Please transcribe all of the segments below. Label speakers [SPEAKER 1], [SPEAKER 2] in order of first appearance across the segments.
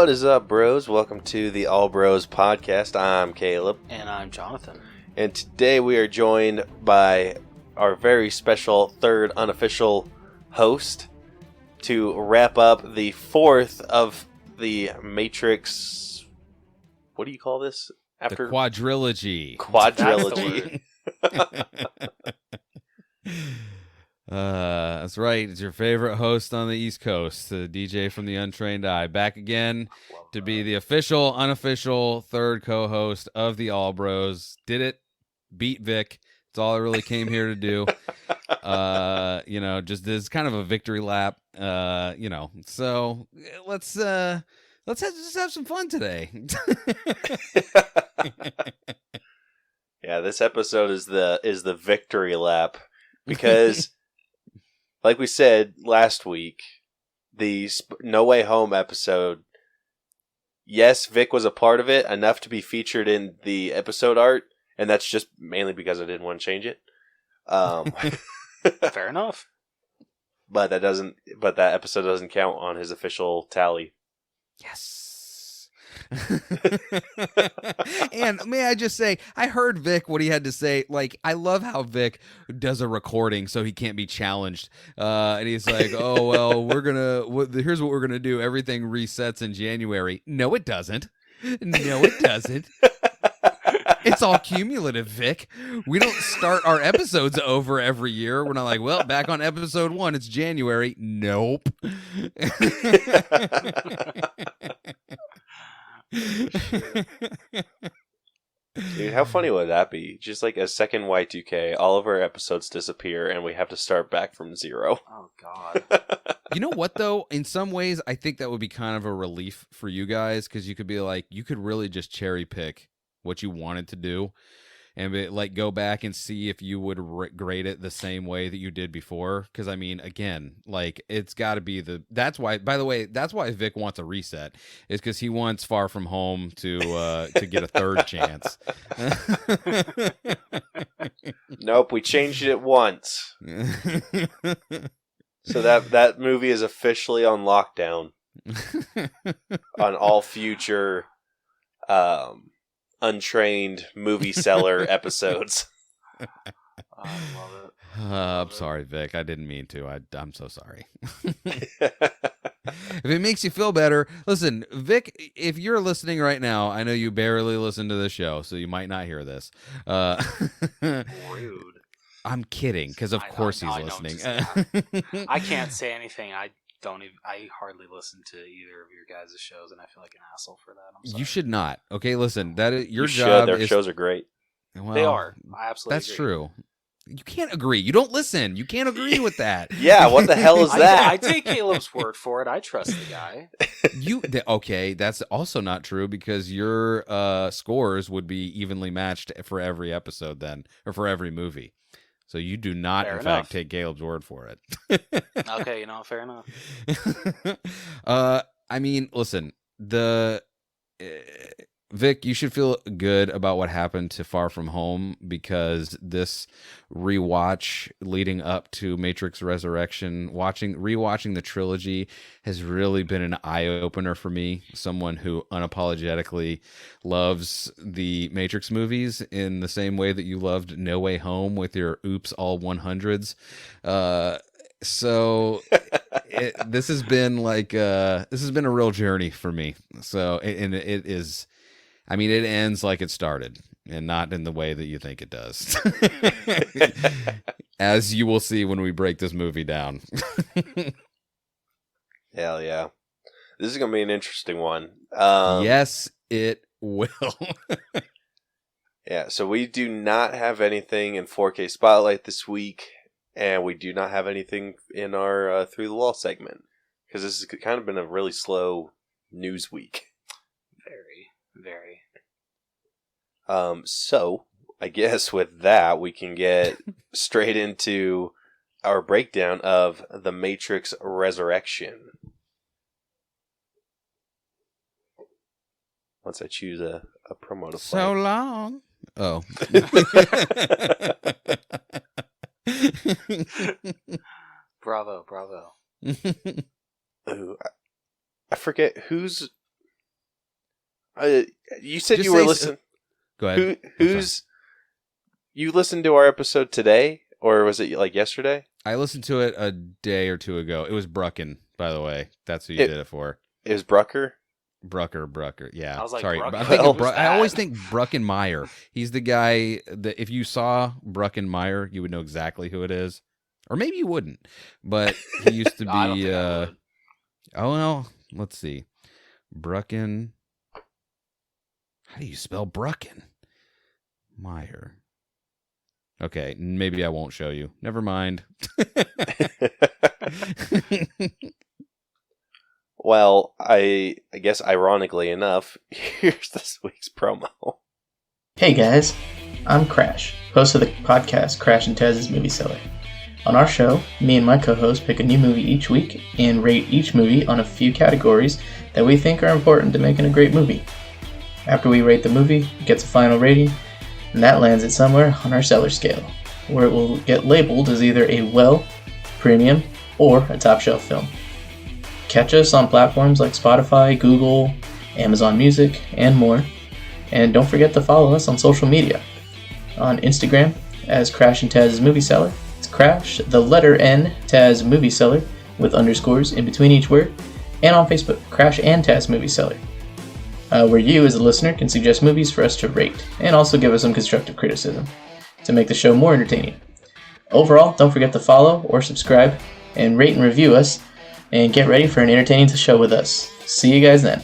[SPEAKER 1] What is up, bros? Welcome to the All Bros podcast. I'm Caleb.
[SPEAKER 2] And I'm Jonathan.
[SPEAKER 1] And today we are joined by our very special third unofficial host to wrap up the fourth of the Matrix... What do you call this?
[SPEAKER 3] After the quadrilogy.
[SPEAKER 1] Quadrilogy.
[SPEAKER 3] That's right. It's your favorite host on the East Coast, the DJ from the Untrained Eye, back again to be the official, unofficial third co-host of the All Bros. Did it. Beat Vic. That's all I really came here to do. Just this kind of a victory lap. So let's just have some fun today.
[SPEAKER 1] Yeah, this episode is the victory lap because, like we said last week, the No Way Home episode. Yes, Vic was a part of it enough to be featured in the episode art, and that's just mainly because I didn't want to change it.
[SPEAKER 2] Fair enough.
[SPEAKER 1] But that episode doesn't count on his official tally.
[SPEAKER 3] Yes. And may I just say, I heard Vic, what he had to say. Like, I love how Vic does a recording so he can't be challenged. And he's like, oh, well, here's what we're going to do. Everything resets in January. No, it doesn't. No, it doesn't. It's all cumulative, Vic. We don't start our episodes over every year. We're not like, well, back on episode 1, it's January. Nope.
[SPEAKER 1] Dude, how funny would that be? Just like a second Y2K, all of our episodes disappear and we have to start back from zero.
[SPEAKER 2] Oh, God.
[SPEAKER 3] You know what, though? In some ways, I think that would be kind of a relief for you guys, because you could be like, you could really just cherry pick what you wanted to do and go back and see if you would grade it the same way that you did before. Because I mean, again, like, it's got to be that's why, by the way, that's why Vic wants a reset, is because he wants Far From Home to get a third chance.
[SPEAKER 1] Nope, we changed it once. So that movie is officially on lockdown on all future Untrained movie seller episodes.
[SPEAKER 2] I love it.
[SPEAKER 3] I'm sorry, Vic. I didn't mean to. I'm so sorry. If it makes you feel better, listen, Vic, if you're listening right now, I know you barely listen to the show, so you might not hear this.
[SPEAKER 2] Rude.
[SPEAKER 3] I'm kidding, because of course he's listening.
[SPEAKER 2] I can't say anything. I hardly listen to either of your guys' shows, and I feel like an asshole for that. I'm sorry.
[SPEAKER 3] You should not. Okay, listen, your
[SPEAKER 1] you
[SPEAKER 3] job.
[SPEAKER 1] Their shows are great.
[SPEAKER 3] Well,
[SPEAKER 2] they are. I absolutely
[SPEAKER 3] That's
[SPEAKER 2] agree.
[SPEAKER 3] true. You can't agree. You don't listen. You can't agree with that.
[SPEAKER 1] Yeah, what the hell is that?
[SPEAKER 2] I take Caleb's word for it. I trust the guy.
[SPEAKER 3] Okay, that's also not true, because your scores would be evenly matched for every episode then, or for every movie. So you do not,
[SPEAKER 2] fair
[SPEAKER 3] in
[SPEAKER 2] enough.
[SPEAKER 3] fact, take Caleb's word for it.
[SPEAKER 2] Okay, fair enough.
[SPEAKER 3] I mean, listen, Vic, you should feel good about what happened to Far From Home, because this rewatch leading up to Matrix Resurrection, rewatching the trilogy has really been an eye-opener for me, someone who unapologetically loves the Matrix movies in the same way that you loved No Way Home with your oops all 100s. So this has been a real journey for me. So, and it is, I mean, it ends like it started, and not in the way that you think it does. As you will see when we break this movie down.
[SPEAKER 1] Hell yeah. This is going to be an interesting one.
[SPEAKER 3] Yes, it will.
[SPEAKER 1] Yeah, so we do not have anything in 4K Spotlight this week, and we do not have anything in our Through the Wall segment, because this has kind of been a really slow news week.
[SPEAKER 2] Very, very.
[SPEAKER 1] So, I guess with that, we can get straight into our breakdown of The Matrix Resurrection. Once I choose a promo to play.
[SPEAKER 3] So long. Oh.
[SPEAKER 2] Bravo.
[SPEAKER 1] Ooh, I forget who's You said
[SPEAKER 3] Just
[SPEAKER 1] you were
[SPEAKER 3] say-
[SPEAKER 1] listening.
[SPEAKER 3] Go ahead.
[SPEAKER 1] Who's you listened to our episode today, or was it like yesterday?
[SPEAKER 3] I listened to it a day or two ago. It was Brucken, by the way. That's who you did it for.
[SPEAKER 1] It was Brucker.
[SPEAKER 3] Brucker. Yeah.
[SPEAKER 2] I was like,
[SPEAKER 3] sorry.
[SPEAKER 2] Brucken?
[SPEAKER 3] I'm thinking
[SPEAKER 1] Well,
[SPEAKER 2] who's
[SPEAKER 3] I always
[SPEAKER 2] that?
[SPEAKER 3] think Bruckenmeyer. He's the guy that if you saw Bruckenmeyer, you would know exactly who it is. Or maybe you wouldn't. But he used to
[SPEAKER 2] I don't
[SPEAKER 3] be
[SPEAKER 2] think I would.
[SPEAKER 3] oh well, let's see. Brucken. How do you spell Brucken? Meyer. Okay, maybe I won't show you. Never mind.
[SPEAKER 1] Well, I guess ironically enough, here's this week's promo.
[SPEAKER 4] Hey guys, I'm Crash, host of the podcast Crash and Taz's Movie Cellar. On our show, me and my co-host pick a new movie each week and rate each movie on a few categories that we think are important to making a great movie. After we rate the movie, it gets a final rating, and that lands it somewhere on our cellar scale, where it will get labeled as either a well, premium, or a top shelf film. Catch us on platforms like Spotify, Google, Amazon Music, and more. And don't forget to follow us on social media. On Instagram as Crash and Taz's Movie Cellar. It's Crash, the letter N, Taz Movie Cellar, with underscores in between each word. And on Facebook, Crash and Taz Movie Cellar. Where you, as a listener, can suggest movies for us to rate, and also give us some constructive criticism to make the show more entertaining. Overall, don't forget to follow or subscribe, and rate and review us, and get ready for an entertaining show with us. See you guys then.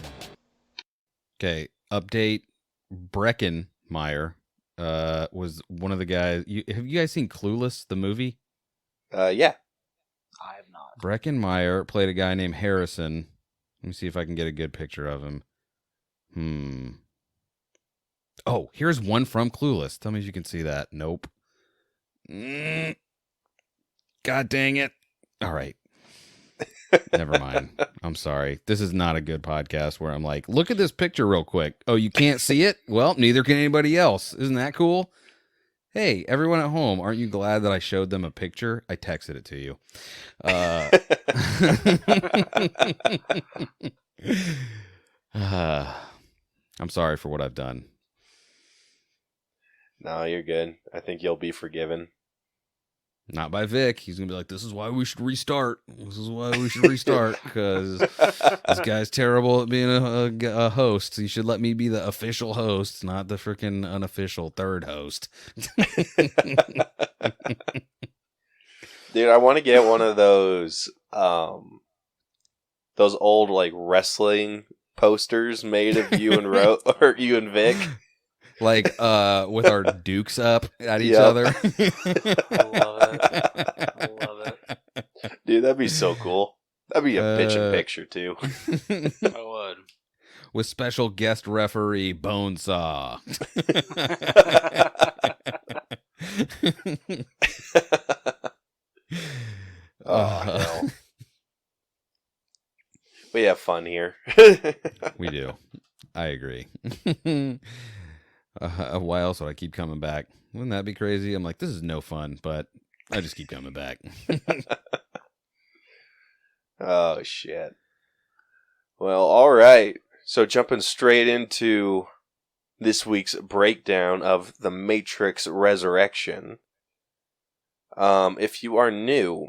[SPEAKER 3] Okay, update. Breckenmeyer was one of the guys. Have you guys seen Clueless, the movie?
[SPEAKER 1] Yeah.
[SPEAKER 2] I have not.
[SPEAKER 3] Breckenmeyer played a guy named Harrison. Let me see if I can get a good picture of him. Oh, here's one from Clueless. Tell me if you can see that. Nope. God dang it. All right. Never mind. I'm sorry. This is not a good podcast where I'm like, look at this picture real quick. Oh, you can't see it? Well, neither can anybody else. Isn't that cool? Hey, everyone at home, aren't you glad that I showed them a picture? I texted it to you. I'm sorry for what I've done.
[SPEAKER 1] No, you're good. I think you'll be forgiven.
[SPEAKER 3] Not by Vic. He's going to be like, this is why we should restart. This is why we should restart, because this guy's terrible at being a host. You should let me be the official host, not the freaking unofficial third host.
[SPEAKER 1] Dude, I want to get one of those old like wrestling posters made of you and or you and Vic.
[SPEAKER 3] Like with our dukes up at each
[SPEAKER 1] Yep.
[SPEAKER 3] other.
[SPEAKER 2] I love it.
[SPEAKER 1] Dude, that'd be so cool. That'd be a bitchin' picture too.
[SPEAKER 2] I would.
[SPEAKER 3] With special guest referee Bonesaw.
[SPEAKER 1] Hell. We have fun here.
[SPEAKER 3] We do. I agree. Why else would I keep coming back? Wouldn't that be crazy? I'm like, this is no fun, but I just keep coming back.
[SPEAKER 1] Oh, shit. Well, all right. So jumping straight into this week's breakdown of The Matrix Resurrection. If you are new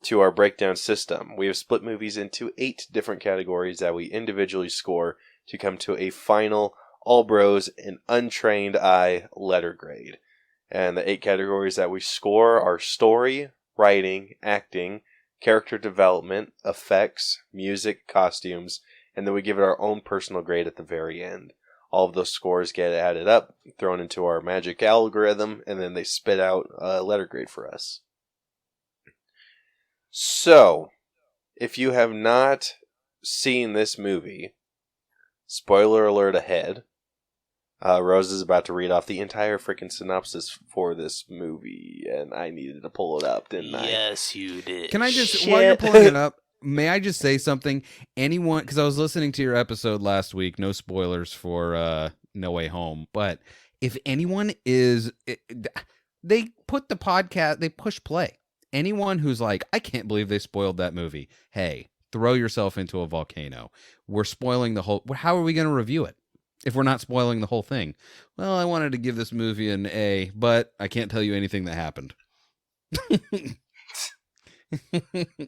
[SPEAKER 1] to our breakdown system, we have split movies into 8 different categories that we individually score to come to a final All Bros and Untrained Eye letter grade. And the 8 categories that we score are story, writing, acting, character development, effects, music, costumes, and then we give it our own personal grade at the very end. All of those scores get added up, thrown into our magic algorithm, and then they spit out a letter grade for us. So, if you have not seen this movie, spoiler alert ahead, Rose is about to read off the entire freaking synopsis for this movie, and I needed to pull it up, didn't I?
[SPEAKER 2] Yes, you did.
[SPEAKER 3] Can I just,
[SPEAKER 1] Shit.
[SPEAKER 3] while you're pulling it up, may I just say something? Anyone, because I was listening to your episode last week, no spoilers for No Way Home, but if anyone is, they put the podcast, they push play. Anyone who's like, I can't believe they spoiled that movie. Hey, throw yourself into a volcano. We're spoiling the whole, how are we going to review it? If we're not spoiling the whole thing. Well, I wanted to give this movie an A, but I can't tell you anything that happened.
[SPEAKER 2] No,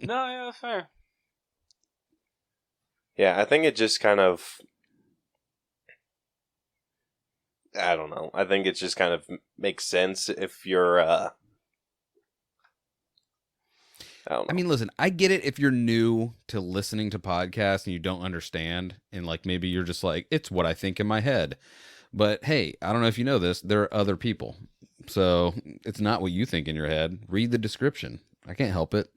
[SPEAKER 2] yeah, fair.
[SPEAKER 1] Yeah, I think it just kind of... I don't know. I think it just kind of makes sense if you're... I don't know.
[SPEAKER 3] I mean, listen, I get it if you're new to listening to podcasts and you don't understand, and like maybe you're just like, it's what I think in my head. But hey, I don't know if you know this, there are other people. So it's not what you think in your head. Read the description. I can't help it.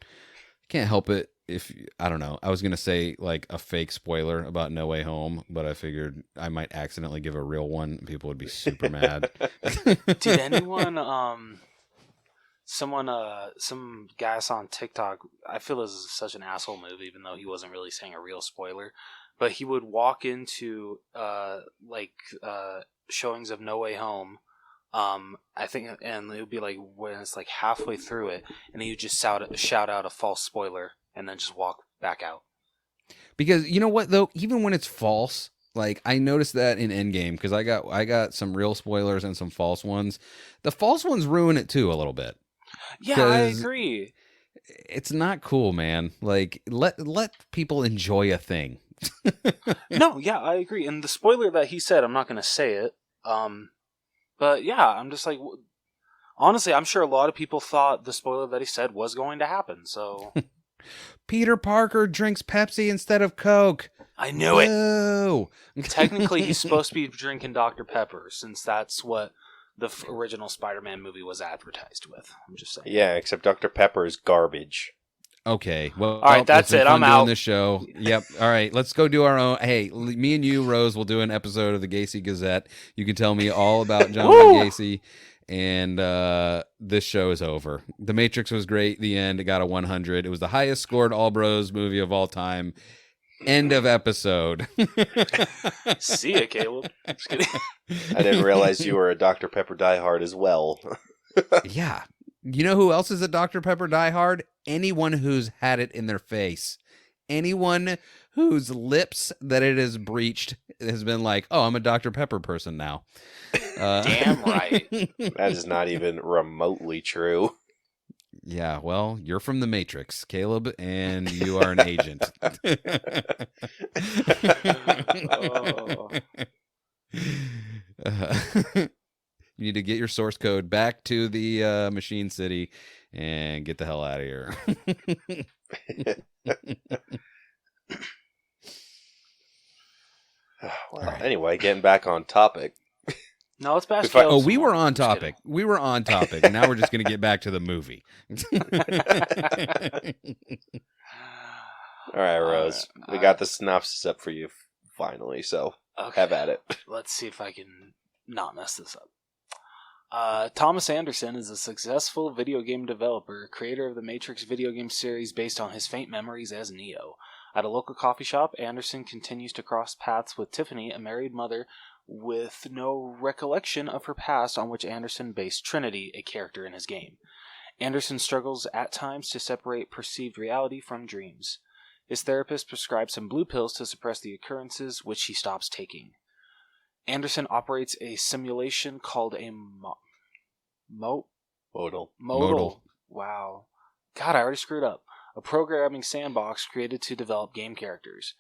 [SPEAKER 3] Can't help it if, I don't know. I was going to say like a fake spoiler about No Way Home, but I figured I might accidentally give a real one. People would be super mad.
[SPEAKER 2] Did anyone, some guy I saw on TikTok, I feel this is such an asshole move, even though he wasn't really saying a real spoiler, but he would walk into, showings of No Way Home, I think, and it would be like when it's like halfway through it, and he would just shout out a false spoiler, and then just walk back out.
[SPEAKER 3] Because you know what though, even when it's false, like I noticed that in Endgame, because I got some real spoilers and some false ones. The false ones ruin it too a little bit.
[SPEAKER 2] Yeah, I agree.
[SPEAKER 3] It's not cool, man. Like let people enjoy a thing.
[SPEAKER 2] No, yeah, I agree. And the spoiler that he said, I'm not going to say it. But yeah, I'm just like, honestly, I'm sure a lot of people thought the spoiler that he said was going to happen. So
[SPEAKER 3] Peter Parker drinks Pepsi instead of Coke.
[SPEAKER 2] I knew it.
[SPEAKER 3] No.
[SPEAKER 2] Technically, he's supposed to be drinking Dr. Pepper, since that's what the original Spider-Man movie was advertised with. I'm just saying.
[SPEAKER 1] Yeah, except Dr. Pepper is garbage.
[SPEAKER 3] Okay, well,
[SPEAKER 2] all right, that's it. I'm out.
[SPEAKER 3] Doing the show. Yep. All right, let's go do our own. Hey, me and you, Rose, will do an episode of the Gacy Gazette. You can tell me all about John Gacy, and this show is over. The Matrix was great. The end. It got a 100. It was the highest scored All Bros movie of all time. End of episode.
[SPEAKER 2] See ya, Caleb. Just kidding.
[SPEAKER 1] I didn't realize you were a Dr. Pepper diehard as well.
[SPEAKER 3] Yeah. You know who else is a Dr. Pepper diehard? Anyone who's had it in their face. Anyone whose lips that it has breached has been like, oh, I'm a Dr. Pepper person now.
[SPEAKER 2] Damn right.
[SPEAKER 1] That is not even remotely true.
[SPEAKER 3] Yeah, well, you're from the Matrix, Caleb, and you are an agent.
[SPEAKER 2] Oh.
[SPEAKER 3] You need to get your source code back to the Machine City and get the hell out of here.
[SPEAKER 1] Well, anyway, getting back on topic.
[SPEAKER 2] No, it's back.
[SPEAKER 3] Oh, we were on topic. We were on topic. And now we're just going to get back to the movie.
[SPEAKER 1] All right, Rose. We got the synopsis up for you finally, so have at it.
[SPEAKER 2] Let's see if I can not mess this up. Thomas Anderson is a successful video game developer, creator of the Matrix video game series based on his faint memories as Neo. At a local coffee shop, Anderson continues to cross paths with Tiffany, a married mother with no recollection of her past, on which Anderson based Trinity, a character in his game. Anderson struggles at times to separate perceived reality from dreams. His therapist prescribes some blue pills to suppress the occurrences, which he stops taking. Anderson operates a simulation called a Modal. Wow. God, I already screwed up. A programming sandbox created to develop game characters.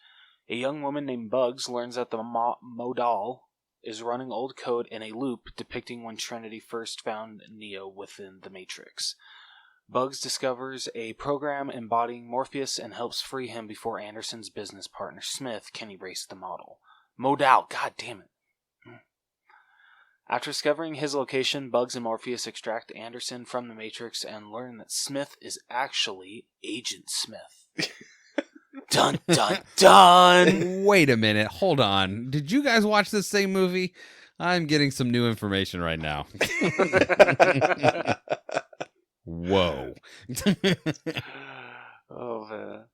[SPEAKER 2] A young woman named Bugs learns that the Modal is running old code in a loop depicting when Trinity first found Neo within the Matrix. Bugs discovers a program embodying Morpheus and helps free him before Anderson's business partner Smith can erase the Modal. God damn it. After discovering his location, Bugs and Morpheus extract Anderson from the Matrix and learn that Smith is actually Agent Smith. Dun, dun, dun!
[SPEAKER 3] Wait a minute. Hold on. Did you guys watch this same movie? I'm getting some new information right now. Whoa.
[SPEAKER 2] Oh, man.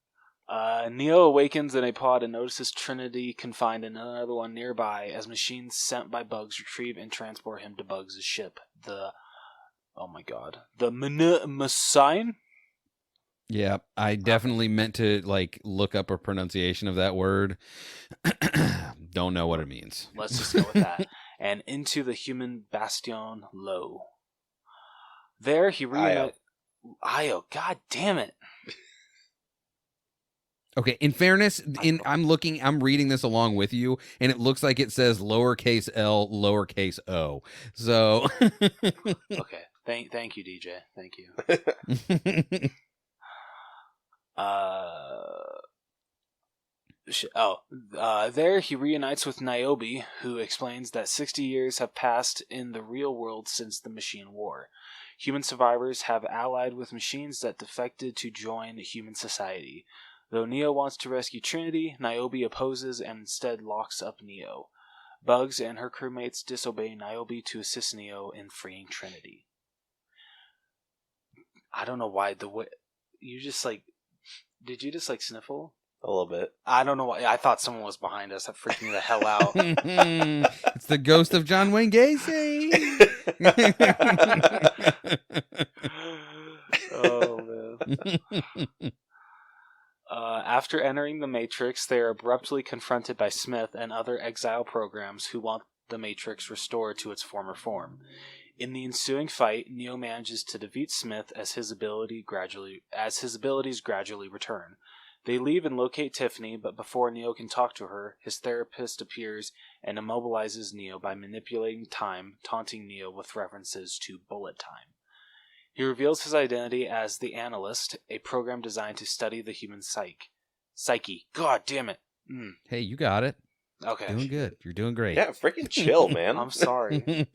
[SPEAKER 2] Neo awakens in a pod and notices Trinity confined in another one nearby as machines sent by Bugs retrieve and transport him to Bugs' ship. The Messiah?
[SPEAKER 3] Yeah, I definitely meant to look up a pronunciation of that word. The Don't know what it means.
[SPEAKER 2] Let's just go with that. And into the human bastion low. There he reunites... Io. God damn it.
[SPEAKER 3] Okay, in fairness, I'm reading this along with you, and it looks like it says lowercase l, lowercase o. So,
[SPEAKER 2] okay, thank you, DJ. Thank you. There he reunites with Niobe, who explains that 60 years have passed in the real world since the Machine War. Human survivors have allied with machines that defected to join human society. Though Neo wants to rescue Trinity, Niobe opposes and instead locks up Neo. Bugs and her crewmates disobey Niobe to assist Neo in freeing Trinity. I don't know why you just did you just sniffle?
[SPEAKER 1] A little bit.
[SPEAKER 2] I don't know why. I thought someone was behind us. That freaked me the hell out.
[SPEAKER 3] It's the ghost of John Wayne Gacy.
[SPEAKER 2] Oh, man. After entering the Matrix, they are abruptly confronted by Smith and other exile programs who want the Matrix restored to its former form. In the ensuing fight, Neo manages to defeat Smith as his abilities gradually return. They leave and locate Tiffany, but before Neo can talk to her, his therapist appears and immobilizes Neo by manipulating time, taunting Neo with references to bullet time. He reveals his identity as the Analyst, a program designed to study the human psyche. God damn it.
[SPEAKER 3] Hey, you got it.
[SPEAKER 2] Okay.
[SPEAKER 3] Doing good. You're doing great.
[SPEAKER 1] Yeah, freaking chill, man.
[SPEAKER 2] I'm sorry.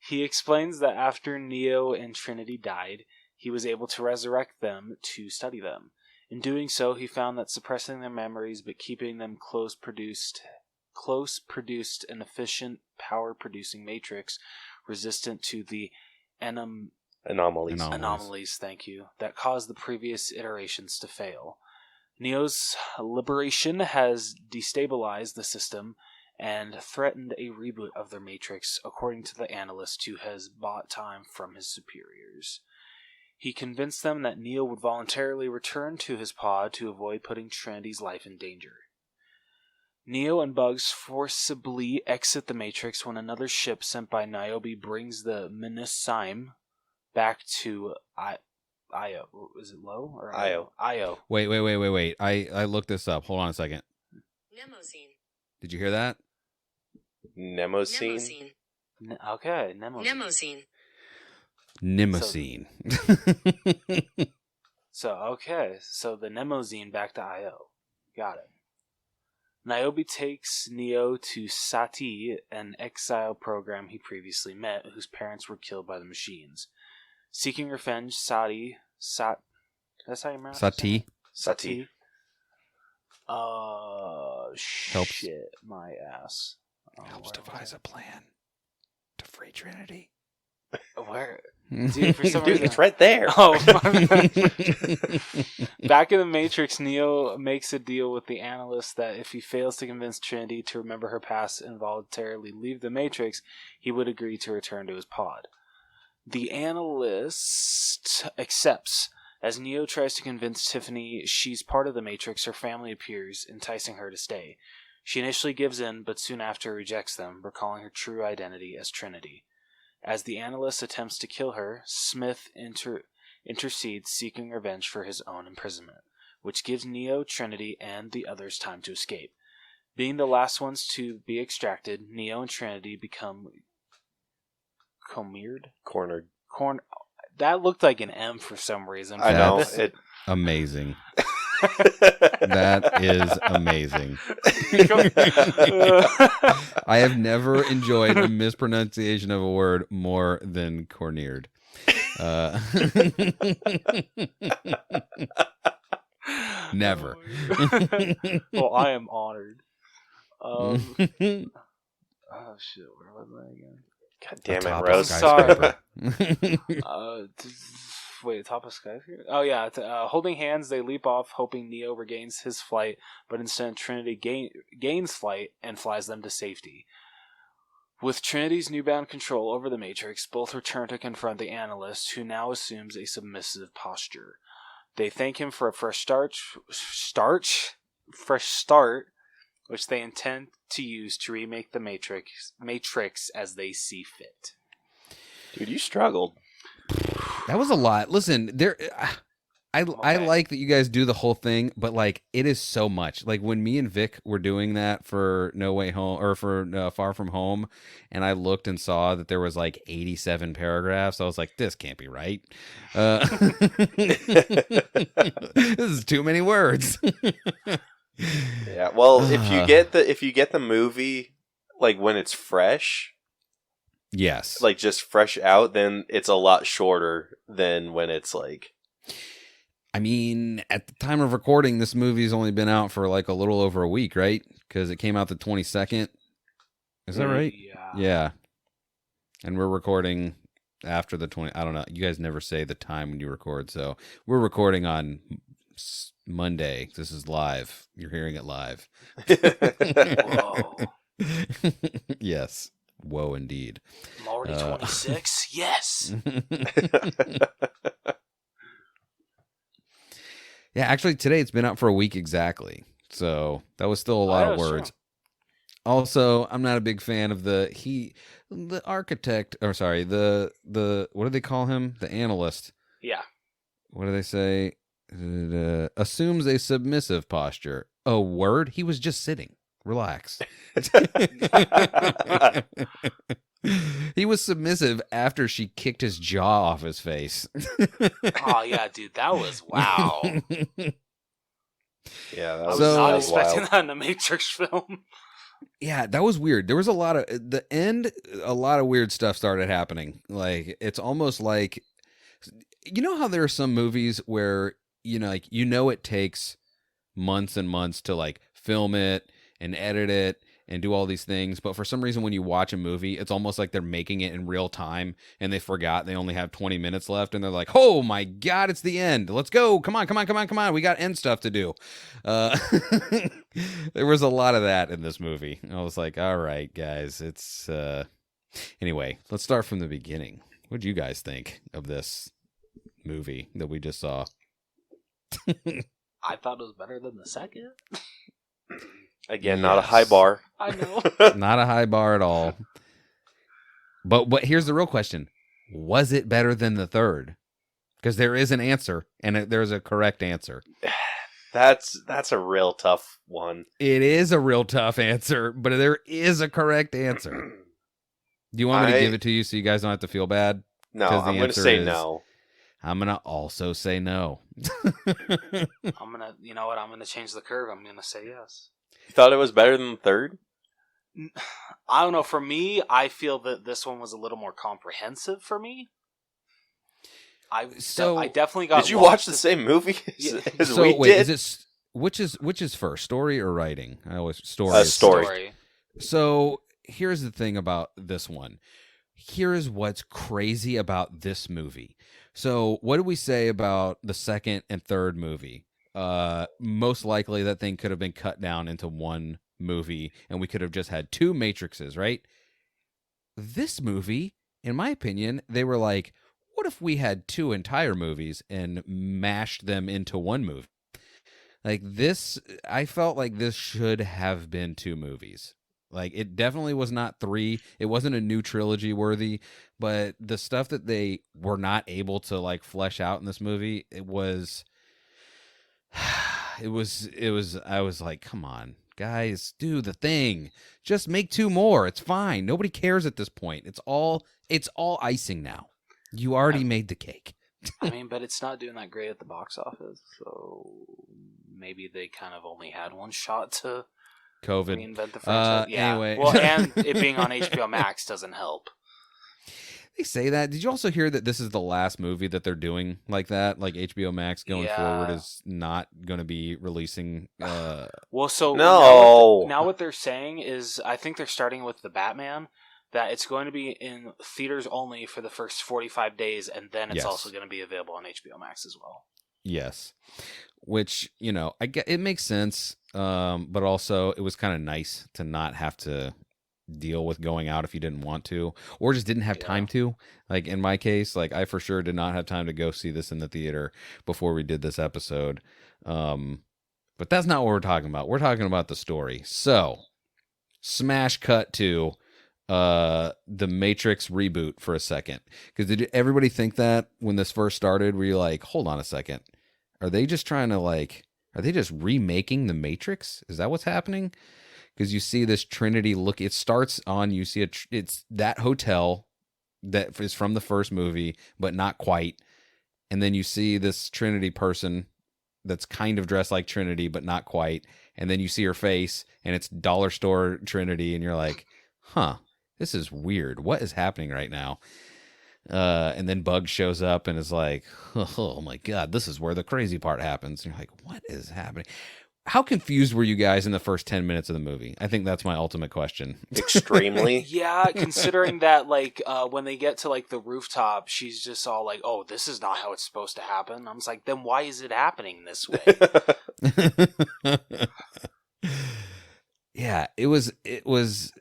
[SPEAKER 2] He explains that after Neo and Trinity died, he was able to resurrect them to study them. In doing so, he found that suppressing their memories but keeping them close produced an efficient, power-producing matrix resistant to the anomalies, thank you, that caused the previous iterations to fail. Neo's liberation has destabilized the system and threatened a reboot of their matrix, according to the Analyst, who has bought time from his superiors. He convinced them that Neo would voluntarily return to his pod to avoid putting Trinity's life in danger. Neo and Bugs forcibly exit the Matrix when another ship sent by Niobe brings the Menesyme back to Io. Is it low or
[SPEAKER 1] Io?
[SPEAKER 3] Io. Wait. I looked this up. Hold on a second.
[SPEAKER 5] Mnemosyne.
[SPEAKER 3] Did you hear that?
[SPEAKER 1] Mnemosyne?
[SPEAKER 2] Okay, Mnemosyne.
[SPEAKER 3] Mnemosyne.
[SPEAKER 2] So the Mnemosyne back to Io. Got it. Niobe takes Neo to Sati, an exile program he previously met, whose parents were killed by the machines. Seeking revenge, that's how you pronounce it?
[SPEAKER 1] Sati.
[SPEAKER 2] Shit, my ass.
[SPEAKER 3] Helps devise a plan to free Trinity.
[SPEAKER 2] Where? Dude, for some
[SPEAKER 1] Dude,
[SPEAKER 2] reason...
[SPEAKER 1] it's right there.
[SPEAKER 2] Oh, back in the Matrix, Neo makes a deal with the Analyst that if he fails to convince Trinity to remember her past and voluntarily leave the Matrix, he would agree to return to his pod. The Analyst accepts. As Neo tries to convince Tiffany she's part of the Matrix, her family appears, enticing her to stay. She initially gives in, but soon after rejects them, recalling her true identity as Trinity. As the Analyst attempts to kill her, Smith intercedes, seeking revenge for his own imprisonment, which gives Neo, Trinity, and the others time to escape. Being the last ones to be extracted, Neo and Trinity become cornered. That looked like an M for some reason.
[SPEAKER 1] I know.
[SPEAKER 3] Amazing. That is amazing. I have never enjoyed a mispronunciation of a word more than cornered. Never.
[SPEAKER 2] Well, I am honored. Oh shit, where was I again?
[SPEAKER 1] God damn it,
[SPEAKER 3] Top
[SPEAKER 1] Rose.
[SPEAKER 3] skyscraper.
[SPEAKER 2] Wait, top of skyscraper? Oh yeah, holding hands, they leap off, hoping Neo regains his flight, but instead Trinity gains flight and flies them to safety. With Trinity's newfound control over the Matrix, both return to confront the Analyst, who now assumes a submissive posture. They thank him for a fresh start, which they intend to use to remake the Matrix as they see fit.
[SPEAKER 1] Dude, you struggled.
[SPEAKER 3] That was a lot. Listen, I like that you guys do the whole thing, but like it is so much. Like when me and Vic were doing that for No Way Home or for Far From Home, and I looked and saw that there was like 87 paragraphs, I was like, this can't be right. This is too many words.
[SPEAKER 1] Yeah. Well, if you get the movie like when it's fresh,
[SPEAKER 3] yes,
[SPEAKER 1] like just fresh out, then it's a lot shorter than when it's like.
[SPEAKER 3] I mean, at the time of recording, this movie's only been out for like a little over a week, right? Because it came out the 22nd. Is that right?
[SPEAKER 2] Yeah.
[SPEAKER 3] Yeah. And we're recording after the 20. I don't know. You guys never say the time when you record, so we're recording on Monday. This is live. You're hearing it live.
[SPEAKER 2] Whoa.
[SPEAKER 3] Yes. Whoa, indeed.
[SPEAKER 2] I'm already 26? Yes!
[SPEAKER 3] Yeah, actually, today it's been out for a week exactly. So that was still a lot of words.
[SPEAKER 2] Sure.
[SPEAKER 3] Also, I'm not a big fan of the architect, or sorry, the what do they call him? The analyst.
[SPEAKER 2] Yeah.
[SPEAKER 3] What do they say? Assumes a submissive posture. A word? He was just sitting. Relax. He was submissive after she kicked his jaw off his face.
[SPEAKER 2] Oh, yeah, dude, that was wow.
[SPEAKER 1] Yeah,
[SPEAKER 2] I was not expecting that in a Matrix film.
[SPEAKER 3] Yeah, that was weird. There was a lot of a lot of weird stuff started happening. Like it's almost like, you know how there are some movies where it takes months and months to like film it and edit it and do all these things, but for some reason when you watch a movie, it's almost like they're making it in real time and they forgot they only have 20 minutes left and they're like, oh my god, it's the end, let's go, come on, we got end stuff to do. There was a lot of that in this movie. I was like, all right guys, it's anyway, let's start from the beginning. What do you guys think of this movie that we just saw?
[SPEAKER 2] I thought it was better than the second.
[SPEAKER 1] Again, not a high bar.
[SPEAKER 2] I know.
[SPEAKER 3] Not a high bar at all. But here's the real question. Was it better than the third? Because there is an answer, and there's a correct answer.
[SPEAKER 1] That's a real tough one.
[SPEAKER 3] It is a real tough answer, but there is a correct answer. Do you want me to give it to you so you guys don't have to feel bad?
[SPEAKER 1] No, I'm going to say no.
[SPEAKER 3] I'm going to also say no.
[SPEAKER 2] You know what? I'm going to change the curve. I'm going to say yes.
[SPEAKER 1] You thought it was better than the third?
[SPEAKER 2] I don't know. For me, I feel that this one was a little more comprehensive for me. I definitely got.
[SPEAKER 1] Did you watch the same movie as we did?
[SPEAKER 3] Which is first, story or writing? I always story.
[SPEAKER 1] Story.
[SPEAKER 3] So here's the thing about this one. Here's what's crazy about this movie. So what do we say about the second and third movie? Most likely that thing could have been cut down into one movie and we could have just had two Matrixes, right? This movie, in my opinion, they were like, what if we had two entire movies and mashed them into one movie? Like this, I felt like this should have been two movies. Like it definitely was not three. It wasn't a new trilogy worthy, but the stuff that they were not able to like flesh out in this movie, it was I was like, come on, guys, do the thing. Just make two more. It's fine. Nobody cares at this point. It's all icing now. You already made the cake.
[SPEAKER 2] I mean, but it's not doing that great at the box office, so maybe they kind of only had one shot to
[SPEAKER 3] COVID.
[SPEAKER 2] reinvent the franchise. Yeah.
[SPEAKER 3] Anyway.
[SPEAKER 2] Well, and it being on HBO Max doesn't help.
[SPEAKER 3] They say that. Did you also hear that this is the last movie that they're doing like that? Like HBO Max going forward is not going to be releasing.
[SPEAKER 2] Well, so
[SPEAKER 1] no.
[SPEAKER 2] Now what they're saying is, I think they're starting with the Batman. That it's going to be in theaters only for the first 45 days, and then it's also going to be available on HBO Max as well.
[SPEAKER 3] Yes, which I get. It makes sense, but also it was kind of nice to not have to deal with going out if you didn't want to or just didn't have time to. Like in my case, like I for sure did not have time to go see this in the theater before we did this episode. But that's not what we're talking about. We're talking about the story. So, smash cut to the Matrix reboot for a second. Because did everybody think that when this first started? Were you like, hold on a second. Are they just trying to are they just remaking the Matrix? Is that what's happening? Because you see this Trinity look. It starts on, you see it's that hotel that is from the first movie, but not quite. And then you see this Trinity person that's kind of dressed like Trinity, but not quite. And then you see her face, and it's dollar store Trinity, and you're like, huh, this is weird. What is happening right now? And then Bug shows up and is like, oh my God, this is where the crazy part happens. And you're like, what is happening? How confused were you guys in the first 10 minutes of the movie? I think that's my ultimate question.
[SPEAKER 1] Extremely.
[SPEAKER 2] Yeah, considering that, when they get to, the rooftop, she's just all like, oh, this is not how it's supposed to happen. I'm just like, then why is it happening this way?
[SPEAKER 3] Yeah, it was,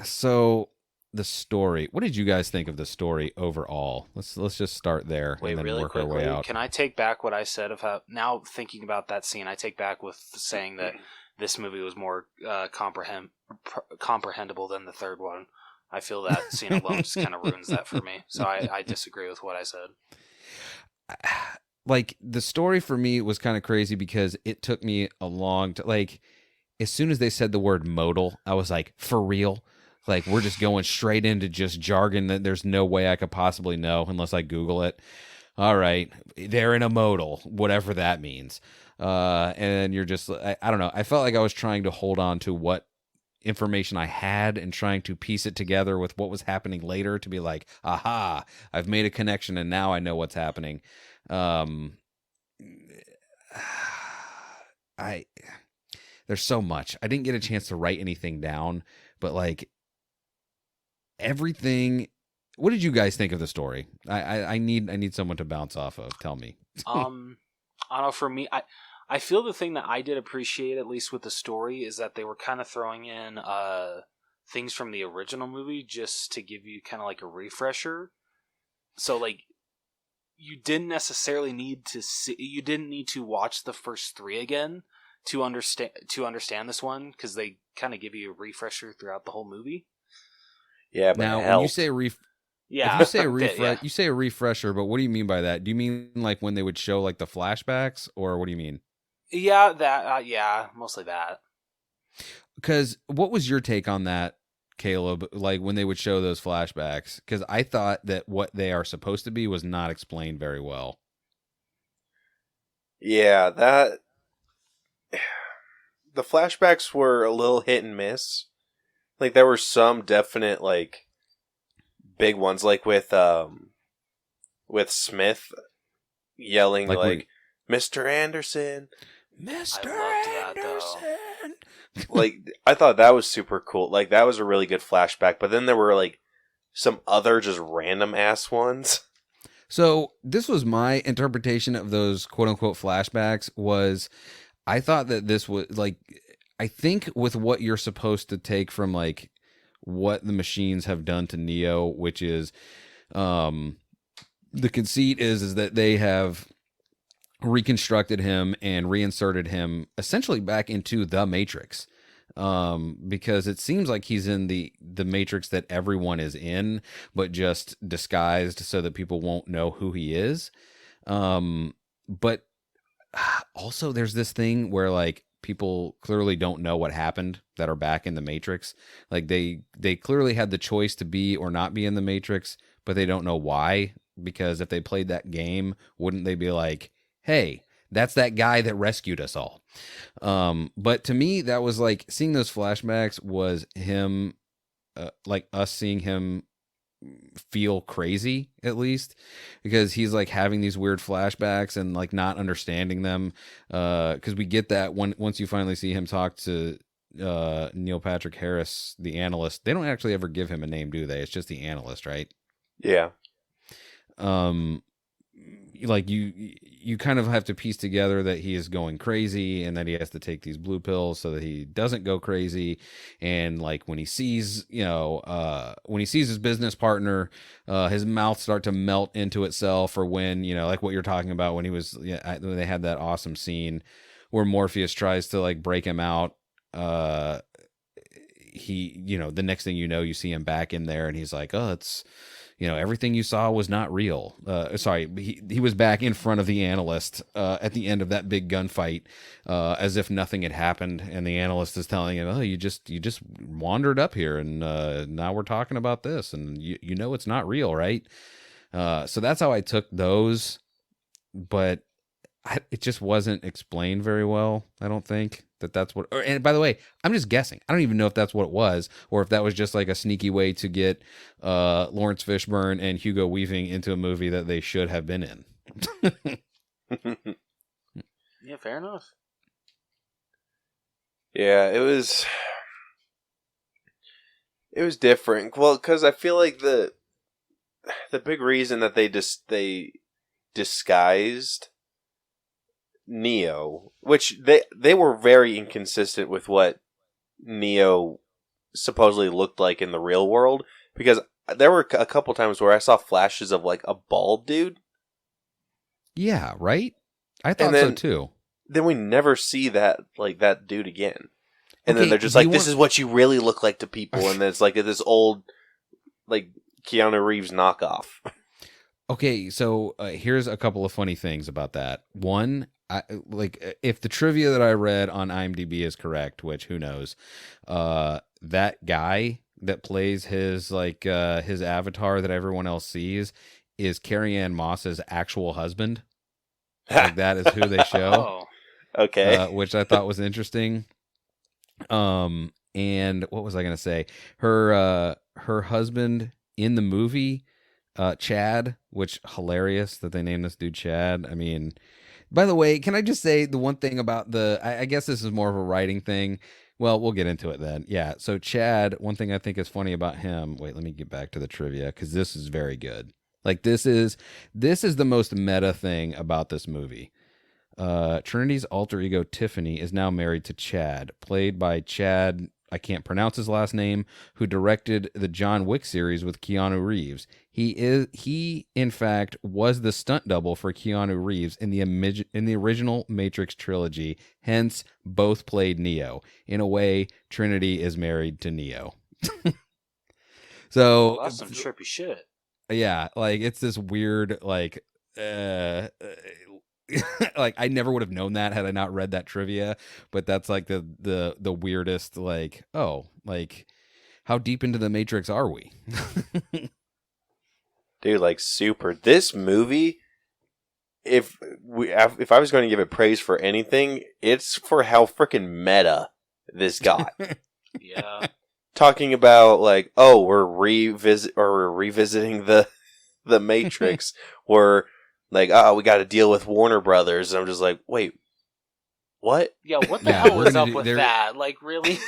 [SPEAKER 3] so the story. What did you guys think of the story overall? Let's just start there
[SPEAKER 2] Wait,
[SPEAKER 3] and then
[SPEAKER 2] really
[SPEAKER 3] work our way
[SPEAKER 2] quickly,
[SPEAKER 3] out.
[SPEAKER 2] can I take back what I said of how, now thinking about that scene, I take back with saying that this movie was more comprehensible than the third one. I feel that scene alone just kind of ruins that for me. So I disagree with what I said.
[SPEAKER 3] The story for me was kind of crazy because it took me a long time. As soon as they said the word modal, I was like, for real? We're just going straight into just jargon that there's no way I could possibly know unless I Google it. All right, they're in a modal, whatever that means. And you're just, I don't know. I felt like I was trying to hold on to what information I had and trying to piece it together with what was happening later to be like, aha, I've made a connection and now I know what's happening. There's so much. I didn't get a chance to write anything down, but everything. What did you guys think of the story? I need someone to bounce off of. Tell me.
[SPEAKER 2] I don't know. For me, I feel the thing that I did appreciate, at least with the story, is that they were kind of throwing in things from the original movie just to give you kind of a refresher. So you didn't necessarily need to see. You didn't need to watch the first three again to understand this one, because they kind of give you a refresher throughout the whole movie.
[SPEAKER 1] Yeah, but
[SPEAKER 3] now when you say
[SPEAKER 2] yeah,
[SPEAKER 3] you say a you say a refresher, but what do you mean by that? Do you mean when they would show the flashbacks, or what do you mean?
[SPEAKER 2] Yeah, that. Yeah, mostly that.
[SPEAKER 3] Because what was your take on that, Caleb? When they would show those flashbacks, because I thought that what they are supposed to be was not explained very well.
[SPEAKER 1] Yeah, the flashbacks were a little hit and miss. There were some definite big ones, with Smith yelling Mr. Anderson,
[SPEAKER 3] Mr.
[SPEAKER 2] Anderson.
[SPEAKER 1] I thought that was super cool. That was a really good flashback. But then there were some other just random ass ones.
[SPEAKER 3] So this was my interpretation of those quote unquote flashbacks. Was I thought that this was I think with what you're supposed to take from what the machines have done to Neo, which is the conceit is that they have reconstructed him and reinserted him essentially back into the Matrix, because it seems like he's in the Matrix that everyone is in, but just disguised so that people won't know who he is. But also there's this thing where people clearly don't know what happened that are back in the Matrix. They clearly had the choice to be or not be in the Matrix, but they don't know why, because if they played that game, wouldn't they be like, hey, that's that guy that rescued us all. But to me, that was seeing those flashbacks was him, us seeing him feel crazy, at least, because he's having these weird flashbacks and not understanding them, because we get that once you finally see him talk to Neil Patrick Harris, the analyst. They don't actually ever give him a name, do they? It's just the analyst, right?
[SPEAKER 1] Yeah.
[SPEAKER 3] You kind of have to piece together that he is going crazy and that he has to take these blue pills so that he doesn't go crazy. And when he sees, his business partner, his mouth start to melt into itself, or when, what you're talking about when he was, when they had that awesome scene where Morpheus tries to like break him out. He, the next thing you see him back in there, and he's like, oh, it's, everything you saw was not real. Sorry, he was back in front of the analyst at the end of that big gunfight, as if nothing had happened, and the analyst is telling him, oh, you just wandered up here, and now we're talking about this, and it's not real, right? So that's how I took those, but it just wasn't explained very well. I don't think that's what. And by the way, I'm just guessing. I don't even know if that's what it was, or if that was just like a sneaky way to get Lawrence Fishburne and Hugo Weaving into a movie that they should have been in.
[SPEAKER 2] Yeah, fair enough.
[SPEAKER 1] Yeah, it was different. Well, because I feel like the big reason that they disguised Neo, which they were very inconsistent with what Neo supposedly looked like in the real world, because there were a couple times where I saw flashes of like a bald dude.
[SPEAKER 3] Yeah, right? I thought so too.
[SPEAKER 1] Then we never see that dude again. And then they're just
[SPEAKER 3] like,
[SPEAKER 1] this is what you really look like to people, and then it's like this old like Keanu Reeves knockoff.
[SPEAKER 3] Okay, so here's a couple of funny things about that. One, if the trivia that I read on IMDb is correct, which who knows, that guy that plays his his avatar that everyone else sees is Carrie-Anne Moss's actual husband. Like that is who they show.
[SPEAKER 2] Oh,
[SPEAKER 1] okay,
[SPEAKER 3] which I thought was interesting. And what was I gonna say? Her husband in the movie, Chad, which hilarious that they named this dude Chad. I mean, by the way, can I just say the one thing about I guess this is more of a writing thing. Well, we'll get into it then. Yeah. So Chad, one thing I think is funny about him. Wait, let me get back to the trivia because this is very good. Like this is the most meta thing about this movie. Trinity's alter ego Tiffany is now married to Chad, played by Chad. I can't pronounce his last name, who directed the John Wick series with Keanu Reeves. He in fact was the stunt double for Keanu Reeves in the original Matrix trilogy. Hence, both played Neo. In a way, Trinity is married to Neo. So
[SPEAKER 2] that's some trippy shit.
[SPEAKER 3] Yeah, like it's this weird like like I never would have known that had I not read that trivia, but that's like the weirdest like, oh, like how deep into the Matrix are we?
[SPEAKER 1] Dude, like super. This movie, if I was going to give it praise for anything, it's for how freaking meta this got.
[SPEAKER 2] Yeah.
[SPEAKER 1] Talking about like, oh, we're revisiting the Matrix. We're like, oh, we got to deal with Warner Brothers. And I'm just like, wait, what?
[SPEAKER 2] Yeah, what the hell was up with that? Like, really?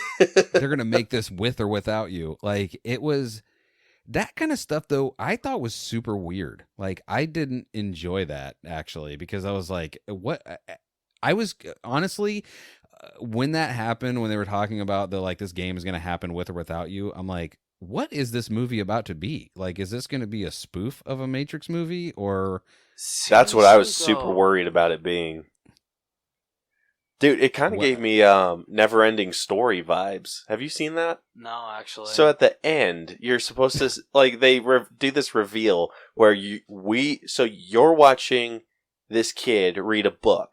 [SPEAKER 3] They're gonna make this with or without you. Like, it was that kind of stuff, though. I thought was super weird. Like, I didn't enjoy that actually because I was like, what? I was honestly. When that happened, when they were talking about this game is going to happen with or without you, I'm like, what is this movie about to be? Like, is this going to be a spoof of a Matrix movie or?
[SPEAKER 1] That's what I was super worried about it being. Dude, it kind of gave me Neverending Story vibes. Have you seen that?
[SPEAKER 2] No, actually.
[SPEAKER 1] So at the end, you're supposed to like they do this reveal where you're watching this kid read a book,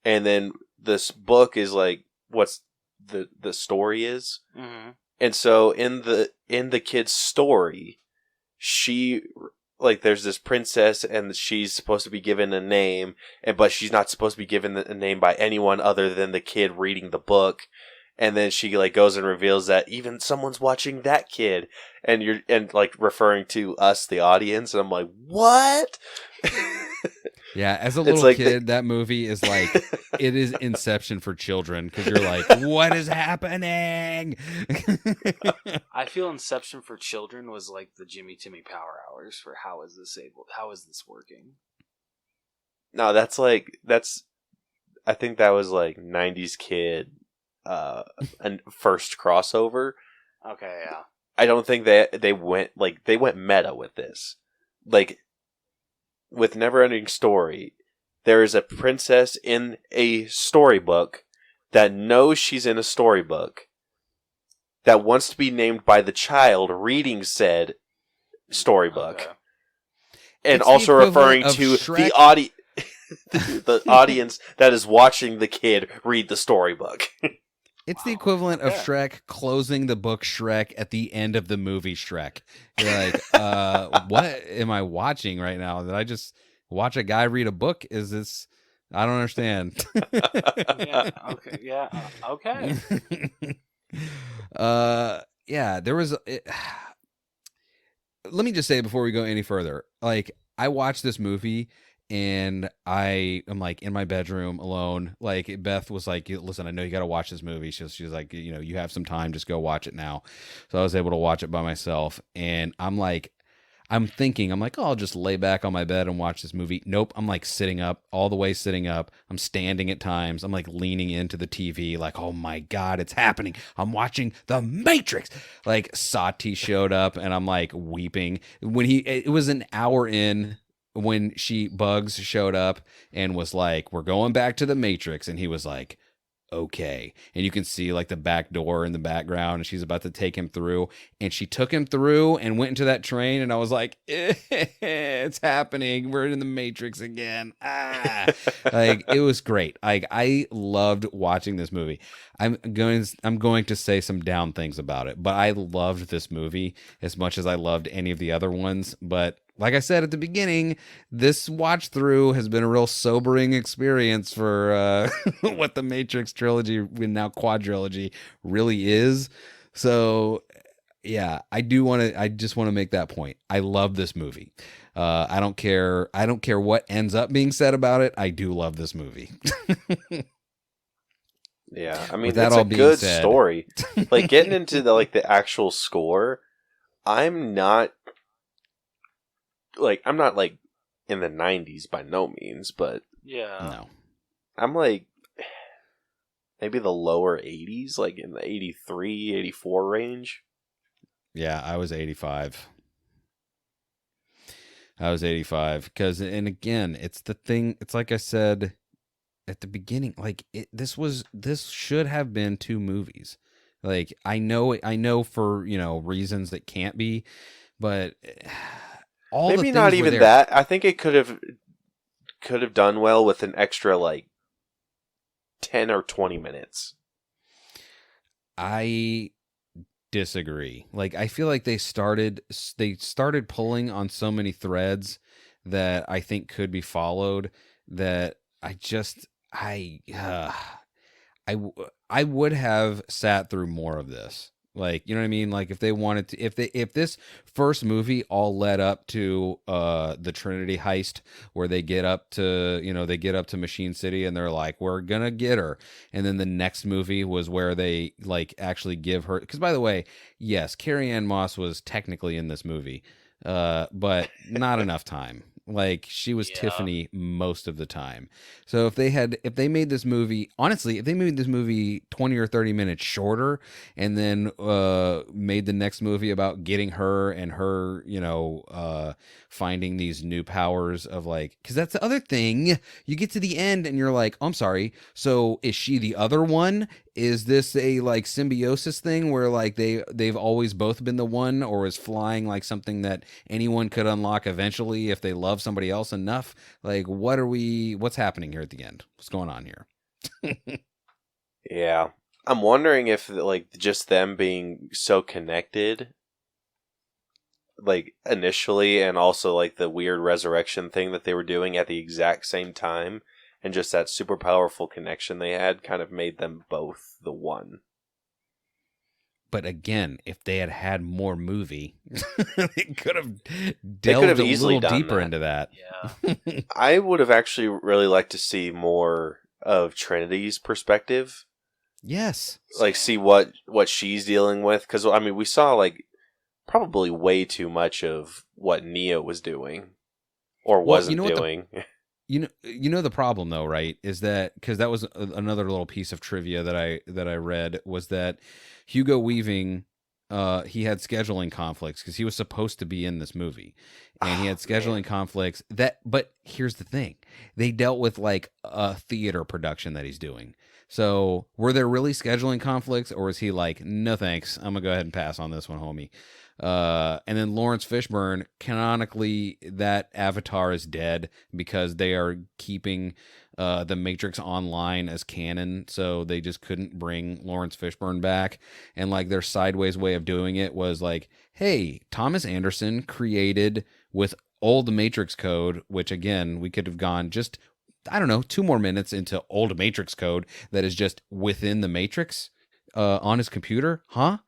[SPEAKER 1] and then this book is like what's the story is.
[SPEAKER 2] Mm-hmm.
[SPEAKER 1] And so in the kid's story, she like there's this princess and she's supposed to be given a name, but she's not supposed to be given a name by anyone other than the kid reading the book. And then she like goes and reveals that even someone's watching that kid, and like referring to us, the audience. And I'm like, what?
[SPEAKER 3] Yeah, as a little kid, that movie is like, it is Inception for children because you're like, what is happening?
[SPEAKER 2] I feel Inception for children was like the Jimmy Timmy Power Hours for how is this working?
[SPEAKER 1] No, I think that was like 90s kid and first crossover.
[SPEAKER 2] Okay, yeah.
[SPEAKER 1] I don't think they went meta with this. Like with Neverending Story, there is a princess in a storybook that knows she's in a storybook that wants to be named by the child reading said storybook.
[SPEAKER 2] Okay.
[SPEAKER 1] And
[SPEAKER 3] It's the
[SPEAKER 1] also referring
[SPEAKER 3] equivalent
[SPEAKER 1] to
[SPEAKER 3] of
[SPEAKER 1] the
[SPEAKER 3] Shrek.
[SPEAKER 1] the audience that is watching the kid read the storybook.
[SPEAKER 3] It's the equivalent of
[SPEAKER 2] Yeah.
[SPEAKER 3] Shrek closing the book Shrek at the end of the movie Shrek. You're like, what am I watching right now? Did I just watch a guy read a book? Is this? I don't understand.
[SPEAKER 2] Yeah. Okay. Yeah. Okay.
[SPEAKER 3] Yeah, there was. Let me just say before we go any further, like I watched this movie and I am like in my bedroom alone. Like Beth was like, "Listen, I know you got to watch this movie." She was like, "You know, you have some time, just go watch it now." So I was able to watch it by myself, and I'm like, I'm like, oh, I'll just lay back on my bed and watch this movie. Nope. I'm like sitting up, all the way sitting up. I'm standing at times. I'm like leaning into the TV, like, oh my God, it's happening. I'm watching The Matrix. Like Sati showed up and I'm like weeping. It was an hour in when Bugs showed up and was like, we're going back to The Matrix. And he was like, okay. And you can see like the back door in the background and she's about to take him through, and she took him through and went into that train, and I was like, it's happening, we're in the Matrix again. Like it was great. Like I loved watching this movie. I'm going to say some down things about it, but I loved this movie as much as I loved any of the other ones. But like I said at the beginning, this watch through has been a real sobering experience for what the Matrix trilogy, and now quadrilogy, really is. So, yeah, I just want to make that point. I love this movie. I don't care what ends up being said about it. I do love this movie.
[SPEAKER 1] Yeah, I mean,
[SPEAKER 3] With that
[SPEAKER 1] it's
[SPEAKER 3] all
[SPEAKER 1] a
[SPEAKER 3] being
[SPEAKER 1] good
[SPEAKER 3] said-
[SPEAKER 1] story. Like getting into the actual score, I'm not like in the 90s by no means, but
[SPEAKER 2] Yeah.
[SPEAKER 3] No.
[SPEAKER 1] I'm like maybe the lower 80s, like in the 83, 84 range.
[SPEAKER 3] Yeah, I was 85. Because, and again, it's the thing. It's like I said at the beginning. Like this should have been two movies. Like I know for reasons that can't be, but all the
[SPEAKER 1] Maybe
[SPEAKER 3] things
[SPEAKER 1] not
[SPEAKER 3] were
[SPEAKER 1] even
[SPEAKER 3] there.
[SPEAKER 1] that. I think it could have done well with an extra like 10 or 20 minutes.
[SPEAKER 3] I disagree. Like I feel like they started pulling on so many threads that I think could be followed, that I would have sat through more of this. Like, you know what I mean? Like if they wanted to, if this first movie all led up to the Trinity heist, where they get up to Machine City and they're like, we're gonna get her, and then the next movie was where they like actually give her, because by the way, yes, Carrie Ann Moss was technically in this movie, but not enough time. Like she was Tiffany most of the time. So if they made this movie, honestly, if they made this movie 20 or 30 minutes shorter, and then made the next movie about getting her and her, finding these new powers of like, because that's the other thing. You get to the end and you're like, oh, I'm sorry. So is she the other one? Is this a like symbiosis thing where like they've always both been the one, or is flying like something that anyone could unlock eventually if they love somebody else enough? Like what's happening here at the end? What's going on here?
[SPEAKER 1] Yeah. I'm wondering if like just them being so connected like initially, and also like the weird resurrection thing that they were doing at the exact same time, and just that super powerful connection they had kind of made them both the one.
[SPEAKER 3] But again, if they had had more movie, they could have delved a
[SPEAKER 1] easily
[SPEAKER 3] little
[SPEAKER 1] done
[SPEAKER 3] deeper
[SPEAKER 1] that.
[SPEAKER 3] into that.
[SPEAKER 2] Yeah.
[SPEAKER 1] I would have actually really liked to see more of Trinity's perspective.
[SPEAKER 3] Yes.
[SPEAKER 1] Like see what she's dealing with, because I mean we saw like probably way too much of what Neo was doing or wasn't doing.
[SPEAKER 3] You know the problem though, right? Is that because that was another little piece of trivia that I read, was that Hugo Weaving he had scheduling conflicts because he was supposed to be in this movie, and he had scheduling conflicts but here's the thing. They dealt with like a theater production that he's doing. So were there really scheduling conflicts, or was he like, no thanks, I'm gonna go ahead and pass on this one, homie? And then Lawrence Fishburne, canonically, that Avatar is dead because they are keeping the Matrix online as canon, so they just couldn't bring Lawrence Fishburne back. And like their sideways way of doing it was like, hey, Thomas Anderson created with old Matrix code, which again, we could have gone just, I don't know, 2 more minutes into old Matrix code that is just within the Matrix. On his computer, huh?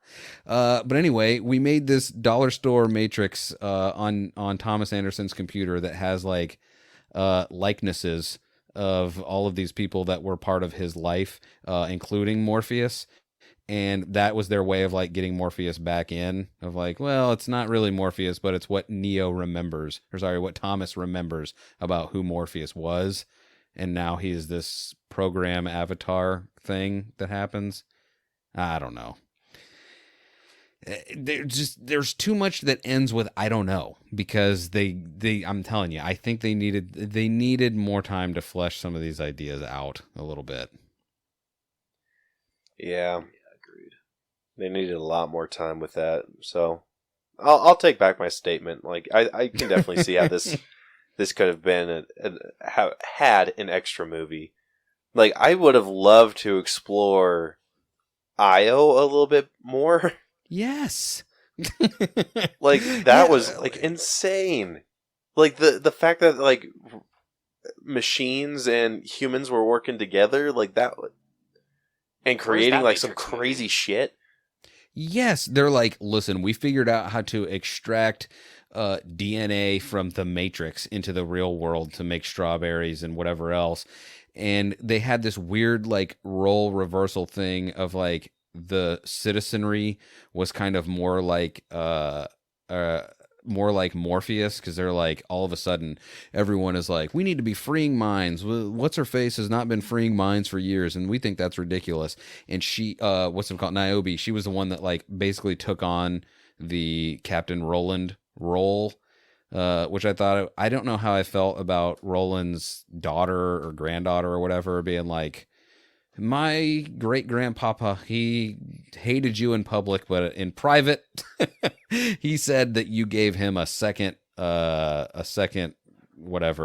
[SPEAKER 3] But anyway, we made this dollar store Matrix on Thomas Anderson's computer that has like likenesses of all of these people that were part of his life, including Morpheus. And that was their way of like getting Morpheus back in, of like, well, it's not really Morpheus, but it's what Neo remembers, or sorry, what Thomas remembers about who Morpheus was. And now he's this program avatar thing that happens. I don't know. There's too much that ends with I don't know, because they I'm telling you, I think they needed more time to flesh some of these ideas out a little bit.
[SPEAKER 1] Yeah, agreed. They needed a lot more time with that. So I'll take back my statement. Like I can definitely see how this could have been had an extra movie. Like I would have loved to explore Io a little bit more.
[SPEAKER 3] Yes.
[SPEAKER 1] Like that was like insane. Like the fact that like machines and humans were working together like that and creating like some crazy shit.
[SPEAKER 3] Yes, they're like, listen, we figured out how to extract DNA from the Matrix into the real world to make strawberries and whatever else. And they had this weird like role reversal thing of like the citizenry was kind of more like Morpheus, because they're like, all of a sudden everyone is like, we need to be freeing minds. What's her face has not been freeing minds for years, and we think that's ridiculous. And she what's it called, Niobe, she was the one that like basically took on the Captain Roland role, which I thought, I don't know how I felt about Roland's daughter or granddaughter or whatever being like, my great grandpapa, he hated you in public, but in private, he said that you gave him a second, whatever,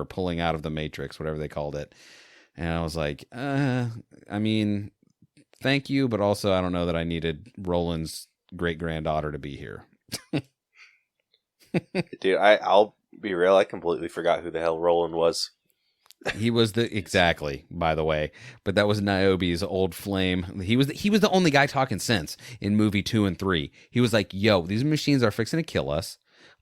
[SPEAKER 3] pulling out of the Matrix, whatever they called it. And I was like, I mean, thank you, but also I don't know that I needed Roland's great granddaughter to be here.
[SPEAKER 1] Dude, I'll be real, I completely forgot who the hell Roland was.
[SPEAKER 3] He was exactly, by the way, but that was Niobe's old flame. He was the only guy talking sense in movie 2 and 3. He was like, yo, these machines are fixing to kill us.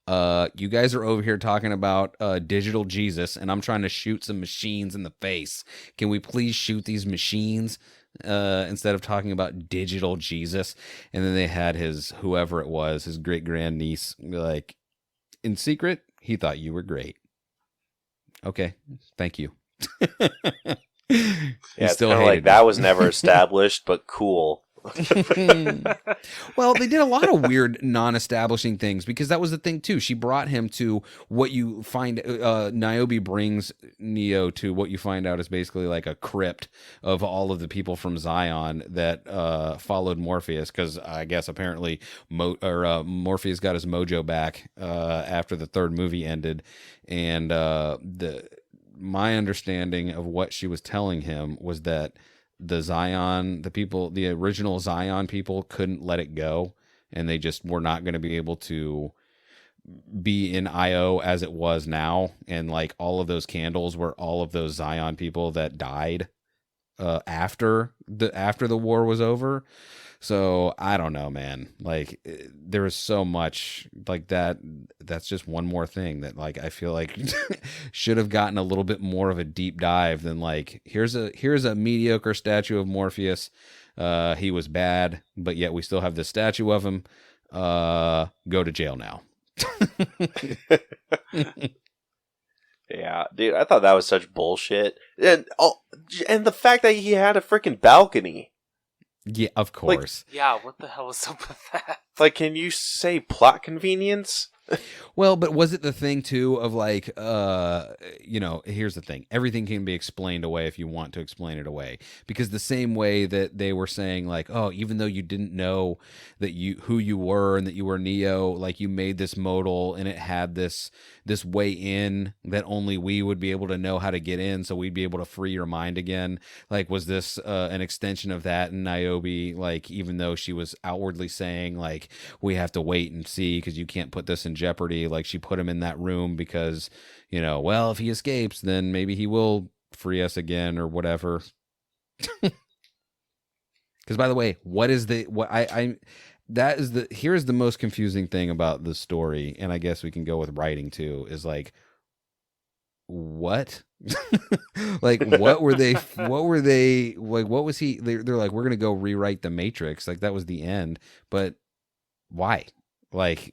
[SPEAKER 3] You guys are over here talking about digital Jesus, and I'm trying to shoot some machines in the face. Can we please shoot these machines instead of talking about digital Jesus? And then they had his, whoever it was, his great grandniece, like, in secret, he thought you were great. Okay, thank you.
[SPEAKER 1] Yeah, it's still like that was never established, but cool.
[SPEAKER 3] Well, they did a lot of weird non-establishing things, because that was the thing too. She brought him to what you find, Niobe brings Neo to what you find out is basically like a crypt of all of the people from Zion that followed Morpheus, because I guess apparently Morpheus got his mojo back after the third movie ended, and my understanding of what she was telling him was that the original Zion people couldn't let it go, and they just were not going to be able to be in Io as it was now. And like all of those candles were all of those Zion people that died after the war was over. So I don't know, man. Like there is so much like that. That's just one more thing that like I feel like should have gotten a little bit more of a deep dive than like here's a mediocre statue of Morpheus. He was bad, but yet we still have this statue of him. Go to jail now.
[SPEAKER 1] Yeah, dude, I thought that was such bullshit. And the fact that he had a freaking balcony.
[SPEAKER 3] Yeah, of course.
[SPEAKER 2] Yeah, what the hell is up with that?
[SPEAKER 1] Like, can you say plot convenience?
[SPEAKER 3] Well, but was it the thing too of like, here's the thing. Everything can be explained away if you want to explain it away. Because the same way that they were saying like, oh, even though you didn't know that who you were and that you were Neo, like you made this modal and it had this way in that only we would be able to know how to get in, so we'd be able to free your mind again. Like, was this an extension of that in Niobe? Like, even though she was outwardly saying like, we have to wait and see because you can't put this in jeopardy, like she put him in that room because, well, if he escapes, then maybe he will free us again or whatever. Because by the way, here's the most confusing thing about the story, and I guess we can go with writing too, is like, what? Like, what were they like, what was he, they're like, we're gonna go rewrite the Matrix, like that was the end, but why? Like,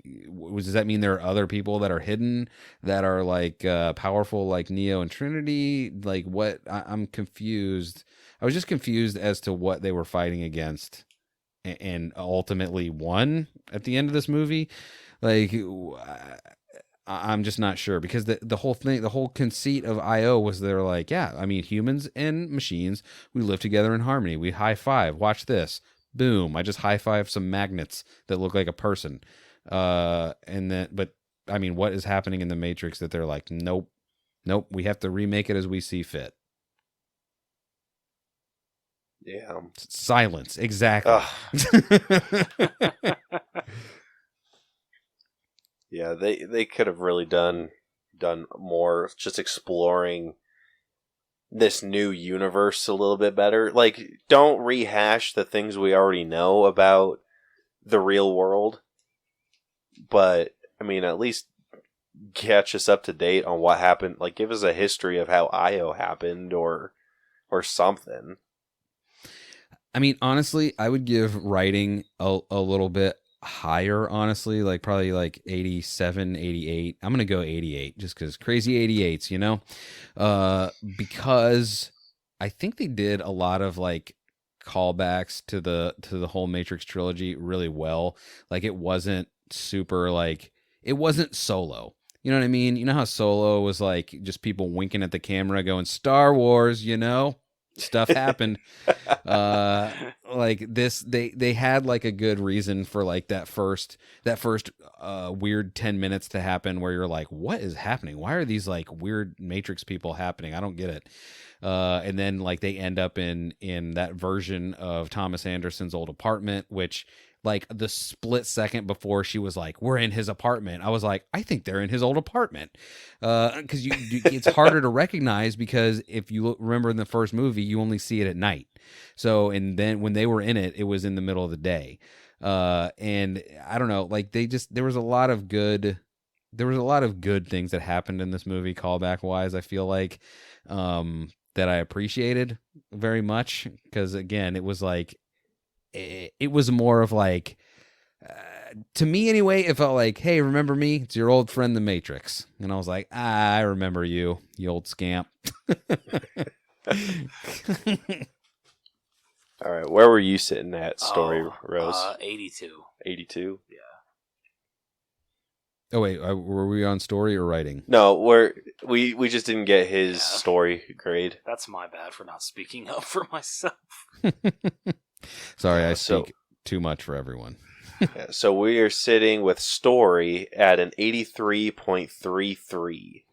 [SPEAKER 3] does that mean there are other people that are hidden that are like powerful like Neo and Trinity? Like, what? I'm confused. I was just confused as to what they were fighting against and ultimately won at the end of this movie. Like, I'm just not sure, because the whole thing, the whole conceit of IO was they're like, yeah, I mean, humans and machines, we live together in harmony. We high five. Watch this. Boom. I just high five some magnets that look like a person. And then, but I mean, what is happening in the Matrix that they're like, nope, we have to remake it as we see fit.
[SPEAKER 1] Yeah.
[SPEAKER 3] Silence. Exactly.
[SPEAKER 1] Yeah, they could have really done more, just exploring this new universe a little bit better. Like, don't rehash the things we already know about the real world, but I mean, at least catch us up to date on what happened. Like, give us a history of how IO happened or something.
[SPEAKER 3] I mean, honestly, I would give writing a little bit higher, honestly, like probably like 87, 88. I'm gonna go 88 just because crazy 88s, because I think they did a lot of like callbacks to the whole Matrix trilogy really well. Like, it wasn't super, like, it wasn't Solo. You know what I mean? You know how Solo was like just people winking at the camera going, Star Wars, stuff happened. Like this, they had like a good reason for like that first weird 10 minutes to happen where you're like, what is happening? Why are these like weird Matrix people happening? I don't get it. And then like they end up in that version of Thomas Anderson's old apartment, which, like, the split second before she was like, we're in his apartment, I was like, I think they're in his old apartment. Because it's harder to recognize, because if you remember in the first movie, you only see it at night. So, and then when they were in it, it was in the middle of the day. And I don't know, like, there was a lot of good things that happened in this movie, callback wise, I feel like, that I appreciated very much. Because again, it was like, it was more of like, to me anyway, it felt like, hey, remember me? It's your old friend, the Matrix. And I was like, I remember you old scamp.
[SPEAKER 1] All right, where were you sitting at story, Rose?
[SPEAKER 2] 82.
[SPEAKER 1] 82?
[SPEAKER 2] Yeah.
[SPEAKER 3] Oh wait, were we on story or writing?
[SPEAKER 1] No, we just didn't get his story grade.
[SPEAKER 2] That's my bad for not speaking up for myself.
[SPEAKER 3] Sorry, I speak too much for everyone.
[SPEAKER 1] Yeah, so we are sitting with story at an 83.33.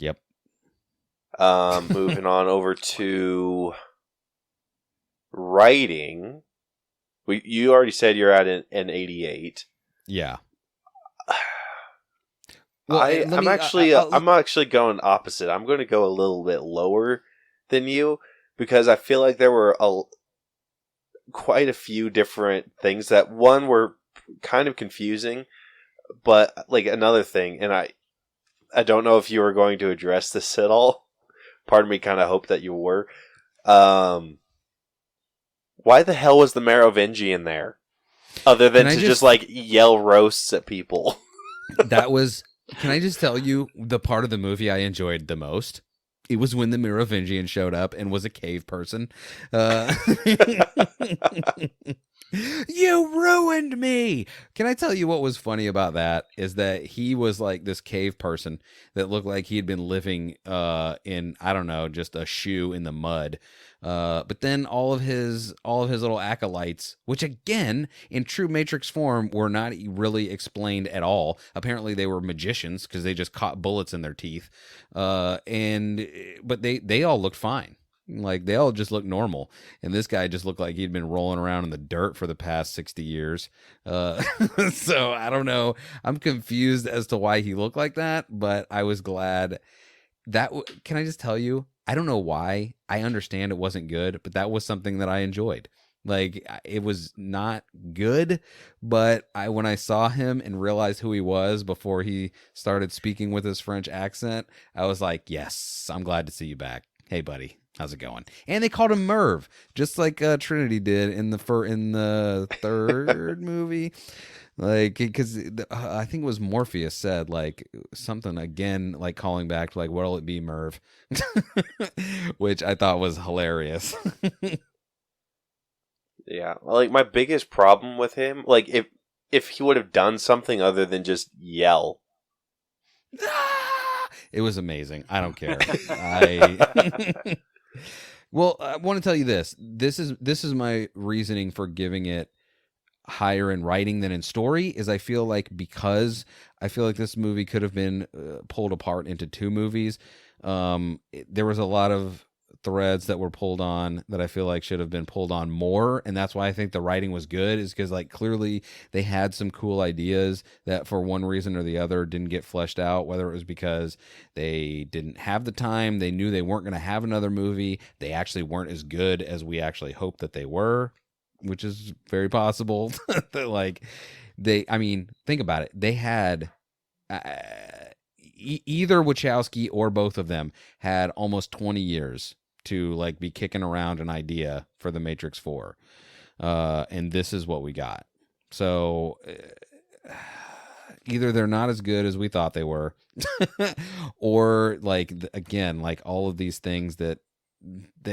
[SPEAKER 3] Yep.
[SPEAKER 1] Moving on over to writing. You already said you're at an 88.
[SPEAKER 3] Yeah.
[SPEAKER 1] Well, I'm actually going opposite. I'm going to go a little bit lower than you, because I feel like there were quite a few different things that, one, were kind of confusing, but like another thing, and I don't know if you were going to address this at all. Part of me kind of hoped that you were. Why the hell was the Merovingian there? Other than just like yell roasts at people.
[SPEAKER 3] That was, can I just tell you, the part of the movie I enjoyed the most? It was when the Merovingian showed up and was a cave person. You ruined me. Can I tell you what was funny about that is that he was like this cave person that looked like he had been living in, I don't know, just a shoe in the mud. But then all of his little acolytes, which again in true Matrix form were not really explained at all. Apparently they were magicians because they just caught bullets in their teeth. But they all looked fine. Like, they all just looked normal. And this guy just looked like he'd been rolling around in the dirt for the past 60 years. So, I don't know. I'm confused as to why he looked like that, but I was glad. Can I just tell you? I don't know why. I understand it wasn't good, but that was something that I enjoyed. Like, it was not good, but when I saw him and realized who he was before he started speaking with his French accent, I was like, yes, I'm glad to see you back. Hey, buddy. How's it going? And they called him Merv, just like Trinity did in the third movie. Like, because I think it was Morpheus said like something again, like calling back to like, what'll it be, Merv? Which I thought was hilarious.
[SPEAKER 1] Yeah, like my biggest problem with him, like if he would have done something other than just yell.
[SPEAKER 3] It was amazing. I don't care. Well, I want to tell you this. This is my reasoning for giving it higher in writing than in story. Is I feel like this movie could have been pulled apart into two movies. There was a lot of threads that were pulled on that I feel like should have been pulled on more, and that's why I think the writing was good, is because like clearly they had some cool ideas that for one reason or the other didn't get fleshed out, whether it was because they didn't have the time, they knew they weren't going to have another movie, they actually weren't as good as we actually hoped that they were, which is very possible. That like think about it, they had either Wachowski or both of them had almost 20 years to like be kicking around an idea for the Matrix 4. And this is what we got. So either they're not as good as we thought they were, or like, again, like all of these things that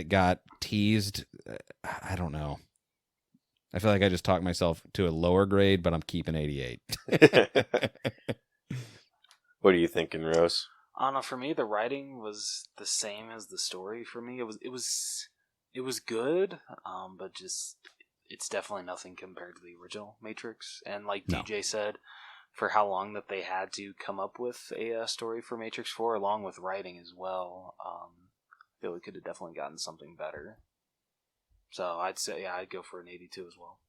[SPEAKER 3] got teased. I don't know. I feel like I just talked myself to a lower grade, but I'm keeping 88.
[SPEAKER 1] What are you thinking, Rose?
[SPEAKER 2] I don't know. For me, the writing was the same as the story. For me, it was good, but just it's definitely nothing compared to the original Matrix. And like DJ said, for how long that they had to come up with a story for Matrix 4, along with writing as well, I feel we could have definitely gotten something better. So I'd say, I'd go for an 82 as well.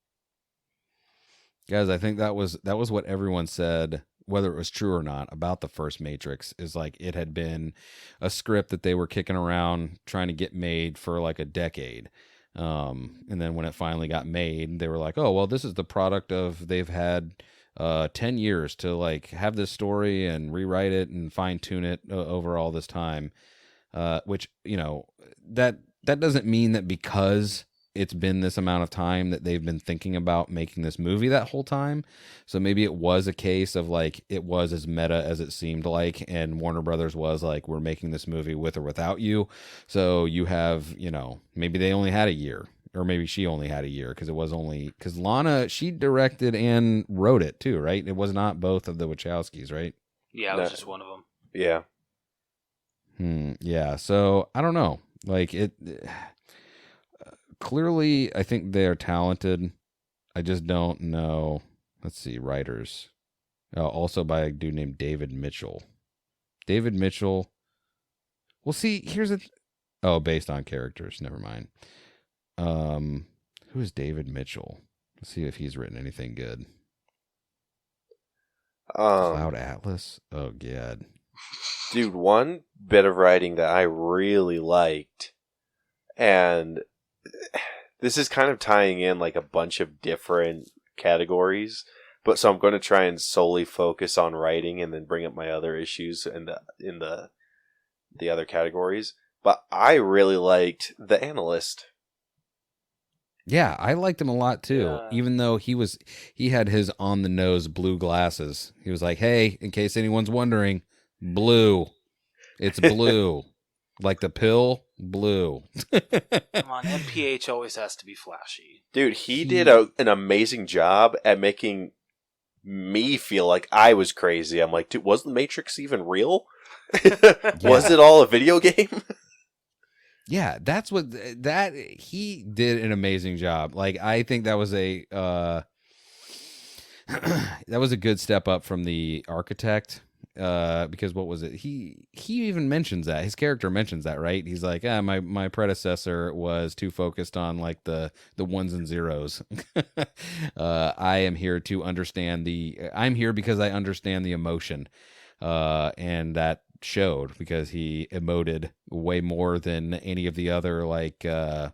[SPEAKER 3] Guys, I think that was what everyone said, whether it was true or not, about the first Matrix, is like it had been a script that they were kicking around trying to get made for like a decade. And then when it finally got made, they were like, oh, well, this is the product of, they've had 10 years to like have this story and rewrite it and fine tune it over all this time. Which, that doesn't mean that because it's been this amount of time that they've been thinking about making this movie that whole time. So maybe it was a case of like, it was as meta as it seemed like, and Warner Brothers was like, we're making this movie with or without you. So you have, maybe they only had a year, or maybe she only had a year, because Lana, she directed and wrote it too, right? It was not both of the Wachowskis, right?
[SPEAKER 2] Yeah, it was just one of them.
[SPEAKER 1] Yeah.
[SPEAKER 3] Yeah. So I don't know. Like clearly, I think they are talented. I just don't know. Let's see, writers. Also by a dude named David Mitchell. David Mitchell. Well, see, here's based on characters. Never mind. Who is David Mitchell? Let's see if he's written anything good. Cloud Atlas. Oh, God.
[SPEAKER 1] Dude, one bit of writing that I really liked, and this is kind of tying in like a bunch of different categories, but so I'm going to try and solely focus on writing and then bring up my other issues in the other categories. But I really liked The Analyst.
[SPEAKER 3] Yeah, I liked him a lot too.
[SPEAKER 2] Yeah.
[SPEAKER 3] Even though he had his on the nose blue glasses. He was like, "Hey, in case anyone's wondering, blue. It's blue." Like the pill, blue.
[SPEAKER 2] Come on, MPH always has to be flashy.
[SPEAKER 1] Dude, he did an amazing job at making me feel like I was crazy. I'm like, dude, was the Matrix even real? Was it all a video game?
[SPEAKER 3] Yeah, that's what he did an amazing job. Like, I think that was a that was a good step up from the architect. Because what was it? He even mentions that. His character mentions that, right? He's like, my predecessor was too focused on like the ones and zeros. I am here to understand I'm here because I understand the emotion. And that showed because he emoted way more than any of the other, like, I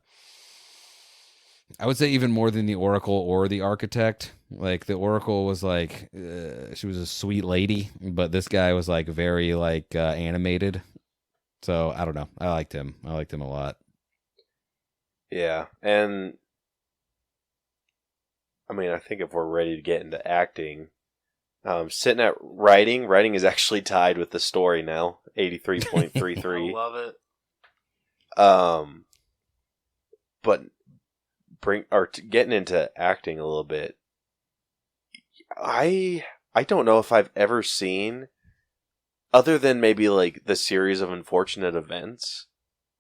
[SPEAKER 3] would say even more than the Oracle or the Architect. Like, the Oracle was like, she was a sweet lady, but this guy was like very like animated. So I don't know. I liked him a lot.
[SPEAKER 1] Yeah, and I mean, I think if we're ready to get into acting, sitting at writing is actually tied with the story now, 83.33.
[SPEAKER 2] I love it.
[SPEAKER 1] But getting into acting a little bit, I don't know if I've ever seen, other than maybe like the series of Unfortunate Events,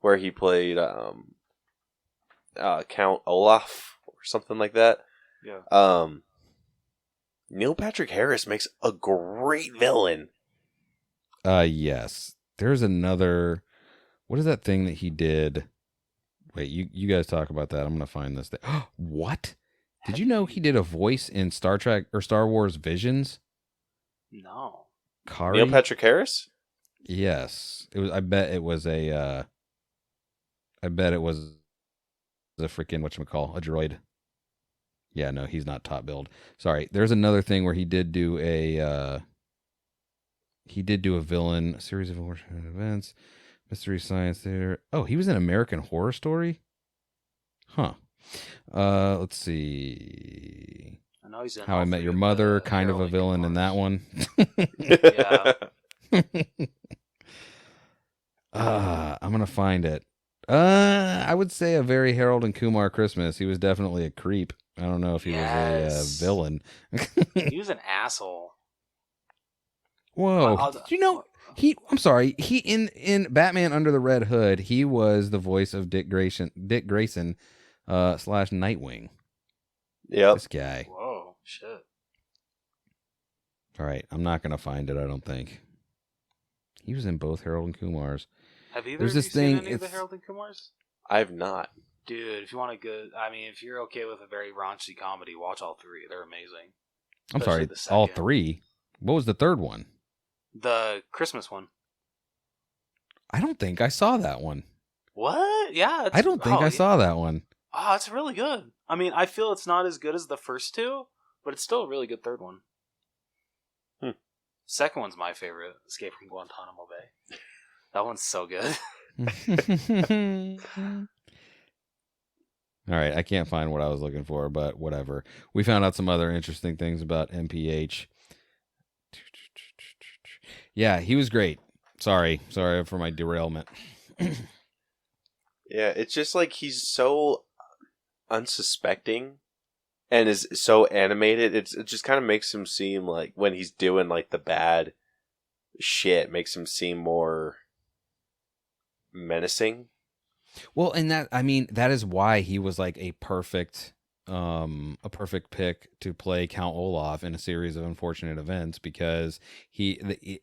[SPEAKER 1] where he played Count Olaf or something like that.
[SPEAKER 2] Yeah.
[SPEAKER 1] Neil Patrick Harris makes a great villain.
[SPEAKER 3] Yes. There's another. What is that thing that he did? Wait, you guys talk about that. I'm gonna find this thing. What? Did you know he did a voice in Star Trek or Star Wars Visions?
[SPEAKER 2] No.
[SPEAKER 3] Kari?
[SPEAKER 1] Neil Patrick Harris?
[SPEAKER 3] Yes. It was. I bet it was a freaking whatchamacall, a droid. Yeah, no, he's not top build. Sorry. There's another thing where he did do a villain, a series of unfortunate events, Mystery Science Theater. Oh, he was in American Horror Story? Huh. Let's see.
[SPEAKER 2] I know he's in
[SPEAKER 3] How I Met Your Mother, kind of a villain in that one.
[SPEAKER 2] Yeah.
[SPEAKER 3] I'm gonna find it. I would say a very Harold and Kumar Christmas. He was definitely a creep. I don't know if he was a villain.
[SPEAKER 2] He was an asshole.
[SPEAKER 3] Whoa! Did you know I'm sorry. He in Batman Under the Red Hood, he was the voice of Dick Grayson / Nightwing.
[SPEAKER 1] Yep.
[SPEAKER 3] This guy.
[SPEAKER 2] Whoa! Shit.
[SPEAKER 3] All right, I'm not gonna find it. I don't think. He was in both Harold and Kumar's.
[SPEAKER 2] Have either
[SPEAKER 3] There's
[SPEAKER 2] of
[SPEAKER 3] this
[SPEAKER 2] you seen
[SPEAKER 3] thing,
[SPEAKER 2] any of the
[SPEAKER 3] it's-
[SPEAKER 2] Harold and Kumars?
[SPEAKER 1] I've not.
[SPEAKER 2] Dude, if you want a good, I mean, if you're okay with a very raunchy comedy, watch all three. They're amazing.
[SPEAKER 3] I'm
[SPEAKER 2] Especially
[SPEAKER 3] sorry,
[SPEAKER 2] the
[SPEAKER 3] all
[SPEAKER 2] second.
[SPEAKER 3] three. What was the third one?
[SPEAKER 2] The Christmas one.
[SPEAKER 3] I don't think I saw that one.
[SPEAKER 2] What? Yeah.
[SPEAKER 3] I don't think I saw that one.
[SPEAKER 2] Oh, it's really good. I mean, I feel it's not as good as the first two, but it's still a really good third one. Second one's my favorite, Escape from Guantanamo Bay. That one's so good.
[SPEAKER 3] All right, I can't find what I was looking for, but whatever. We found out some other interesting things about MPH. Yeah, he was great. Sorry for my derailment.
[SPEAKER 1] Yeah, it's just like he's so unsuspecting and is so animated. It just kind of makes him seem like when he's doing like the bad shit, makes him seem more menacing.
[SPEAKER 3] Well, and that is why he was like a perfect pick to play Count Olaf in a series of unfortunate events, because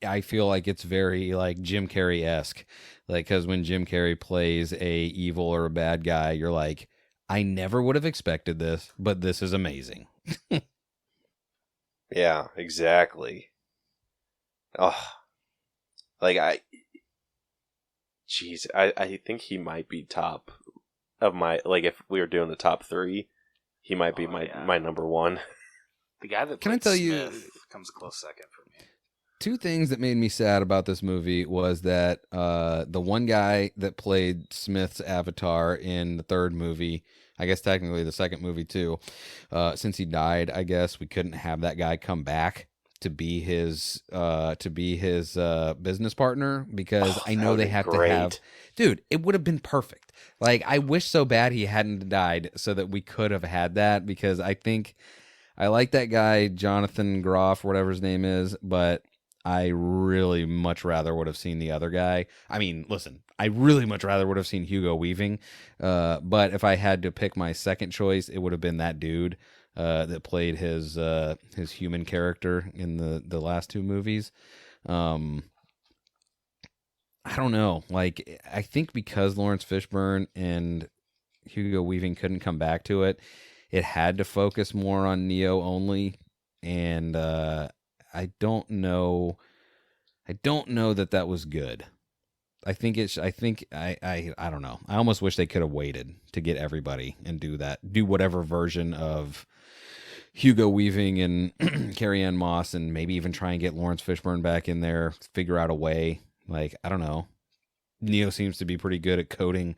[SPEAKER 3] I feel like it's very like Jim Carrey-esque, like, because when Jim Carrey plays a evil or a bad guy, you're like, I never would have expected this, but this is amazing.
[SPEAKER 1] Yeah, exactly. Oh, like I think he might be top of my, like, if we were doing the top three, he might be my number one.
[SPEAKER 2] The guy that
[SPEAKER 3] Can I
[SPEAKER 2] played
[SPEAKER 3] tell
[SPEAKER 2] Smith
[SPEAKER 3] you
[SPEAKER 2] comes a close second for me.
[SPEAKER 3] two things that made me sad about this movie was that the one guy that played Smith's avatar in the third movie, I guess technically the second movie too, since he died, I guess we couldn't have that guy come back. to be his business partner, because I know they have to have. Dude, it would have been perfect. Like, I wish so bad he hadn't died so that we could have had that, because I think I like that guy Jonathan Groff, whatever his name is, but I really much rather would have seen the other guy. I mean, listen, I really much rather would have seen Hugo Weaving, but if I had to pick my second choice, it would have been that dude that played his human character in the last two movies. I don't know. Like, I think because Lawrence Fishburne and Hugo Weaving couldn't come back to it, it had to focus more on Neo only, and I don't know that was good. I don't know. I almost wish they could have waited to get everybody and do whatever version of Hugo Weaving and Carrie Ann Moss, and maybe even try and get Lawrence Fishburne back in there, figure out a way. Like, I don't know. Neo seems to be pretty good at coding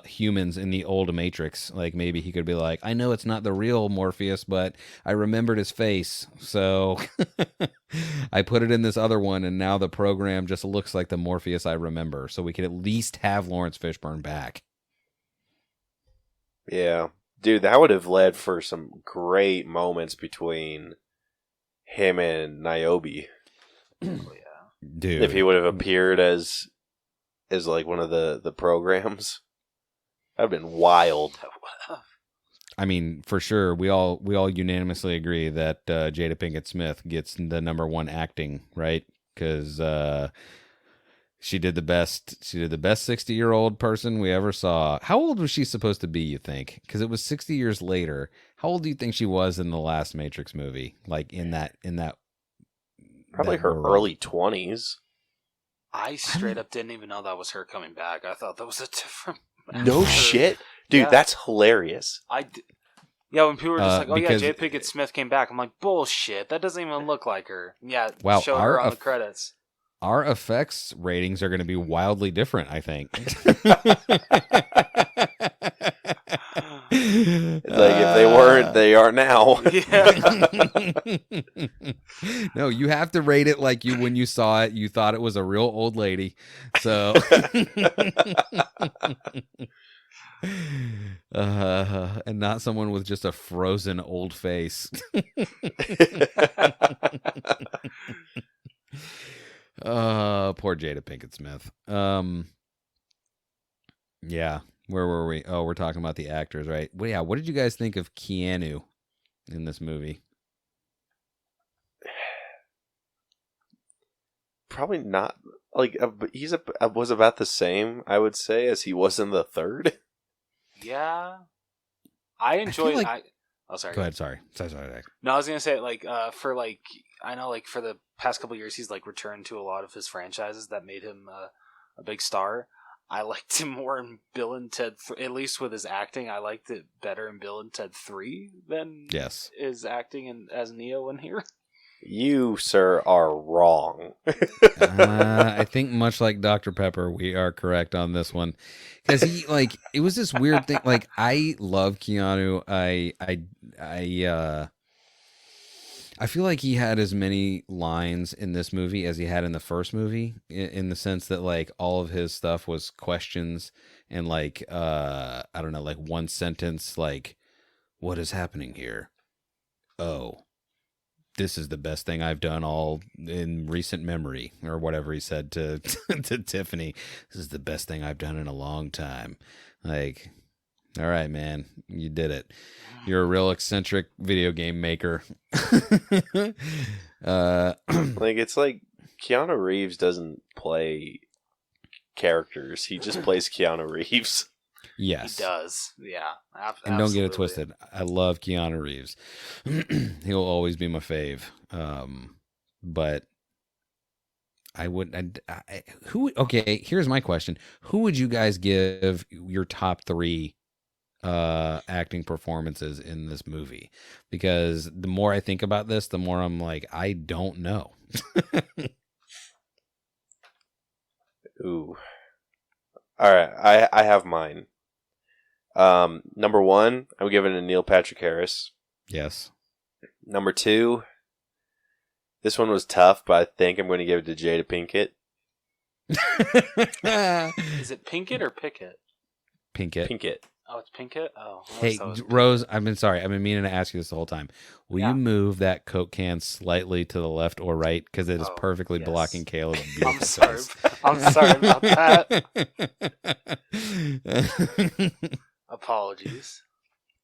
[SPEAKER 3] humans in the old Matrix. Like, maybe he could be like, I know it's not the real Morpheus, but I remembered his face, so I put it in this other one, and now the program just looks like the Morpheus I remember, so we could at least have Lawrence Fishburne back.
[SPEAKER 1] Yeah. Dude, that would have led for some great moments between him and Niobe.
[SPEAKER 2] Oh, yeah.
[SPEAKER 3] Dude.
[SPEAKER 1] If he would have appeared as like one of the programs. That'd have been wild.
[SPEAKER 3] I mean, for sure, we all unanimously agree that Jada Pinkett Smith gets the number one acting, right? Because she did the best 60-year-old person we ever saw. How old was she supposed to be, you think? Because it was 60 years later. How old do you think she was in the last Matrix movie? Like, in that
[SPEAKER 1] probably
[SPEAKER 3] that
[SPEAKER 1] her
[SPEAKER 3] world?
[SPEAKER 1] early 20s.
[SPEAKER 2] I straight up didn't even know that was her coming back. I thought that was a different.
[SPEAKER 1] No shit, dude.
[SPEAKER 2] Yeah.
[SPEAKER 1] That's hilarious.
[SPEAKER 2] Yeah, when people were just like, "Oh
[SPEAKER 3] because-
[SPEAKER 2] yeah, Jada Pinkett Smith came back," I'm like, "Bullshit! That doesn't even look like her." Yeah,
[SPEAKER 3] Wow,
[SPEAKER 2] show her on the credits.
[SPEAKER 3] Our effects ratings are going to be wildly different, I think.
[SPEAKER 1] Like, if they weren't, they are now.
[SPEAKER 2] Yeah.
[SPEAKER 3] No, you have to rate it like when you saw it, you thought it was a real old lady. So, and not someone with just a frozen old face. Poor Jada Pinkett Smith. Yeah. Where were we? Oh, we're talking about the actors, right? Well, yeah. What did you guys think of Keanu in this movie?
[SPEAKER 1] Probably not. Like, was about the same, I would say, as he was in the third.
[SPEAKER 2] Yeah, I enjoyed. Oh, sorry.
[SPEAKER 3] Go ahead. Sorry.
[SPEAKER 2] No, I was gonna say for I know for the past couple of years he's returned to a lot of his franchises that made him a big star. I liked him more in Bill and Ted, at least with his acting. I liked it better in Bill and Ted 3 than his acting as Neo in here.
[SPEAKER 1] You, sir, are wrong.
[SPEAKER 3] I think much like Dr. Pepper, we are correct on this one. Because it was this weird thing. Like, I love Keanu. I feel like he had as many lines in this movie as he had in the first movie, in the sense that all of his stuff was questions and I don't know, one sentence, what is happening here? Oh, this is the best thing I've done all in recent memory, or whatever he said to to Tiffany. This is the best thing I've done in a long time. All right, man, you did it. You're a real eccentric video game maker.
[SPEAKER 1] It's like Keanu Reeves doesn't play characters. He just plays Keanu Reeves.
[SPEAKER 3] Yes.
[SPEAKER 2] He does. Yeah.
[SPEAKER 3] And don't get it twisted. I love Keanu Reeves. He'll always be my fave. But I wouldn't. Okay, here's my question. Who would you guys give your top 3 acting performances in this movie? Because the more I think about this, the more I'm like, I don't know.
[SPEAKER 1] Ooh. All right, I have mine. Number 1, I'm giving it to Neil Patrick Harris.
[SPEAKER 3] Yes.
[SPEAKER 1] Number 2, This one was tough, but I think I'm going to give it to Jada Pinkett.
[SPEAKER 2] Is it Pinkett or Pickett?
[SPEAKER 3] Pinkett.
[SPEAKER 1] Pinkett.
[SPEAKER 2] Oh, it's Pinkett? Oh.
[SPEAKER 3] Hey, Rose, I've been meaning to ask you this the whole time. Will you move that Coke can slightly to the left or right? Because it is perfectly blocking Caleb's beautiful
[SPEAKER 2] I'm sorry.
[SPEAKER 3] face.
[SPEAKER 2] I'm sorry about that. Apologies.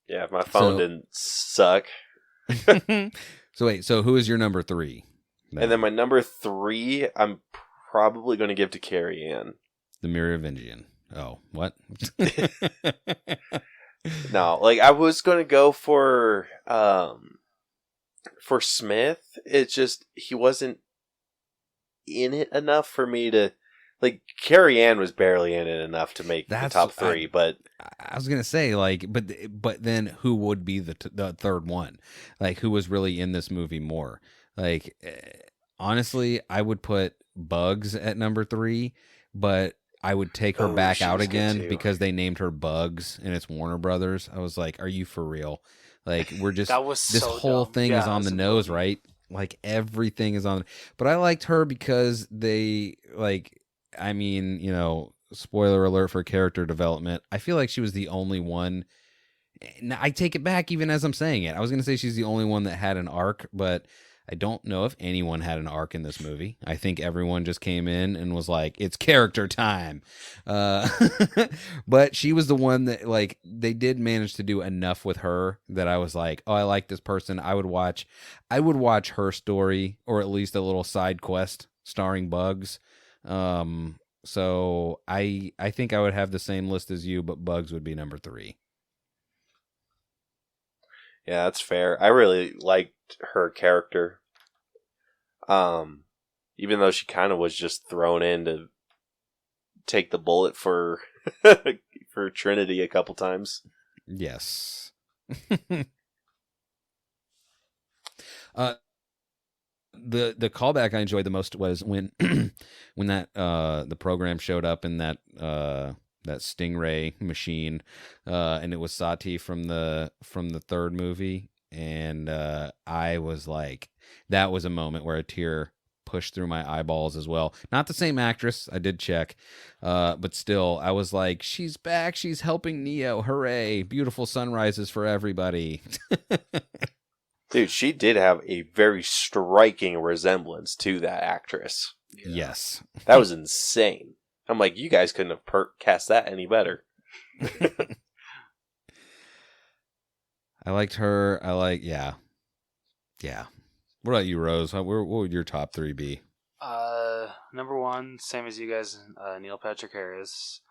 [SPEAKER 1] Yeah, my phone didn't suck.
[SPEAKER 3] So who is your number 3?
[SPEAKER 1] And then my number 3, I'm probably going to give to Carrie Ann.
[SPEAKER 3] The Merovingian. Oh, what?
[SPEAKER 1] No, like I was going to go for Smith. It's just he wasn't in it enough for me to like. Carrie Ann was barely in it enough to make the top 3. But
[SPEAKER 3] I was gonna say like, but then who would be the third one? Like who was really in this movie more? Like honestly, I would put Bugs at number 3, but I would take her back out again because they named her Bugs and it's Warner Brothers. I was like, are you for real? Like we're just this whole thing is on the nose, right? Like everything is on. But I liked her because they like. I mean, you know, spoiler alert for character development. I feel like she was the only one. Now, I take it back even as I'm saying it. I was going to say she's the only one that had an arc, but I don't know if anyone had an arc in this movie. I think everyone just came in and was like, it's character time. But she was the one that, like, they did manage to do enough with her that I was like, oh, I like this person. I would watch her story, or at least a little side quest starring Bugs. So I think I would have the same list as you, but Bugs would be number 3.
[SPEAKER 1] Yeah, that's fair. I really liked her character. Even though she kind of was just thrown in to take the bullet for for Trinity a couple times.
[SPEAKER 3] Yes. The callback I enjoyed the most was when that the program showed up in that Stingray machine, and it was Sati from the third movie, and I was like, that was a moment where a tear pushed through my eyeballs as well. Not the same actress, I did check, but still, I was like, she's back, she's helping Neo, hooray! Beautiful sunrises for everybody.
[SPEAKER 1] Dude, she did have a very striking resemblance to that actress.
[SPEAKER 3] Yeah. Yes.
[SPEAKER 1] That was insane. I'm like, you guys couldn't have cast that any better.
[SPEAKER 3] I liked her. Yeah. What about you, Rose? What would your top 3 be?
[SPEAKER 2] Number 1, same as you guys, Neil Patrick Harris.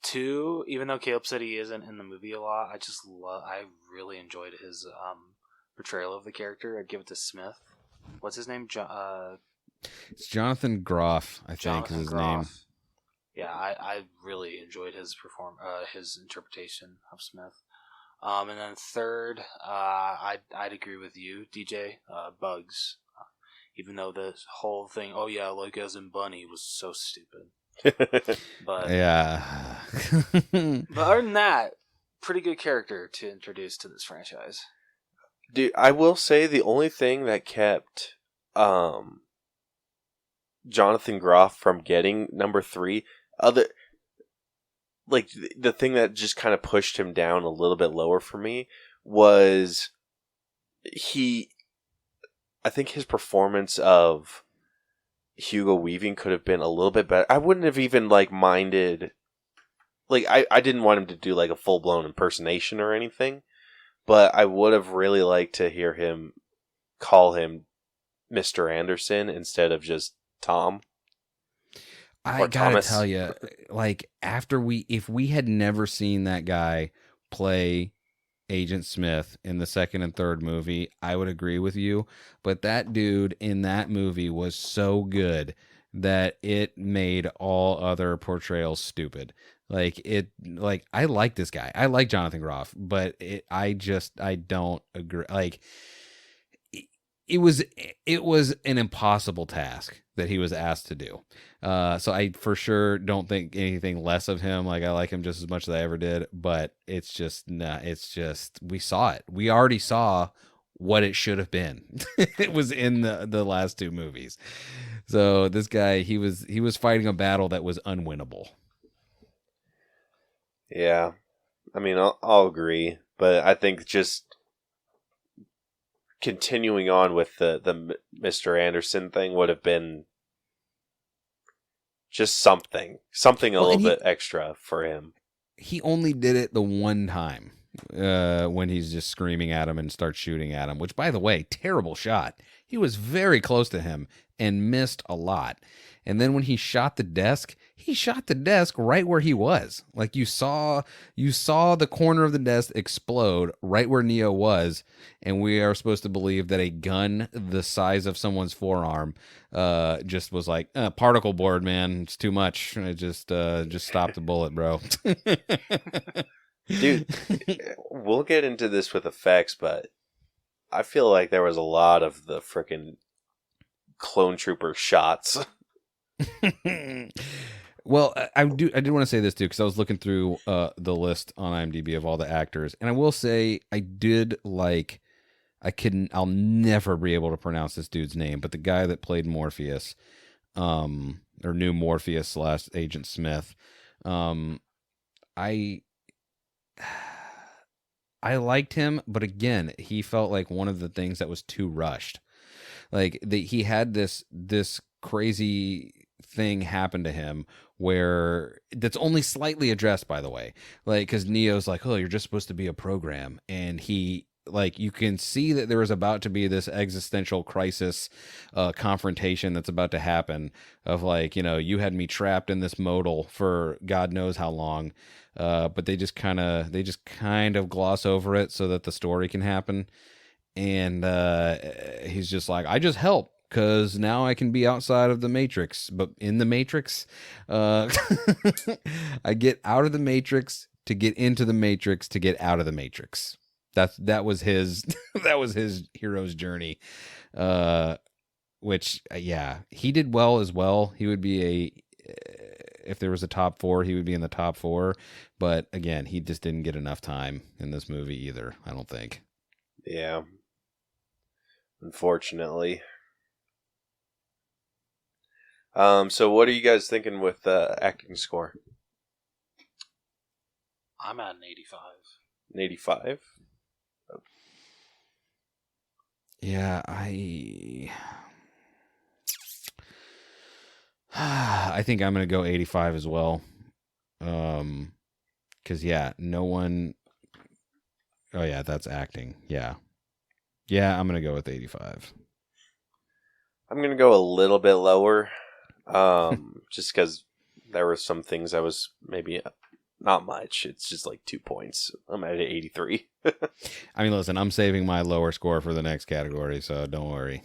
[SPEAKER 2] 2, even though Caleb said he isn't in the movie a lot, I really enjoyed his portrayal of the character. I'd give it to Smith. What's his name?
[SPEAKER 3] It's Jonathan Groff, I think is his name.
[SPEAKER 2] Yeah, I really enjoyed his his interpretation of Smith. And then 3rd, I'd agree with you, DJ. Bugs. Even though the whole thing, oh yeah, like as in Bunny, was so stupid. But
[SPEAKER 3] yeah.
[SPEAKER 2] But other than that, pretty good character to introduce to this franchise.
[SPEAKER 1] Dude, I will say the only thing that kept Jonathan Groff from getting number 3, the thing that just kind of pushed him down a little bit lower for me was I think his performance of Hugo Weaving could have been a little bit better. I wouldn't have even minded, I didn't want him to do a full blown impersonation or anything. But I would have really liked to hear him call him Mr. Anderson instead of just Tom.
[SPEAKER 3] I gotta tell you, if we had never seen that guy play Agent Smith in the second and third movie, I would agree with you. But that dude in that movie was so good that it made all other portrayals stupid. I like this guy. I like Jonathan Groff, but I don't agree. It was an impossible task that he was asked to do. So I for sure don't think anything less of him. I like him just as much as I ever did, but we saw it. We already saw what it should have been. It was in the last two movies. So this guy, he was fighting a battle that was unwinnable.
[SPEAKER 1] Yeah. I mean, I'll agree, but I think just continuing on with the Mr. Anderson thing would have been just something a little bit extra for him.
[SPEAKER 3] He only did it the one time when he's just screaming at him and starts shooting at him, which, by the way, terrible shot. He was very close to him and missed a lot. And then when he shot the desk right where he was. Like you saw the corner of the desk explode right where Neo was, and we are supposed to believe that a gun the size of someone's forearm just was like, particle board, man, it's too much. It just stop the bullet, bro.
[SPEAKER 1] Dude, we'll get into this with effects, but I feel like there was a lot of the frickin' clone trooper shots.
[SPEAKER 3] Well, I did want to say this too, because I was looking through the list on IMDb of all the actors, and I will say I did like, I'll never be able to pronounce this dude's name, but the guy that played Morpheus, or new Morpheus / Agent Smith, I liked him, but again, he felt like one of the things that was too rushed. Like he had this crazy thing happen to him where that's only slightly addressed, by the way, like because Neo's like, oh, you're just supposed to be a program, and he, like, you can see that there was about to be this existential crisis confrontation that's about to happen of like, you know, you had me trapped in this modal for God knows how long, but they just kind of gloss over it so that the story can happen. And he's just like, I just help because now I can be outside of the Matrix. But in the Matrix, I get out of the Matrix to get into the Matrix to get out of the Matrix. That was his hero's journey. Which yeah, he did well as well. He would be if there was a top 4, he would be in the top 4. But again, he just didn't get enough time in this movie either, I don't think.
[SPEAKER 1] Yeah. Unfortunately. So what are you guys thinking with acting score?
[SPEAKER 2] I'm at an 85.
[SPEAKER 1] An 85?
[SPEAKER 3] Yeah, I think I'm going to go 85 as well. Cause yeah, no one, oh yeah, that's acting. Yeah. Yeah, I'm going to go with 85.
[SPEAKER 1] I'm going to go a little bit lower. Just because there were some things I was maybe not much. It's just like 2 points. I'm at 83.
[SPEAKER 3] I mean, listen, I'm saving my lower score for the next category, so don't worry.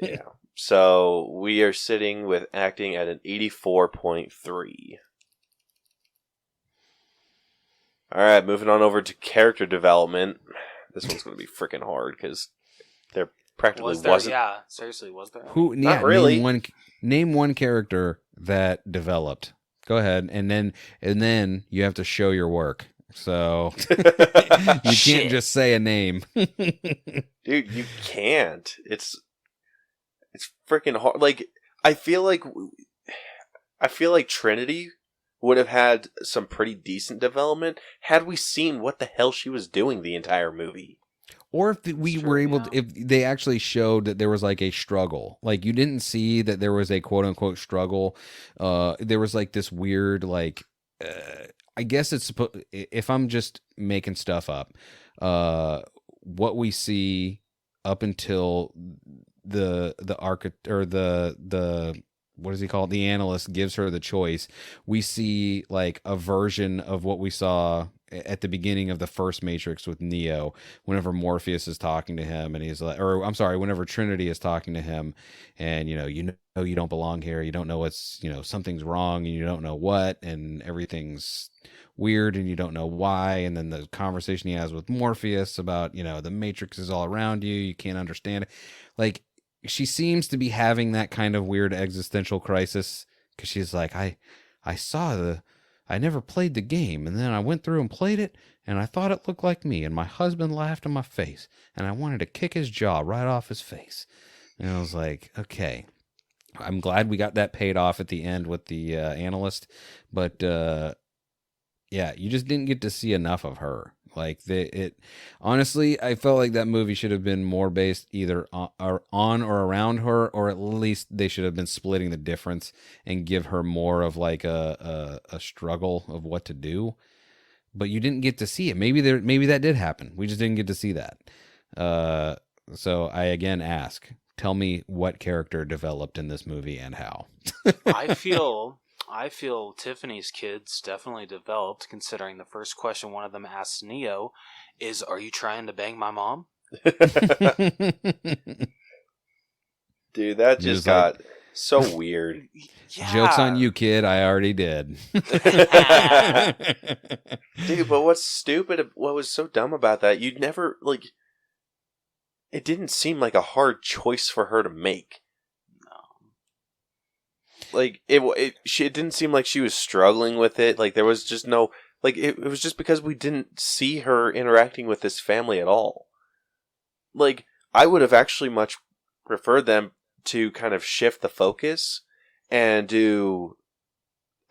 [SPEAKER 1] Yeah. So we are sitting with acting at an 84.3. All right, moving on over to character development. This one's going to be freaking hard because there practically wasn't.
[SPEAKER 2] Yeah, seriously, was there?
[SPEAKER 3] Who? Yeah,
[SPEAKER 1] not really.
[SPEAKER 3] Name one character that developed. Go ahead, and then you have to show your work. So you can't just say a name.
[SPEAKER 1] Dude, you can't. It's freaking hard. Like I feel like Trinity would have had some pretty decent development had we seen what the hell she was doing the entire movie.
[SPEAKER 3] Or if we were able to, if they actually showed that there was like a struggle, like you didn't see that there was a quote unquote struggle. There was like this weird, like, I guess it's supposed, if I'm just making stuff up, what we see up until the what does he call it? The analyst gives her the choice. We see like a version of what we saw at the beginning of the first Matrix with Neo, whenever Morpheus is talking to him and he's like, or I'm sorry, whenever Trinity is talking to him and, you know, you don't belong here. You don't know what's, you know, something's wrong and you don't know what, and everything's weird and you don't know why. And then the conversation he has with Morpheus about, you know, the Matrix is all around you. You can't understand it. Like, she seems to be having that kind of weird existential crisis because she's like, I saw I never played the game, and then I went through and played it, and I thought it looked like me, and my husband laughed in my face, and I wanted to kick his jaw right off his face. And I was like, okay, I'm glad we got that paid off at the end with the analyst, but yeah, you just didn't get to see enough of her. Like honestly, I felt like that movie should have been more based either on or around her, or at least they should have been splitting the difference and give her more of like a struggle of what to do. But you didn't get to see it. Maybe that did happen. We just didn't get to see that. So I again ask, tell me what character developed in this movie and how.
[SPEAKER 2] I feel Tiffany's kids definitely developed, considering the first question one of them asks Neo is, "Are you trying to bang my mom?"
[SPEAKER 1] Dude, that just got so weird.
[SPEAKER 2] Yeah.
[SPEAKER 3] Joke's on you, kid. I already did.
[SPEAKER 1] Dude, but what's stupid, what was so dumb about that, you'd never, like, it didn't seem like a hard choice for her to make. Like, it didn't seem like she was struggling with it. Like, there was just no... Like, it was just because we didn't see her interacting with this family at all. Like, I would have actually much preferred them to kind of shift the focus and do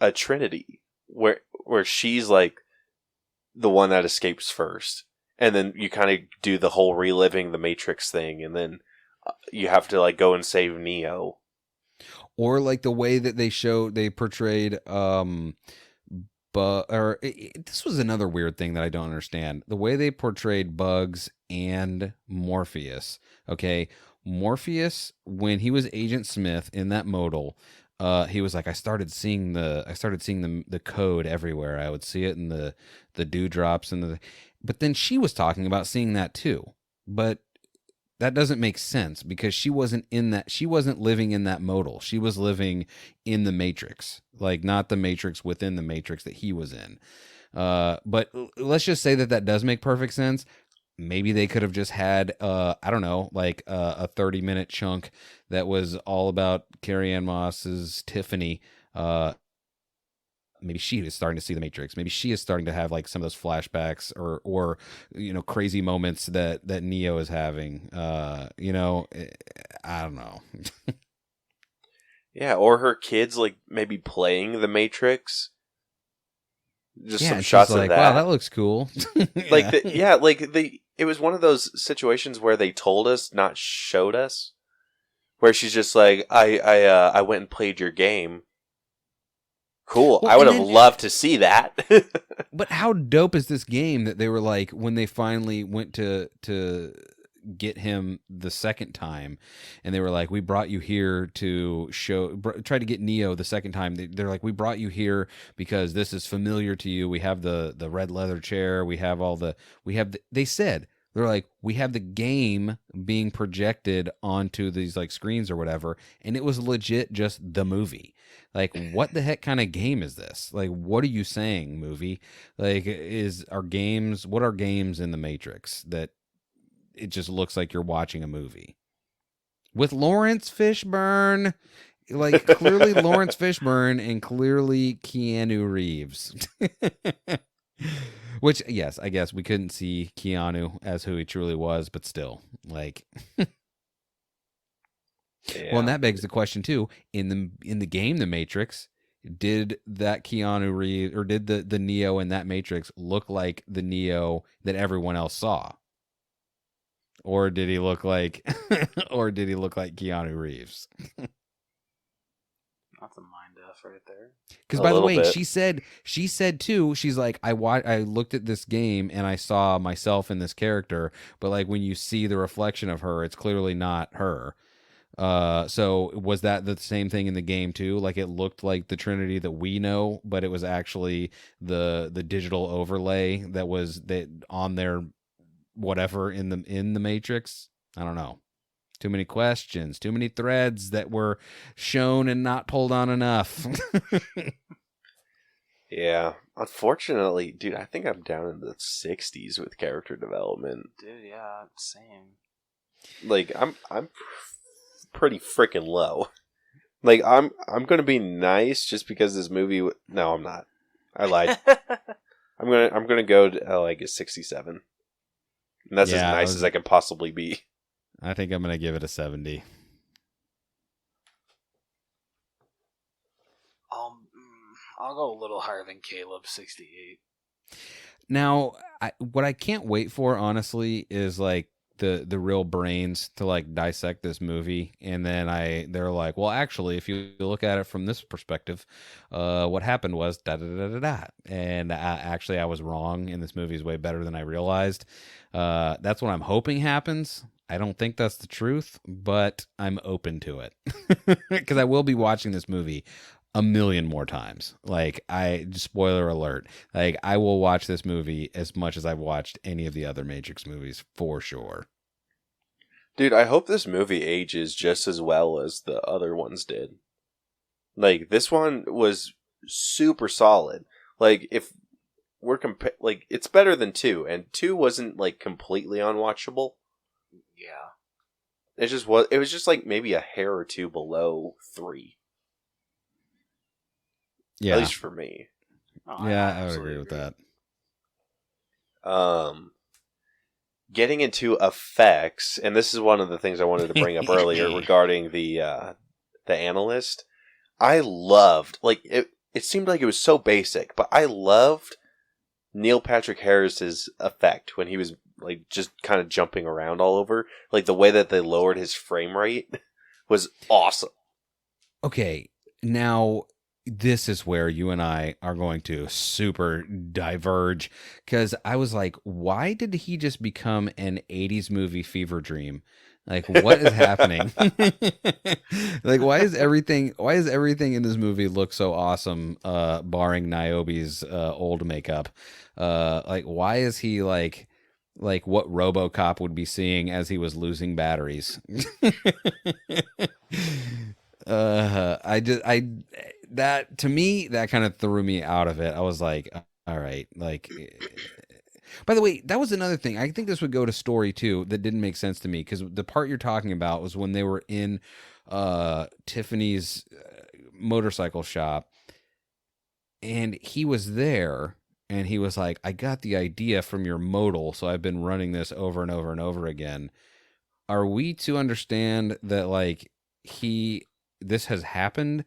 [SPEAKER 1] a Trinity where she's, like, the one that escapes first. And then you kind of do the whole reliving the Matrix thing, and then you have to, like, go and save Neo.
[SPEAKER 3] Or like the way that they portrayed, this was another weird thing that I don't understand. The way they portrayed Bugs and Morpheus. Okay, Morpheus, when he was Agent Smith in that modal, he was like, I started seeing the code everywhere. I would see it in the dewdrops but then she was talking about seeing that too. But that doesn't make sense because she wasn't living in that modal. She was living in the Matrix, like not the Matrix within the Matrix that he was in. But let's just say that does make perfect sense. Maybe they could have just had, I don't know, like a 30-minute chunk that was all about Carrie-Anne Moss's Tiffany. Maybe she is starting to see the Matrix. Maybe she is starting to have like some of those flashbacks or crazy moments that Neo is having. I don't know.
[SPEAKER 1] Yeah, or her kids like maybe playing the Matrix. Just some
[SPEAKER 3] she's
[SPEAKER 1] shots
[SPEAKER 3] like,
[SPEAKER 1] of that.
[SPEAKER 3] Wow, that looks cool.
[SPEAKER 1] It was one of those situations where they told us, not showed us. Where she's just like, I went and played your game. Cool.
[SPEAKER 3] Well,
[SPEAKER 1] I would have loved to see that.
[SPEAKER 3] But how dope is this game that they were like, when they finally went to get him the second time, and they were like, we brought you here to try to get Neo the second time. They're like, we brought you here because this is familiar to you. We have the red leather chair. They said, they're like, we have the game being projected onto these like screens or whatever. And it was legit just the movie. Like, what the heck kind of game is this? Like, what are you saying, movie? Like, what are games in the Matrix that it just looks like you're watching a movie? With Lawrence Fishburne. Like, clearly Lawrence Fishburne and clearly Keanu Reeves. Which, yes, I guess we couldn't see Keanu as who he truly was, but still, like... Yeah. Well, and that begs the question too. In the game, The Matrix, did that Keanu Reeves or did the Neo in that Matrix look like the Neo that everyone else saw, or did he look like, Keanu Reeves?
[SPEAKER 2] That's a mind F right there.
[SPEAKER 3] Because by the way, she said too. She's like, I looked at this game and I saw myself in this character, but like when you see the reflection of her, it's clearly not her. So was that the same thing in the game too? Like it looked like the Trinity that we know, but it was actually the digital overlay that was on there, whatever in the Matrix. I don't know. Too many questions, too many threads that were shown and not pulled on enough.
[SPEAKER 1] Yeah, unfortunately, dude, I think I'm down in the 60s with character development.
[SPEAKER 2] Dude, yeah, same.
[SPEAKER 1] Like I'm pretty freaking low. Like I'm gonna be nice just because this movie. No, I'm not. I lied. I'm gonna go to like a 67. And that's as nice as I can possibly be.
[SPEAKER 3] I think I'm gonna give it a 70.
[SPEAKER 2] I'll go a little higher than Caleb, 68.
[SPEAKER 3] Now, what I can't wait for, honestly, is like the real brains to like dissect this movie, and then they're like, well, actually, if you look at it from this perspective, what happened was da da da da da, and actually, I was wrong, and this movie is way better than I realized. That's what I'm hoping happens. I don't think that's the truth, but I'm open to it because I will be watching this movie a million more times. Like, spoiler alert, like I will watch this movie as much as I've watched any of the other Matrix movies for sure.
[SPEAKER 1] Dude, I hope this movie ages just as well as the other ones did. Like, this one was super solid. Like, if we're like, it's better than 2, and 2 wasn't like completely unwatchable.
[SPEAKER 2] Yeah.
[SPEAKER 1] It was just like maybe a hair or two below 3.
[SPEAKER 3] Yeah.
[SPEAKER 1] At least for me.
[SPEAKER 3] Oh, yeah, I would agree with that.
[SPEAKER 1] Getting into effects, and this is one of the things I wanted to bring up earlier regarding the analyst. I loved, like, it seemed like it was so basic, but I loved Neil Patrick Harris's effect when he was like just kind of jumping around all over. Like the way that they lowered his frame rate was awesome.
[SPEAKER 3] Okay, now this is where you and I are going to super diverge, because I was like, why did he just become an 80s movie fever dream? Like, what is happening? Like, why is everything in this movie look so awesome, barring Niobe's old makeup? Like, why is he like what RoboCop would be seeing as he was losing batteries? That to me, that kind of threw me out of it. I was like, all right, like. By the way, that was another thing. I think this would go to story too. That didn't make sense to me, because the part you're talking about was when they were in Tiffany's motorcycle shop, and he was there, and he was like, "I got the idea from your modal, so I've been running this over and over and over again." Are we to understand that like this has happened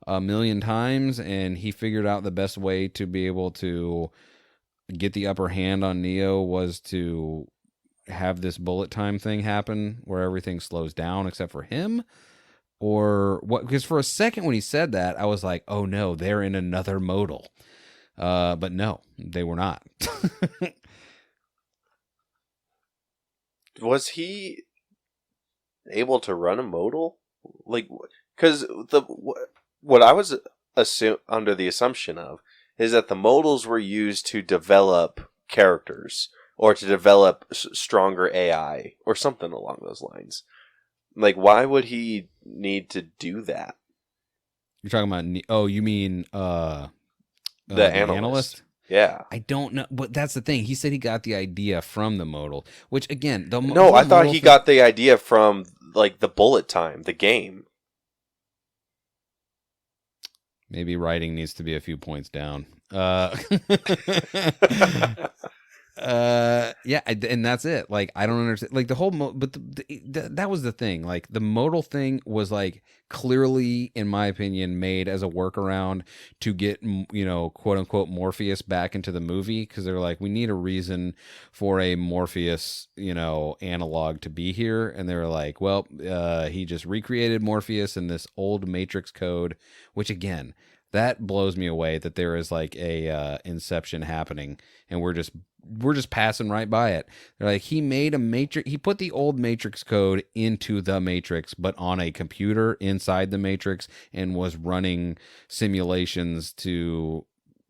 [SPEAKER 3] a million times, and he figured out the best way to be able to get the upper hand on Neo was to have this bullet time thing happen where everything slows down except for him? Or what? Because for a second when he said that, I was like, oh no, they're in another modal. But no, they were not.
[SPEAKER 1] Was he able to run a modal? Like, because what I was under the assumption of is that the modals were used to develop characters or to develop stronger AI or something along those lines. Like, why would he need to do that?
[SPEAKER 3] You're talking about? Oh, you mean
[SPEAKER 1] the analyst? Yeah,
[SPEAKER 3] I don't know, but that's the thing. He said he got the idea from the modal, which again,
[SPEAKER 1] no, I thought he got the idea from like the bullet time, the game.
[SPEAKER 3] Maybe writing needs to be a few points down. Yeah, and that's it. Like, I don't understand. Like the whole, but that was the thing. Like the modal thing was like clearly, in my opinion, made as a workaround to get, quote unquote Morpheus back into the movie, because they're like, we need a reason for a Morpheus, analog to be here, and they were like, well, he just recreated Morpheus in this old Matrix code, which again, that blows me away that there is like a Inception happening, and we're just passing right by it. They're like, he made a Matrix. He put the old Matrix code into the Matrix, but on a computer inside the Matrix, and was running simulations to.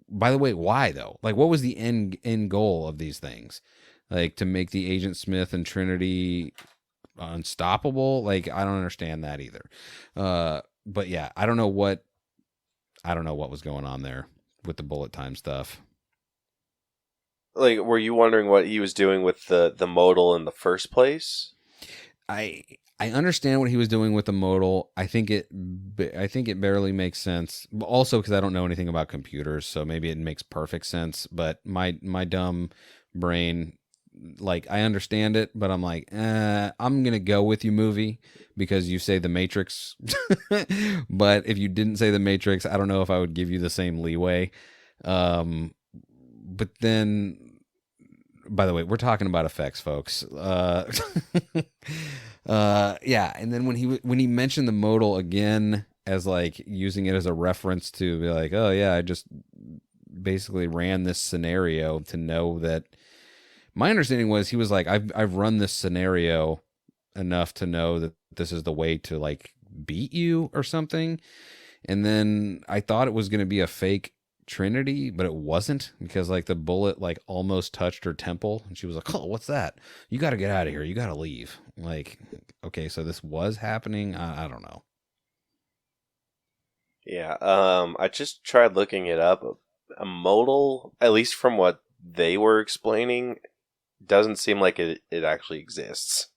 [SPEAKER 3] By the way, why though? Like, what was the end goal of these things? Like, to make the Agent Smith and Trinity unstoppable? Like, I don't understand that either. But yeah, I don't know what was going on there with the bullet time stuff.
[SPEAKER 1] Like, were you wondering what he was doing with the modal in the first place?
[SPEAKER 3] I understand what he was doing with the modal. I think it barely makes sense. Also, because I don't know anything about computers, so maybe it makes perfect sense. But my dumb brain, like, I understand it, but I'm like, I'm gonna go with you, movie, because you say the Matrix. But if you didn't say the Matrix, I don't know if I would give you the same leeway. But then. By the way, we're talking about effects, folks. Yeah, and then when he mentioned the modal again as like using it as a reference to be like, oh yeah, I just basically ran this scenario to know that. My understanding was he was like, I've run this scenario enough to know that this is the way to like beat you or something. And then I thought it was going to be a fake Trinity, but it wasn't, because like the bullet like almost touched her temple and she was like, oh, what's that? You got to get out of here. You got to leave. Like, okay, so this was happening. I don't know.
[SPEAKER 1] Yeah. I just tried looking it up. A modal, at least from what they were explaining, doesn't seem like it actually exists.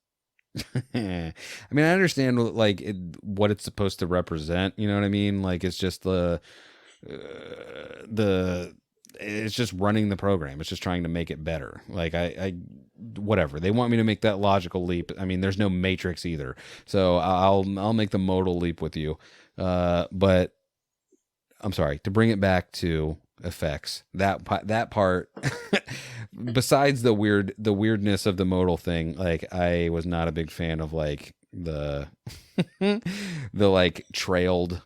[SPEAKER 3] I mean, I understand like what it's supposed to represent. You know what I mean? Like, it's just it's just running the program. It's just trying to make it better. Like I whatever. They want me to make that logical leap. I mean, there's no Matrix either. So I'll make the modal leap with you. But I'm sorry, to bring it back to effects. That part besides the weirdness of the modal thing, like I was not a big fan of like the the like trailed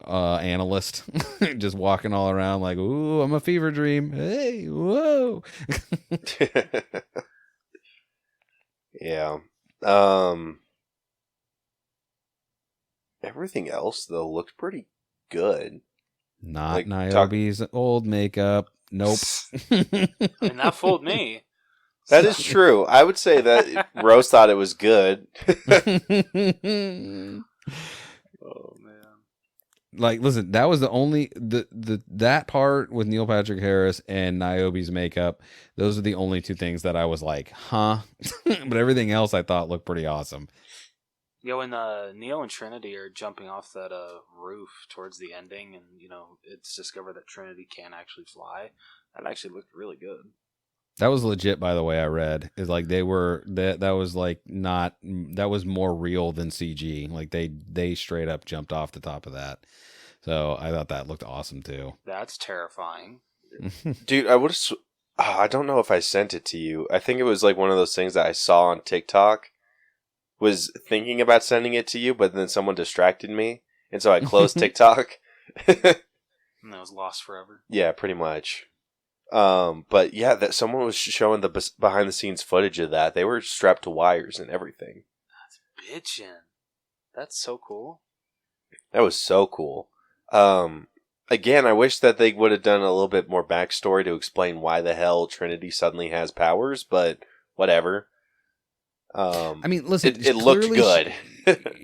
[SPEAKER 3] analyst just walking all around like, ooh, I'm a fever dream. Hey, whoa.
[SPEAKER 1] Yeah. Everything else though looked pretty good.
[SPEAKER 3] Not
[SPEAKER 1] like,
[SPEAKER 3] Niobe's old makeup. Nope.
[SPEAKER 2] I mean, that fooled me.
[SPEAKER 1] That is true. I would say that Rose thought it was good.
[SPEAKER 2] Oh man.
[SPEAKER 3] Like, listen, that was the only that part with Neil Patrick Harris and Niobe's makeup. Those are the only two things that I was like, huh? But everything else I thought looked pretty awesome.
[SPEAKER 2] Yeah, when Neo and Trinity are jumping off that roof towards the ending, and it's discovered that Trinity can actually fly. That actually looked really good.
[SPEAKER 3] That was legit, by the way. I read is like they were that was like not that was more real than CG. Like they straight up jumped off the top of that. So I thought that looked awesome too.
[SPEAKER 2] That's terrifying,
[SPEAKER 1] Dude. I don't know if I sent it to you. I think it was like one of those things that I saw on TikTok. Was thinking about sending it to you, but then someone distracted me, and so I closed TikTok.
[SPEAKER 2] and that was lost forever.
[SPEAKER 1] Yeah, pretty much. But yeah, that someone was showing the behind the scenes footage of that. They were strapped to wires and everything.
[SPEAKER 2] That's bitchin'. That's so cool.
[SPEAKER 1] That was so cool. Again, I wish that they would have done a little bit more backstory to explain why the hell Trinity suddenly has powers, but whatever.
[SPEAKER 3] I mean, listen,
[SPEAKER 1] it looked good.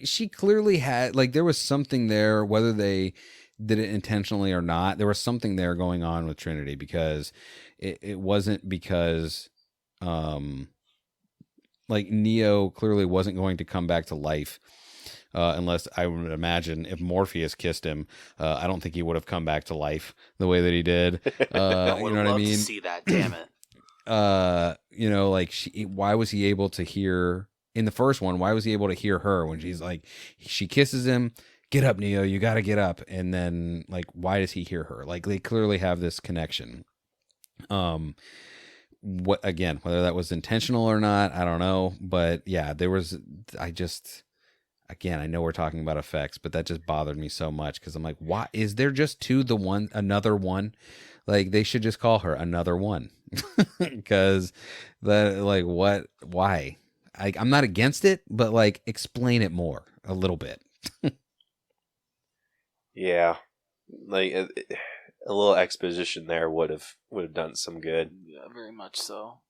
[SPEAKER 3] She clearly had, like, there was something there, whether they did it intentionally or not. There was something there going on with Trinity, because it wasn't because, like, Neo clearly wasn't going to come back to life. Unless I would imagine if Morpheus kissed him, I don't think he would have come back to life the way that he did. You know what I mean?
[SPEAKER 2] To see that, damn it.
[SPEAKER 3] Like why was he able to hear in the first one? Why was he able to hear her when she's like, she kisses him, get up, Neo, you got to get up. And then like, why does he hear her? Like they clearly have this connection. What again, whether that was intentional or not, I don't know. But yeah, again, I know we're talking about effects, but that just bothered me so much. Cause I'm like, why is there just another one? Like they should just call her another one. Because that, like, what, why? I'm not against it, but like explain it more a little bit.
[SPEAKER 1] Yeah, like a little exposition there would have done some good.
[SPEAKER 2] Yeah, very much so.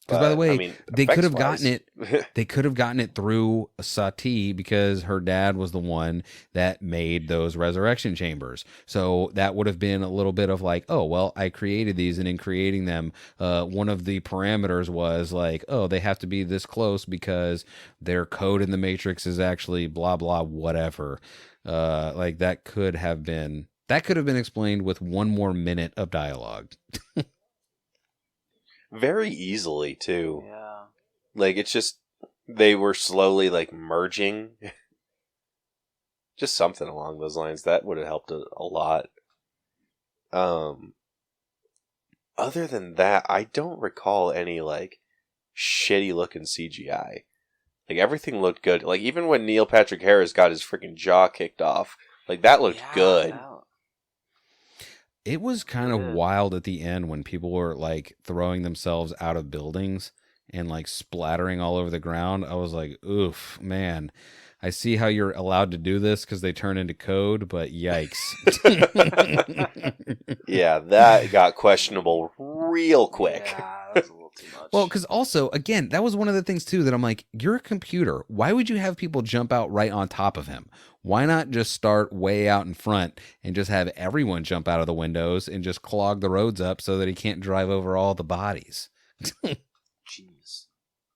[SPEAKER 3] Because by the way,
[SPEAKER 1] I mean,
[SPEAKER 3] they could have gotten
[SPEAKER 1] effects-wise-
[SPEAKER 3] it. They could have gotten it through Sati because her dad was the one that made those resurrection chambers. So that would have been a little bit of like, oh well, I created these, and in creating them, one of the parameters was like, oh, they have to be this close because their code in the Matrix is actually blah blah whatever. Like that could have been explained with one more minute of dialogue.
[SPEAKER 1] very easily too.
[SPEAKER 2] Yeah.
[SPEAKER 1] Like it's just they were slowly like merging. Just something along those lines that would have helped a lot. Other than that, I don't recall any like shitty looking CGI. Like everything looked good. Like even when Neil Patrick Harris got his freaking jaw kicked off, like that looked good.
[SPEAKER 3] It was kind of wild at the end when people were like throwing themselves out of buildings and like splattering all over the ground. I was like, oof, man. I see how you're allowed to do this because they turn into code, but yikes.
[SPEAKER 1] Yeah, that got questionable real quick.
[SPEAKER 2] Yeah, that was a little too much.
[SPEAKER 3] Well, because also, again, that was one of the things too that I'm like, you're a computer. Why would you have people jump out right on top of him? Why not just start way out in front and just have everyone jump out of the windows and just clog the roads up so that he can't drive over all the bodies?
[SPEAKER 2] Jeez.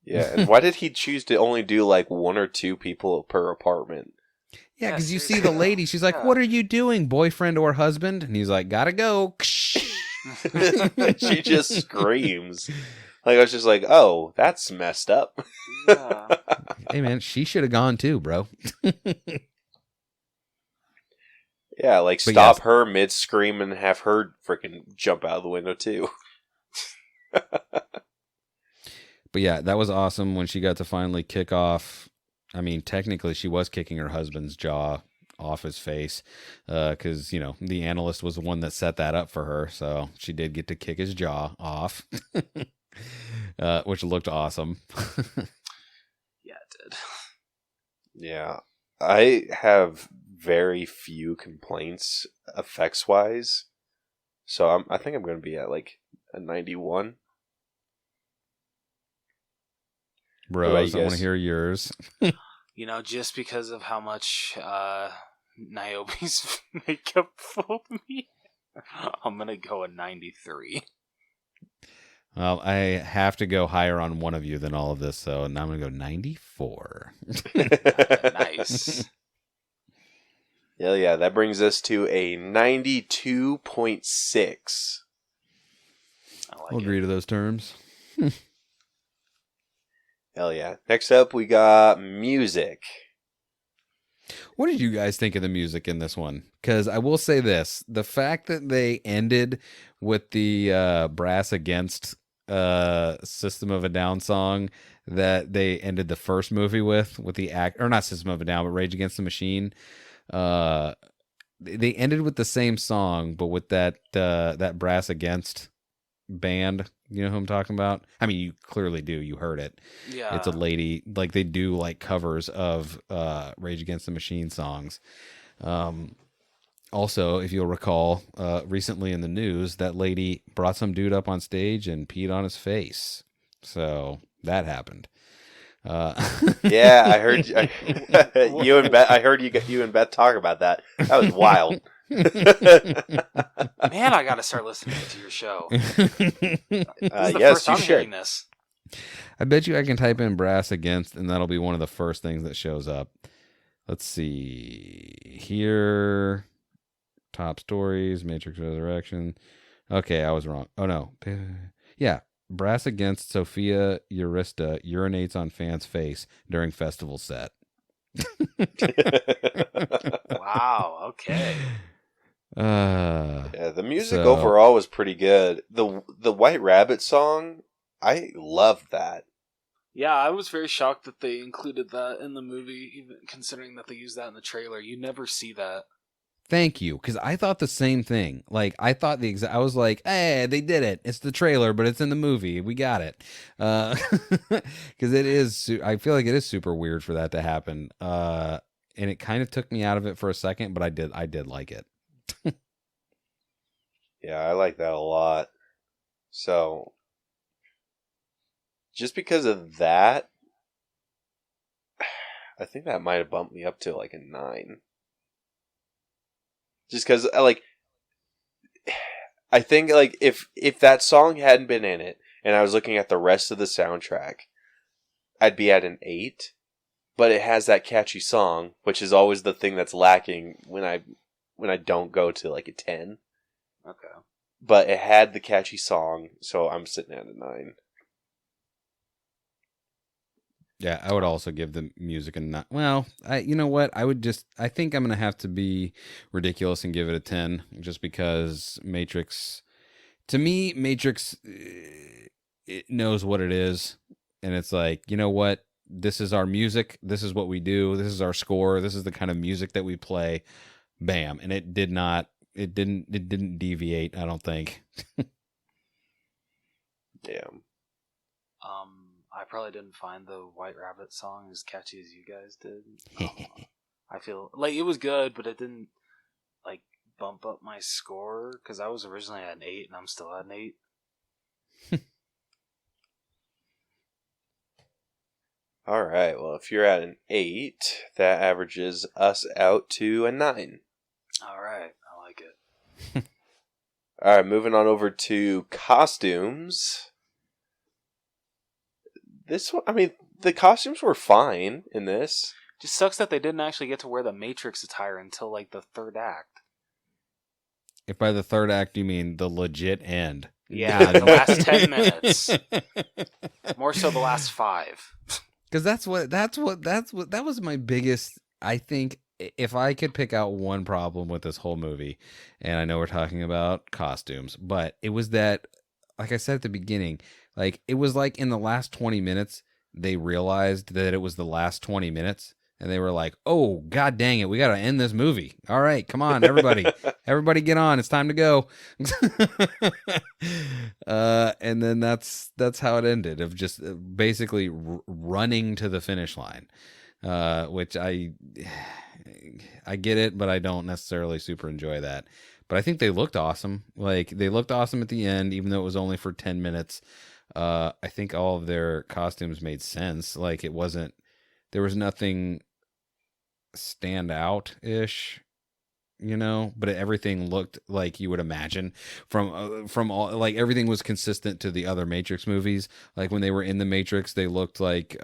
[SPEAKER 1] Yeah, and why did he choose to only do like one or two people per apartment?
[SPEAKER 3] Yeah,
[SPEAKER 2] Yeah,
[SPEAKER 3] because you see
[SPEAKER 2] seriously.
[SPEAKER 3] the lady, she's like,
[SPEAKER 2] Yeah.
[SPEAKER 3] what are you doing, boyfriend or husband? And he's like, gotta go.
[SPEAKER 1] She just screams. Like I was just like, oh, that's messed up.
[SPEAKER 2] Yeah.
[SPEAKER 3] Hey, man, she should have gone too, bro.
[SPEAKER 1] Yeah, like
[SPEAKER 3] But
[SPEAKER 1] stop
[SPEAKER 3] yes.
[SPEAKER 1] her mid scream and have her freaking jump out of the window too.
[SPEAKER 3] But yeah, that was awesome when she got to finally kick off. I mean, technically, she was kicking her husband's jaw off his face because, you know, the analyst was the one that set that up for her. So she did get to kick his jaw off, which looked awesome.
[SPEAKER 2] Yeah, it did.
[SPEAKER 1] Yeah, I have very few complaints effects wise, so I think I'm going to be at like a 91.
[SPEAKER 3] Bros,
[SPEAKER 1] you
[SPEAKER 3] I want to
[SPEAKER 1] guys?
[SPEAKER 3] hear yours.
[SPEAKER 2] You know, just because of how much Niobe's makeup fooled me, I'm gonna go a 93.
[SPEAKER 3] Well, I have to go higher on one of you than all of this, so now I'm going to go 94.
[SPEAKER 2] Nice.
[SPEAKER 1] Yeah, that brings us to a 92.6.
[SPEAKER 2] I like
[SPEAKER 3] I'll
[SPEAKER 2] it.
[SPEAKER 3] agree to those terms.
[SPEAKER 1] Hell yeah. Next up, we got music.
[SPEAKER 3] What did you guys think of the music in this one? Because I will say this, the fact that they ended with the Brass Against System of a Down song that they ended the first movie with the act, or not System of a Down, but Rage Against the Machine. They ended with the same song, but with that Brass Against band. You know who I'm talking about? I mean, you clearly do. You heard it.
[SPEAKER 2] Yeah.
[SPEAKER 3] It's a lady, like they do like covers of Rage Against the Machine songs. Also, if you'll recall, recently in the news, that lady brought some dude up on stage and peed on his face. So that happened.
[SPEAKER 1] Yeah, I heard you and Beth. I heard you and Beth talk about that. That was wild.
[SPEAKER 2] Man, I gotta start listening to your show. This is the
[SPEAKER 1] Yes,
[SPEAKER 2] first
[SPEAKER 1] you
[SPEAKER 2] I'm
[SPEAKER 1] should.
[SPEAKER 2] hearing this.
[SPEAKER 3] I bet you I can type in Brass Against, and that'll be one of the first things that shows up. Let's see here. Top stories, Matrix Resurrection. Okay, I was wrong. Oh no. Yeah. Brass Against Sophia Urista urinates on fan's face during festival set.
[SPEAKER 2] Wow. Okay.
[SPEAKER 1] Yeah, the music
[SPEAKER 3] So-
[SPEAKER 1] overall was pretty good. The White Rabbit song, I loved that.
[SPEAKER 2] Yeah, I was very shocked that they included that in the movie, even considering that they used that in the trailer. You never see that.
[SPEAKER 3] Thank you, because I thought the same thing. Like, I thought I was like, hey, they did it. It's the trailer, but it's in the movie. We got it. Because it is, I feel like it is super weird for that to happen. And it kind of took me out of it for a second, but I did like it.
[SPEAKER 1] Yeah, I like that a lot. So, just because of that, I think that might have bumped me up to like a 9. Just because, like, I think like if that song hadn't been in it, and I was looking at the rest of the soundtrack, I'd be at an 8. But it has that catchy song, which is always the thing that's lacking when I don't go to like a 10.
[SPEAKER 2] Okay.
[SPEAKER 1] But it had the catchy song, so I'm sitting at a 9.
[SPEAKER 3] Yeah, I would also give the music a 9. Well, you know what? I think I'm going to have to be ridiculous and give it a 10, just because Matrix, to me, Matrix, it knows what it is. And it's like, you know what? This is our music. This is what we do. This is our score. This is the kind of music that we play. Bam. And it didn't deviate, I don't think.
[SPEAKER 1] Yeah.
[SPEAKER 2] I probably didn't find the White Rabbit song as catchy as you guys did. I feel like it was good, but it didn't like bump up my score because I was originally at an 8 and I'm still at an 8.
[SPEAKER 1] All right. Well, if you're at an 8, that averages us out to a 9.
[SPEAKER 2] All right. I like it.
[SPEAKER 1] All right. Moving on over to costumes. This one, I mean, the costumes were fine in this.
[SPEAKER 2] Just sucks that they didn't actually get to wear the Matrix attire until like the 3rd act.
[SPEAKER 3] If by the 3rd act you mean the legit end.
[SPEAKER 2] Yeah, the last 10 minutes. More so the last 5.
[SPEAKER 3] Because that was my biggest, I think, if I could pick out one problem with this whole movie, and I know we're talking about costumes, but it was that, like I said at the beginning, like it was like in the last 20 minutes, they realized that it was the last 20 minutes, and they were like, oh, god dang it, we got to end this movie. All right, come on, everybody. Everybody get on. It's time to go. And then that's how it ended, of just basically running to the finish line, which I get it, but I don't necessarily super enjoy that. But I think they looked awesome. Like, they looked awesome at the end, even though it was only for 10 minutes. I think all of their costumes made sense. Like, there was nothing stand out-ish, you know, but everything looked like you would imagine from all, like, everything was consistent to the other Matrix movies. Like, when they were in the Matrix, they looked like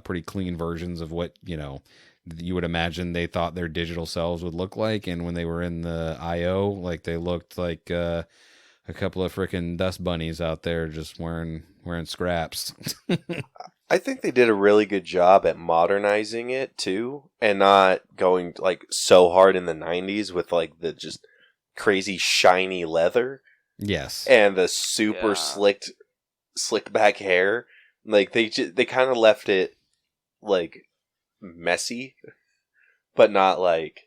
[SPEAKER 3] pretty clean versions of what, you know, you would imagine they thought their digital selves would look like. And when they were in the IO, like, they looked like a couple of freaking dust bunnies out there just wearing scraps.
[SPEAKER 1] I think they did a really good job at modernizing it too, and not going like so hard in the 90s with like the just crazy shiny leather.
[SPEAKER 3] Yes.
[SPEAKER 1] And the super slicked back hair. Like they kind of left it like messy, but not like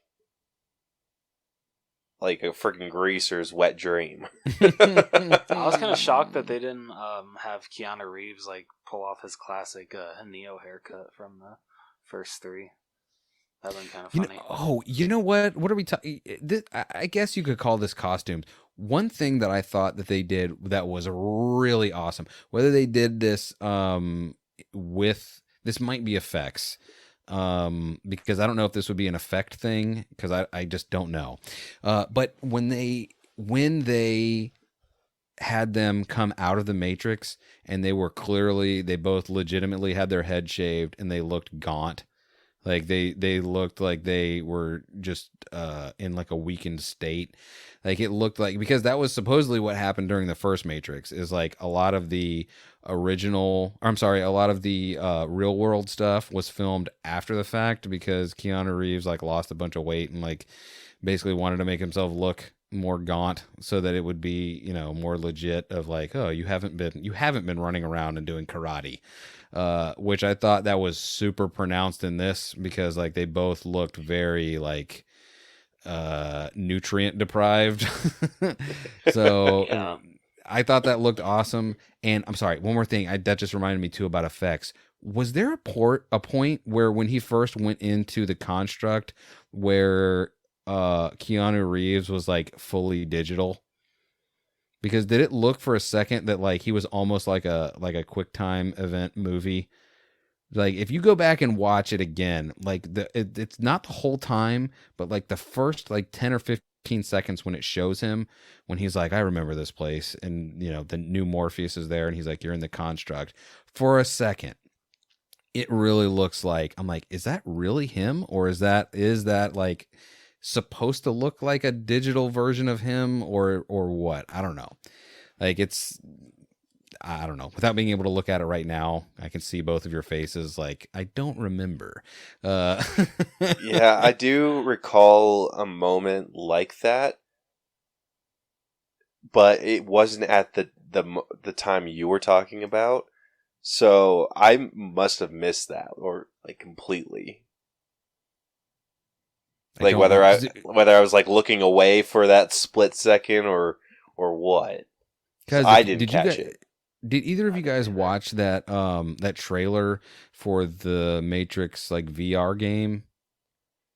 [SPEAKER 1] a freaking greaser's wet dream.
[SPEAKER 2] I was kind of shocked that they didn't have Keanu Reeves like pull off his classic Neo haircut from the first 3. That would have been kind of funny.
[SPEAKER 3] You know what? What are we talking? I guess you could call this costumes. One thing that I thought that they did that was really awesome, whether they did this with, this might be effects, because I don't know if this would be an effect thing, because I just don't know. But when they had them come out of the Matrix, and they both legitimately had their head shaved, and they looked gaunt. Like they looked like they were just in like a weakened state. Like it looked like, because that was supposedly what happened during the first Matrix, is like a lot of the real world stuff was filmed after the fact, because Keanu Reeves like lost a bunch of weight and like basically wanted to make himself look more gaunt so that it would be, you know, more legit, of like, oh, you haven't been running around and doing karate. Which I thought that was super pronounced in this, because like they both looked very like nutrient deprived. So
[SPEAKER 2] Yeah.
[SPEAKER 3] I thought that looked awesome. And I'm sorry, one more thing, that just reminded me too about effects. Was there a point where when he first went into the construct where Keanu Reeves was like fully digital? Because did it look for a second that like he was almost like a QuickTime event movie? Like if you go back and watch it again, like it's not the whole time, but like the first like 10 or 15 seconds when it shows him, when he's like, I remember this place, and you know the new Morpheus is there, and he's like, you're in the construct. For a second, it really looks like, I'm like, is that really him, or is that like supposed to look like a digital version of him, or what? I don't know. Like I don't know. Without being able to look at it right now, I can see both of your faces. Like, I don't remember.
[SPEAKER 1] Yeah, I do recall a moment like that, but it wasn't at the time you were talking about. So I must have missed that, or like completely. Like whether I was like looking away for that split second or what. Because I didn't catch it.
[SPEAKER 3] Did either of you guys watch that that trailer for the Matrix like VR game?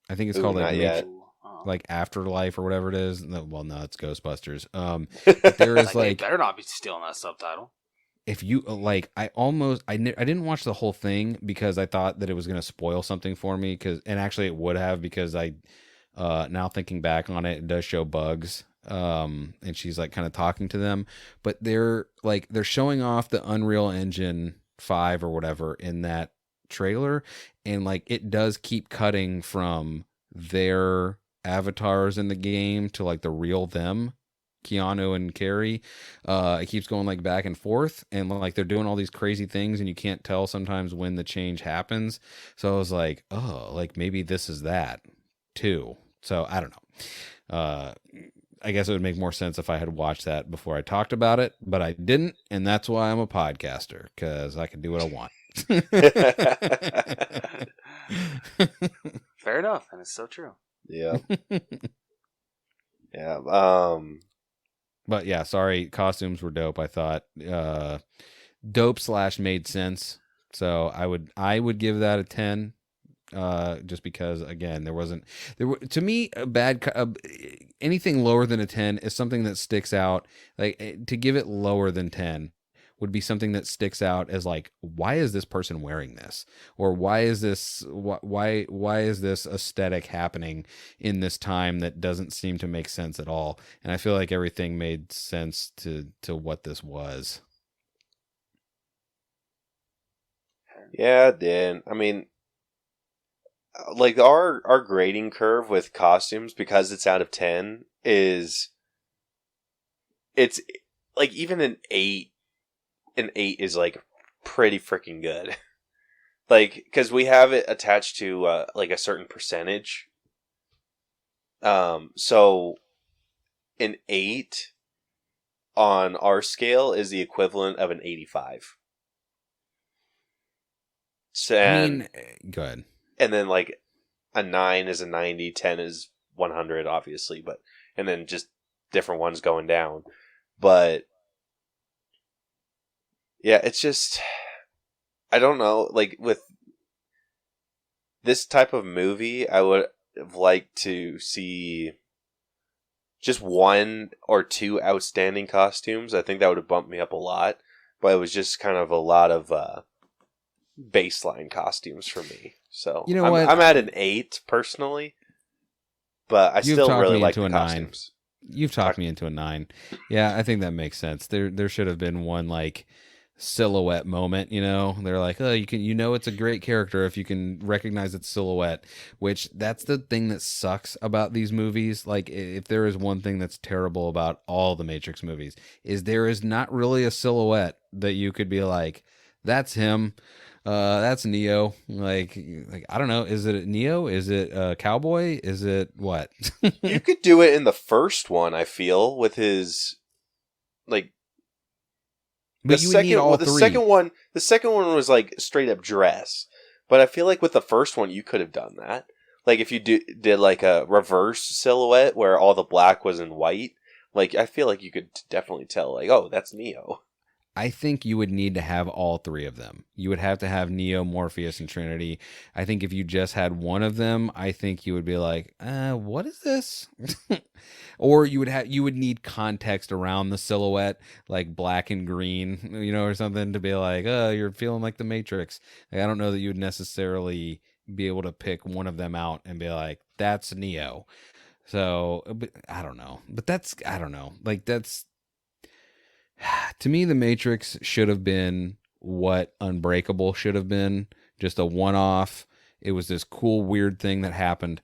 [SPEAKER 3] I think it's called like Afterlife or whatever it is. No, well, no, it's Ghostbusters. But there is like
[SPEAKER 2] they better not be stealing that subtitle.
[SPEAKER 3] If you like, I didn't watch the whole thing because I thought that it was going to spoil something for me. And actually it would have, because I now thinking back on it, it does show bugs. And she's like kind of talking to them, but they're showing off the Unreal Engine 5 or whatever in that trailer, and like it does keep cutting from their avatars in the game to like the real them, Keanu and Carrie. It keeps going like back and forth, and like they're doing all these crazy things, and you can't tell sometimes when the change happens. So I was like, oh, like maybe this is that too. So I don't know. I guess it would make more sense if I had watched that before I talked about it, but I didn't, and that's why I'm a podcaster, because I can do what I want.
[SPEAKER 2] Fair enough, and it's so true.
[SPEAKER 1] Yeah. Yeah.
[SPEAKER 3] But yeah, sorry, costumes were dope. I thought dope / made sense. So I would give that a 10. Just because again to me a bad anything lower than a 10 is something that sticks out. Like to give it lower than 10 would be something that sticks out as like, why is this person wearing this, or why is this aesthetic happening in this time that doesn't seem to make sense at all. And I feel like everything made sense to what this was.
[SPEAKER 1] Yeah, it did. I mean, like our grading curve with costumes, because it's out of 10, it's like even an 8 is like pretty freaking good. Like, because we have it attached to like a certain percentage. So an 8 on our scale is the equivalent of an 85. So,
[SPEAKER 3] I mean, go ahead.
[SPEAKER 1] And then like a 9 is a 90, 10 is 100, obviously, and then just different ones going down. But yeah, it's just, I don't know, like with this type of movie, I would have liked to see just 1 or 2 outstanding costumes. I think that would have bumped me up a lot, but it was just kind of a lot of baseline costumes for me. So
[SPEAKER 3] you know what?
[SPEAKER 1] I'm at an 8 personally, but I still really like the costumes.
[SPEAKER 3] 9. You've talked me into a 9. Yeah, I think that makes sense. There should have been one like silhouette moment. You know, they're like, oh, it's a great character if you can recognize its silhouette. Which that's the thing that sucks about these movies. Like, if there is one thing that's terrible about all the Matrix movies, is there is not really a silhouette that you could be like, that's him. That's Neo. Like I don't know. Is it Neo? Is it Cowboy? Is it what?
[SPEAKER 1] You could do it in the first one, I feel, with his like.
[SPEAKER 3] But you would need all three.
[SPEAKER 1] The second one was like straight up dress, but I feel like with the first one you could have done that. Like if you did like a reverse silhouette where all the black was in white, like I feel like you could definitely tell, like, oh, that's Neo.
[SPEAKER 3] I think you would need to have all three of them. You would have to have Neo, Morpheus, and Trinity. I think if you just had one of them, I think you would be like, what is this? Or you would need context around the silhouette, like black and green, or something to be like, you're feeling like the Matrix. Like, I don't know that you would necessarily be able to pick one of them out and be like, that's Neo. So, but I don't know. But I don't know. Like, to me, The Matrix should have been what Unbreakable should have been. Just a one-off. It was this cool, weird thing that happened,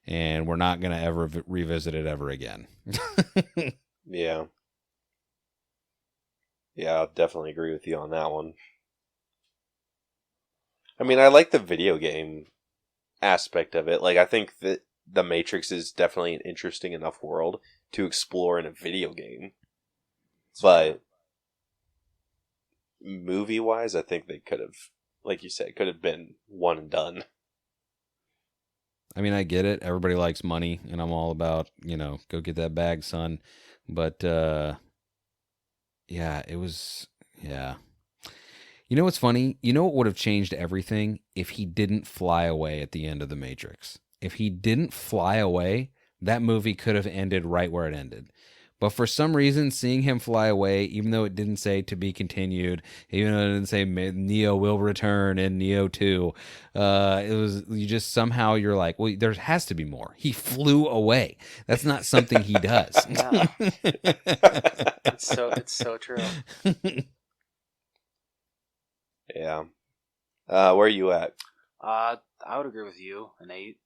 [SPEAKER 3] and we're not going to ever revisit it ever again.
[SPEAKER 1] Yeah. Yeah, I'll definitely agree with you on that one. I mean, I like the video game aspect of it. Like, I think that The Matrix is definitely an interesting enough world to explore in a video game. But movie-wise, I think they could have, like you said, could have been one and done.
[SPEAKER 3] I mean, I get it. Everybody likes money, and I'm all about, go get that bag, son. But, yeah, it was, yeah. You know what's funny? You know what would have changed everything? If he didn't fly away at the end of The Matrix. If he didn't fly away, that movie could have ended right where it ended. But for some reason, seeing him fly away, even though it didn't say to be continued, even though it didn't say Neo will return in Neo 2, it was, you're like, well, there has to be more. He flew away. That's not something he does.
[SPEAKER 2] Yeah. It's so true.
[SPEAKER 1] Yeah. Where are you at?
[SPEAKER 2] I would agree with you, an 8. It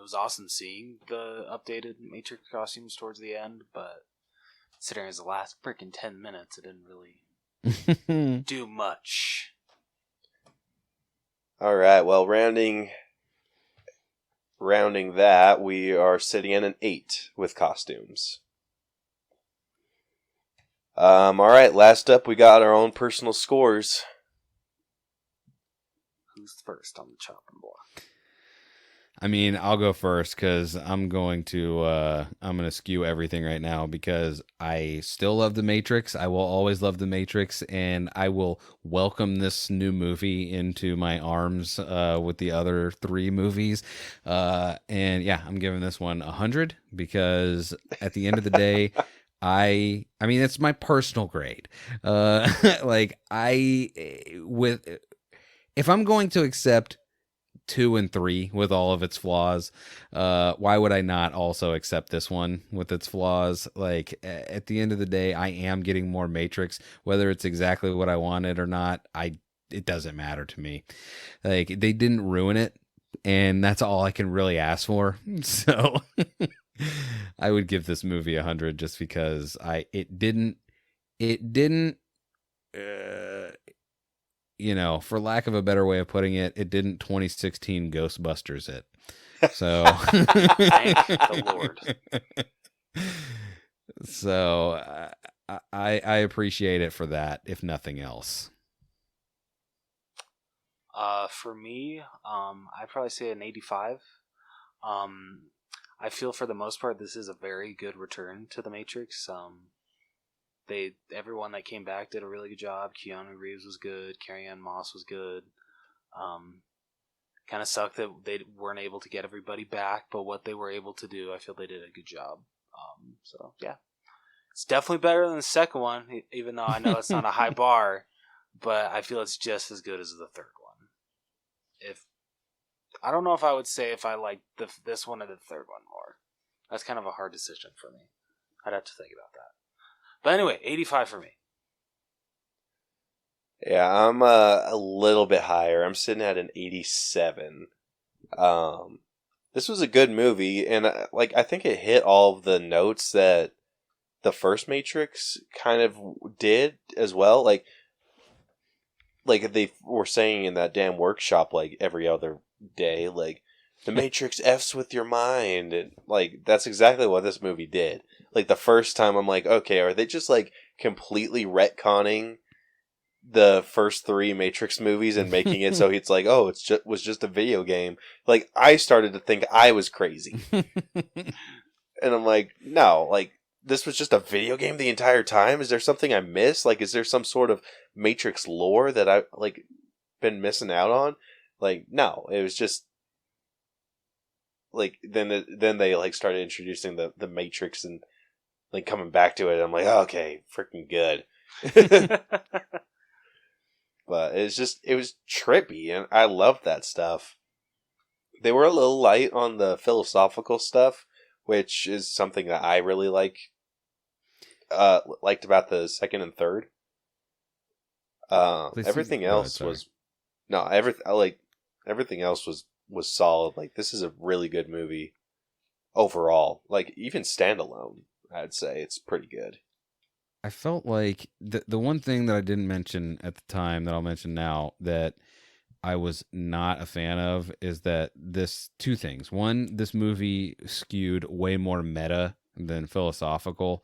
[SPEAKER 2] was awesome seeing the updated Matrix costumes towards the end, but considering it's the last freaking 10 minutes, it didn't really do much.
[SPEAKER 1] All right. Well, rounding that, we are sitting at an 8 with costumes. All right. Last up, we got our own personal scores.
[SPEAKER 2] Who's first on the chopping block?
[SPEAKER 3] I mean, I'll go first because I'm going to skew everything right now because I still love The Matrix. I will always love The Matrix, and I will welcome this new movie into my arms with the other 3 movies. And yeah, I'm giving this one 100 because at the end of the day, I mean, it's my personal grade. If I'm going to accept 2 and 3 with all of its flaws, why would I not also accept this one with its flaws? Like, at the end of the day, I am getting more Matrix, whether it's exactly what I wanted or not. It doesn't matter to me. Like, they didn't ruin it, and that's all I can really ask for. So I would give this movie 100 just because it didn't for lack of a better way of putting it, it didn't 2016 Ghostbusters it. So
[SPEAKER 2] thank the Lord.
[SPEAKER 3] So I appreciate it for that, if nothing else.
[SPEAKER 2] For me, I'd probably say an 85. I feel for the most part this is a very good return to the Matrix. Everyone that came back did a really good job. Keanu Reeves was good. Carrie-Anne Moss was good. Kind of sucked that they weren't able to get everybody back, but what they were able to do, I feel they did a good job. So yeah, it's definitely better than the second one, even though I know it's not a high bar, but I feel it's just as good as the third one. I don't know if I would say if I like this one or the third one more. That's kind of a hard decision for me. I'd have to think about that. But anyway, 85 for me.
[SPEAKER 1] Yeah, I'm a little bit higher. I'm sitting at an 87. This was a good movie, and I think it hit all of the notes that the first Matrix kind of did as well. Like they were saying in that damn workshop, like every other day, like the Matrix F's with your mind, and like that's exactly what this movie did. Like the first time, I'm like, okay, are they just like completely retconning the first 3 Matrix movies and making it so it's like, oh, was just a video game? Like I started to think I was crazy, and I'm like, no, like this was just a video game the entire time? Is there something I missed? Like, is there some sort of Matrix lore that I like been missing out on? Like, no, it was just like then they like started introducing the Matrix and like coming back to it. I'm like, oh, okay, freaking good. But it was trippy, and I loved that stuff. They were a little light on the philosophical stuff, which is something that I really liked about the second and third. Everything else was everything else was solid. Like, this is a really good movie overall. Like, even standalone, I'd say it's pretty good.
[SPEAKER 3] I felt like the one thing that I didn't mention at the time that I'll mention now that I was not a fan of is that two things. One, this movie skewed way more meta than philosophical,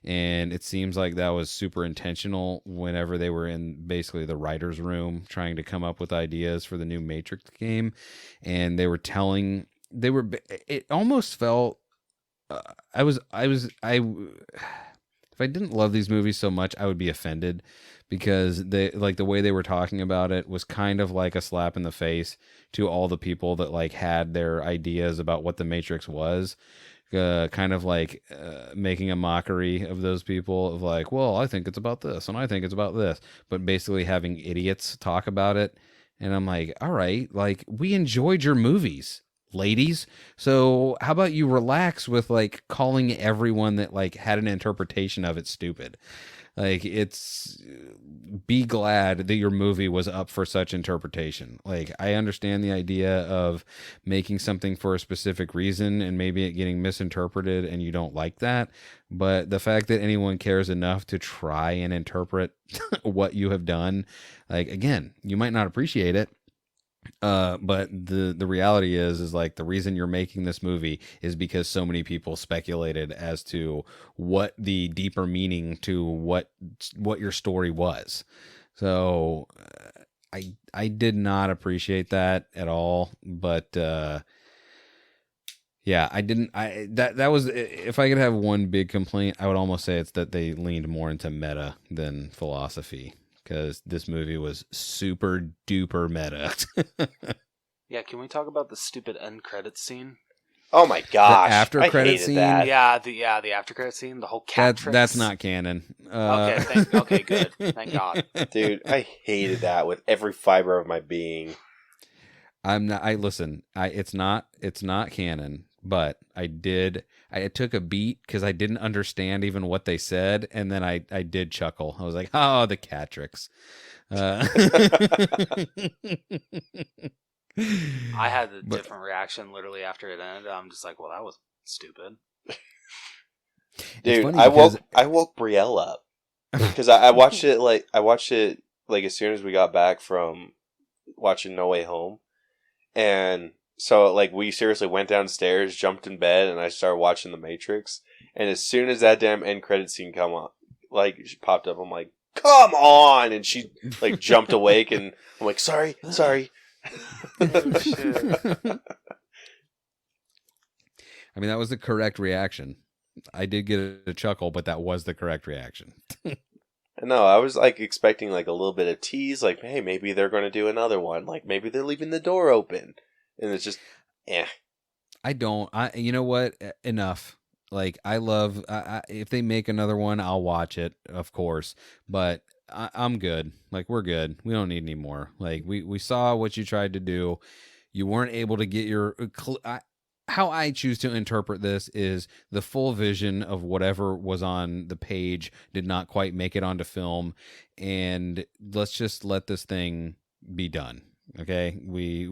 [SPEAKER 3] and it seems like that was super intentional whenever they were in basically the writer's room trying to come up with ideas for the new Matrix game, and it almost felt if I didn't love these movies so much, I would be offended because the way they were talking about it was kind of like a slap in the face to all the people that like had their ideas about what the Matrix was. Kind of like making a mockery of those people of like, well, I think it's about this and I think it's about this, but basically having idiots talk about it. And I'm like, all right, like, we enjoyed your movies, ladies. So how about you relax with like calling everyone that like had an interpretation of it stupid? Like, be glad that your movie was up for such interpretation. Like, I understand the idea of making something for a specific reason and maybe it getting misinterpreted and you don't like that. But the fact that anyone cares enough to try and interpret what you have done, like, again, you might not appreciate it. But the reality is like the reason you're making this movie is because so many people speculated as to what the deeper meaning to what your story was. So I did not appreciate that at all. But yeah, that was, if I could have one big complaint, I would almost say it's that they leaned more into meta than philosophy. Because this movie was super duper meta.
[SPEAKER 2] Yeah, can we talk about the stupid end credits scene?
[SPEAKER 1] Oh my gosh!
[SPEAKER 3] The after credit scene.
[SPEAKER 1] That.
[SPEAKER 2] The after credit scene. The whole cat tricks.
[SPEAKER 3] That's not canon.
[SPEAKER 2] Okay, good. Thank God,
[SPEAKER 1] dude. I hated that with every fiber of my being.
[SPEAKER 3] It's not canon. But I took a beat because I didn't understand even what they said, and then I did chuckle. I was like, oh, the cat tricks.
[SPEAKER 2] I had a different reaction literally after it ended. I'm just like, well, that was stupid.
[SPEAKER 1] Dude, I woke Brielle up because I watched it like as soon as we got back from watching No Way Home, and so like we seriously went downstairs, jumped in bed, and I started watching The Matrix. And as soon as that damn end credit scene she popped up, I'm like, come on! And she like jumped awake, and I'm like, sorry.
[SPEAKER 3] I mean, that was the correct reaction. I did get a chuckle, but that was the correct reaction.
[SPEAKER 1] No, I was like expecting like a little bit of tease, like, hey, maybe they're going to do another one, like maybe they're leaving the door open, and it's just,
[SPEAKER 3] you know what? Enough. Like, I love if they make another one, I'll watch it, of course. But I'm good. Like, we're good. We don't need any more. Like, we saw what you tried to do. You weren't able to get your. How I choose to interpret this is the full vision of whatever was on the page did not quite make it onto film, and let's just let this thing be done. Okay, we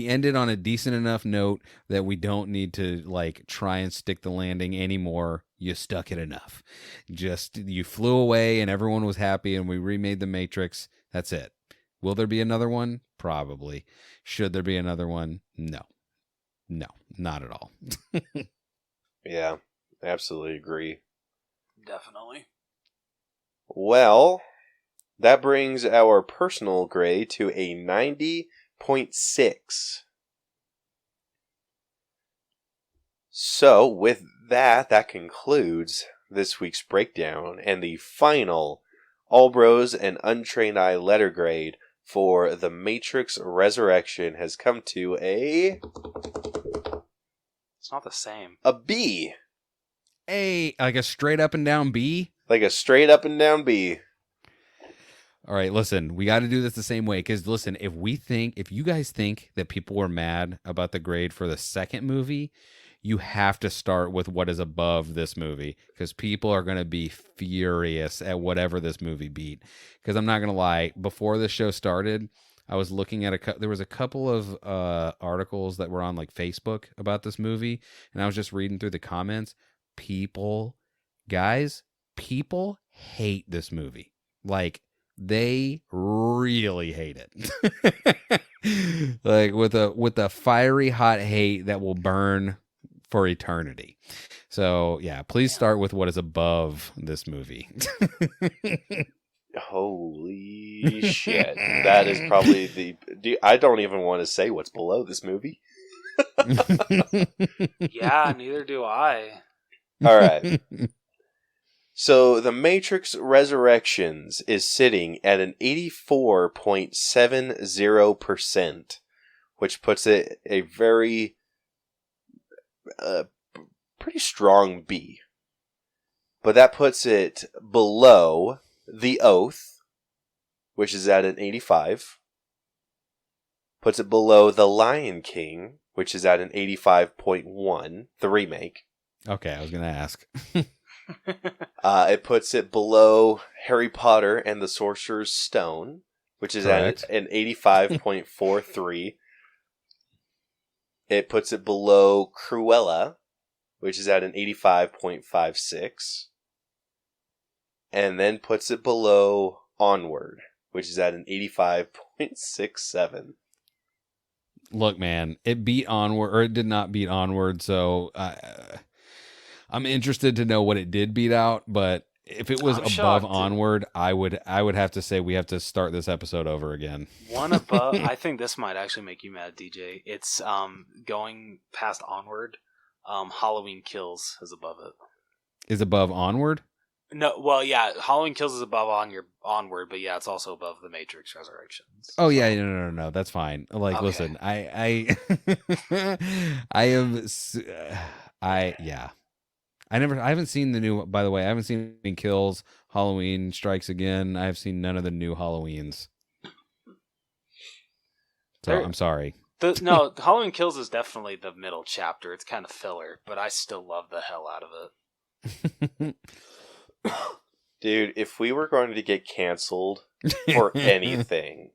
[SPEAKER 3] ended on a decent enough note that we don't need to like try and stick the landing anymore. You stuck it enough. Just you flew away and everyone was happy, and we remade The Matrix. That's it. Will there be another one? Probably. Should there be another one? No, not at all.
[SPEAKER 1] Yeah, absolutely agree.
[SPEAKER 2] Definitely.
[SPEAKER 1] Well, that brings our personal grade to a 90.6. So, with that concludes this week's breakdown and the final All Bros and Untrained Eye letter grade for The Matrix Resurrection has come to
[SPEAKER 2] It's not the same.
[SPEAKER 1] a B.
[SPEAKER 3] Like a straight up and down B?
[SPEAKER 1] Like a straight up and down B.
[SPEAKER 3] All right, listen, we got to do this the same way. Because, listen, if you guys think that people were mad about the grade for the second movie, you have to start with what is above this movie. Because people are going to be furious at whatever this movie beat. Because I'm not going to lie, before this show started, I was looking at there was a couple of articles that were on like Facebook about this movie. And I was just reading through the comments. People hate this movie. Like, they really hate it. Like with a fiery hot hate that will burn for eternity. So yeah, please start with what is above this movie.
[SPEAKER 1] Holy shit. That is probably I don't even want to say what's below this movie.
[SPEAKER 2] Yeah, neither do I.
[SPEAKER 1] All right. So, The Matrix Resurrections is sitting at an 84.70%, which puts it a very, pretty strong B. But that puts it below The Oath, which is at an 85. Puts it below The Lion King, which is at an 85.1, the remake.
[SPEAKER 3] Okay, I was going to ask.
[SPEAKER 1] It puts it below Harry Potter and the Sorcerer's Stone, which is
[SPEAKER 3] Correct.
[SPEAKER 1] at an 85.43. It puts it below Cruella, which is at an 85.56. And then puts it below Onward, which is at an 85.67.
[SPEAKER 3] Look, man, it beat Onward, or it did not beat Onward, so I'm interested to know what it did beat out, but if it was
[SPEAKER 2] I'm
[SPEAKER 3] above
[SPEAKER 2] shocked.
[SPEAKER 3] Onward, I would have to say we have to start this episode over again.
[SPEAKER 2] One above. I think this might actually make you mad, DJ. It's going past Onward. Halloween Kills is above it.
[SPEAKER 3] Is above Onward?
[SPEAKER 2] No, well, yeah, Halloween Kills is above Onward, but yeah, it's also above The Matrix Resurrections.
[SPEAKER 3] Oh yeah, no, that's fine. Like,
[SPEAKER 2] Okay.
[SPEAKER 3] listen, I haven't seen the new. By the way, I haven't seen Halloween Kills, Halloween Strikes Again. I have seen none of the new Halloweens. So I'm sorry.
[SPEAKER 2] No, Halloween Kills is definitely the middle chapter. It's kind of filler, but I still love the hell out of it.
[SPEAKER 1] Dude, if we were going to get canceled for anything,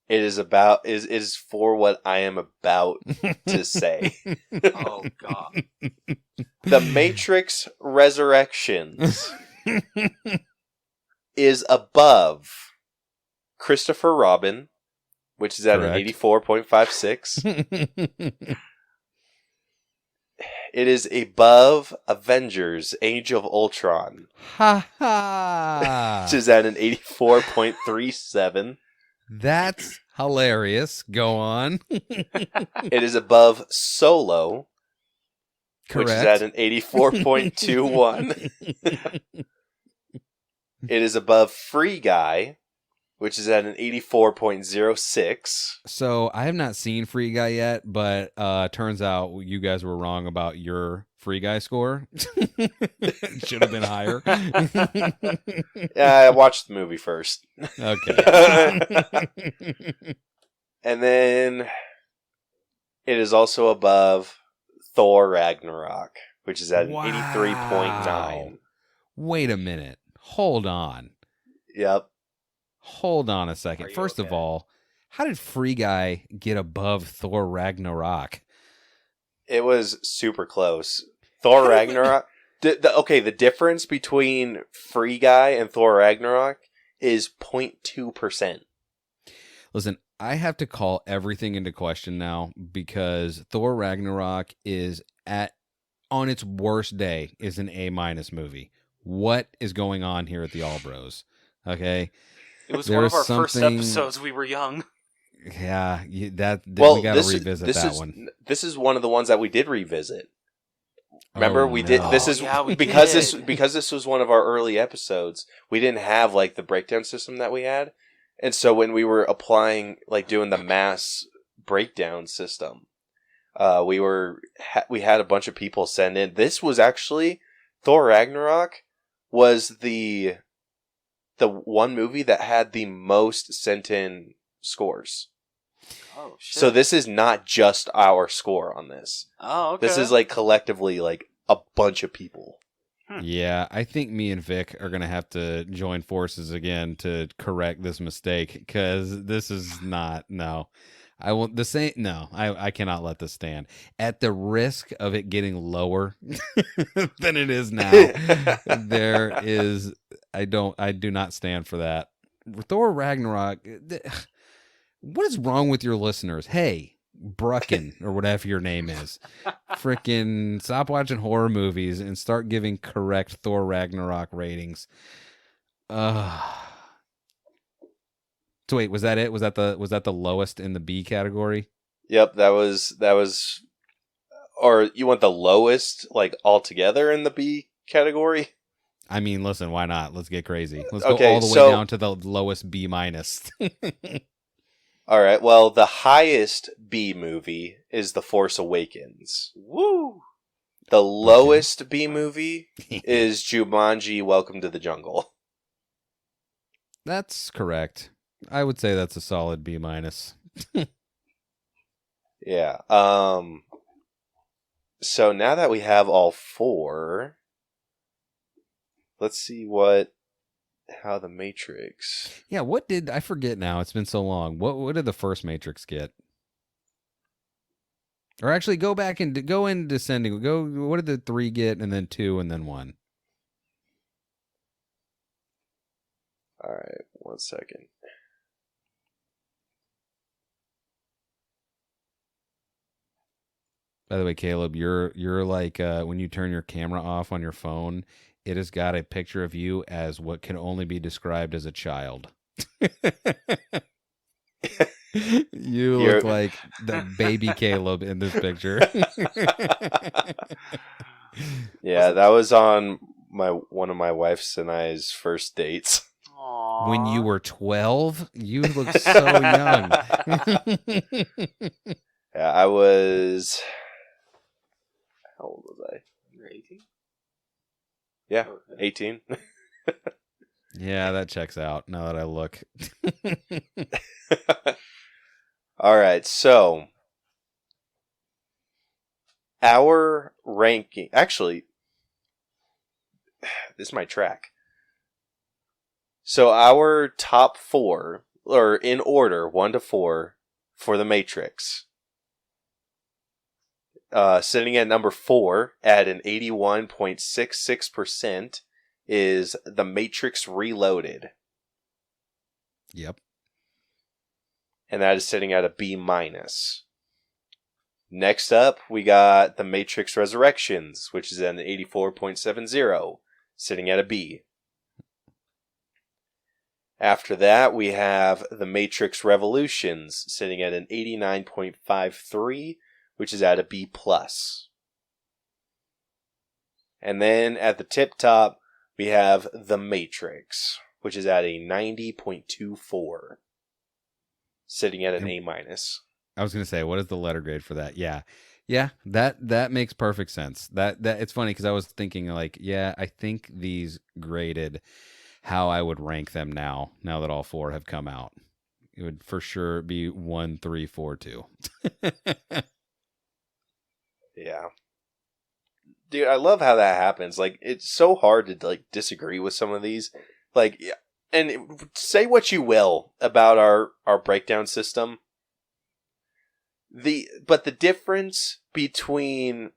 [SPEAKER 1] it is for what I am about to say.
[SPEAKER 2] Oh, God.
[SPEAKER 1] The Matrix Resurrections is above Christopher Robin, which is at
[SPEAKER 3] Correct.
[SPEAKER 1] an 84.56. It is above Avengers Age of Ultron,
[SPEAKER 3] Ha ha!
[SPEAKER 1] which is at an 84.37.
[SPEAKER 3] That's hilarious. Go on.
[SPEAKER 1] It is above Solo,
[SPEAKER 3] Correct.
[SPEAKER 1] which is at an 84.21. It is above Free Guy, which is at an 84.06.
[SPEAKER 3] So I have not seen Free Guy yet, but turns out you guys were wrong about your Free Guy score. It should have been higher.
[SPEAKER 1] Yeah, I watched the movie first.
[SPEAKER 3] Okay.
[SPEAKER 1] And then it is also above Thor Ragnarok, which is at an 83.9.
[SPEAKER 3] Wait a minute. Hold on.
[SPEAKER 1] Yep.
[SPEAKER 3] Hold on a second.
[SPEAKER 2] Are you
[SPEAKER 3] First of
[SPEAKER 2] okay?
[SPEAKER 3] all, how did Free Guy get above Thor Ragnarok?
[SPEAKER 1] It was super close. Thor Ragnarok. The difference between Free Guy and Thor Ragnarok is 0.2%.
[SPEAKER 3] Listen, I have to call everything into question now because Thor Ragnarok is on its worst day is an A- movie. What is going on here at the All Bros? Okay.
[SPEAKER 2] It was
[SPEAKER 3] There
[SPEAKER 2] one of
[SPEAKER 3] is
[SPEAKER 2] our first
[SPEAKER 3] something-
[SPEAKER 2] episodes. We were young.
[SPEAKER 3] Yeah, we got to revisit
[SPEAKER 1] this
[SPEAKER 3] that
[SPEAKER 1] is,
[SPEAKER 3] one.
[SPEAKER 1] This is one of the ones that we did revisit. Remember,
[SPEAKER 3] Oh,
[SPEAKER 1] we did.
[SPEAKER 3] no.
[SPEAKER 1] This is
[SPEAKER 2] we
[SPEAKER 1] because
[SPEAKER 2] did.
[SPEAKER 1] this was one of our early episodes. We didn't have like the breakdown system that we had, and so when we were applying, like doing the mass breakdown system, we had a bunch of people send in. This was actually Thor Ragnarok was the one movie that had the most sent in scores.
[SPEAKER 2] Oh shit!
[SPEAKER 1] So this is not just our score on this.
[SPEAKER 2] Oh, okay.
[SPEAKER 1] This is like collectively like a bunch of people.
[SPEAKER 3] Yeah, I think me and Vic are gonna have to join forces again to correct this mistake because this is not. No, I won't. The same. No, I cannot let this stand. At the risk of it getting lower than it is now, there is. I do not stand for that. Thor Ragnarok. What is wrong with your listeners? Hey, Brucken, or whatever your name is. Frickin' stop watching horror movies and start giving correct Thor Ragnarok ratings. So wait, was that it? Was that the lowest in the B category?
[SPEAKER 1] Yep, that was. Or you want the lowest, like altogether in the B category?
[SPEAKER 3] I mean, listen, why not? Let's get crazy. Let's
[SPEAKER 1] Okay,
[SPEAKER 3] go all the way down to the lowest B minus.
[SPEAKER 1] All right. Well, the highest B movie is The Force Awakens.
[SPEAKER 2] Woo!
[SPEAKER 1] The lowest B movie is Jumanji: Welcome to the Jungle.
[SPEAKER 3] That's correct. I would say that's a solid B minus.
[SPEAKER 1] Yeah. So now that we have all four, let's see how the Matrix.
[SPEAKER 3] Yeah, I forget now? It's been so long. What did the first Matrix get? Or actually, go back and go in descending. What did the 3 get, and then 2, and then 1?
[SPEAKER 1] All right, 1 second.
[SPEAKER 3] By the way, Caleb, you're like when you turn your camera off on your phone, it has got a picture of you as what can only be described as a child. You look like the baby Caleb in this picture.
[SPEAKER 1] Yeah, that was on one of my wife's and I's first dates.
[SPEAKER 2] Aww.
[SPEAKER 3] When you were 12, you look so young.
[SPEAKER 1] Yeah, I was. How old was I?
[SPEAKER 2] You're 18?
[SPEAKER 1] Yeah,
[SPEAKER 2] Okay.
[SPEAKER 1] 18.
[SPEAKER 3] Yeah, that checks out now that I look.
[SPEAKER 1] All right, so our ranking. Actually, this might track. So our top 4, or in order, 1 to 4, for the Matrix. Sitting at number 4 at an 81.66% is The Matrix Reloaded.
[SPEAKER 3] Yep.
[SPEAKER 1] And that is sitting at a B minus. Next up, we got The Matrix Resurrections, which is at an 84.70, sitting at a B. After that, we have The Matrix Revolutions, sitting at an 89.53, which is at a B plus. And then at the tip top, we have The Matrix, which is at a 90.24, sitting at an A minus.
[SPEAKER 3] I was gonna say, what is the letter grade for that? Yeah, that makes perfect sense. That it's funny because I was thinking like, yeah, I think these graded how I would rank them now that all 4 have come out. It would for sure be 1, 3, 4, 2.
[SPEAKER 1] Yeah. Dude, I love how that happens. Like, it's so hard to like disagree with some of these. Like, yeah, and say what you will about our breakdown system. But the difference between,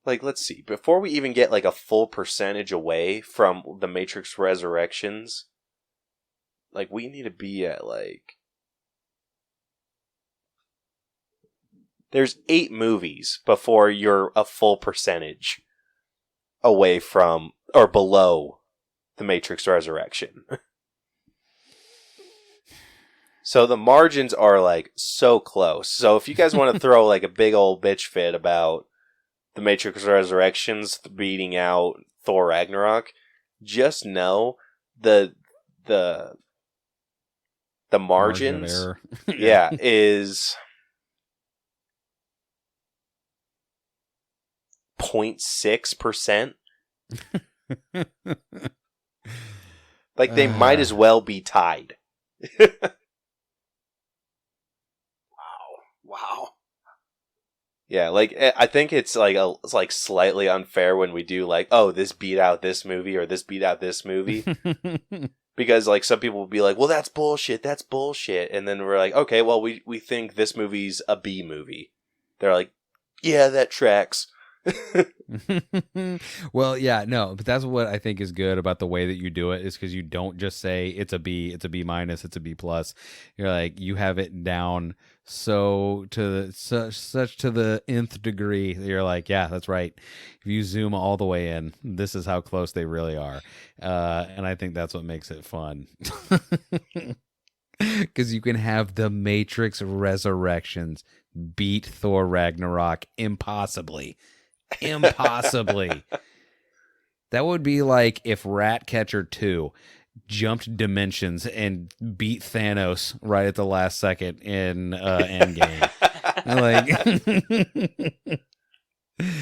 [SPEAKER 1] like, let's see, before we even get like a full percentage away from the Matrix Resurrections, like, we need to be at like, there's 8 movies before you're a full percentage away from or below the Matrix Resurrection. So the margins are like so close. So if you guys want to throw like a big old bitch fit about The Matrix Resurrections beating out Thor Ragnarok, just know the
[SPEAKER 3] Margin of
[SPEAKER 1] margins,
[SPEAKER 3] error.
[SPEAKER 1] yeah, is 0.6%. Like they might as well be tied.
[SPEAKER 2] Wow.
[SPEAKER 1] Yeah, like I think it's like slightly unfair when we do like, oh, this beat out this movie or this beat out this movie. Because like some people will be like, well, that's bullshit, and then we're like, okay, well, we think this movie's a B movie. They're like, yeah, that tracks.
[SPEAKER 3] Well, yeah, no, but that's what I think is good about the way that you do it, is because you don't just say it's a B, it's a B minus, it's a B plus. You're like, you have it down so to such to the nth degree that you're like, yeah, that's right. If you zoom all the way in, this is how close they really are, and I think that's what makes it fun. Because you can have the Matrix Resurrections beat Thor Ragnarok impossibly. That would be like if Ratcatcher 2 jumped dimensions and beat Thanos right at the last second in Endgame. Like,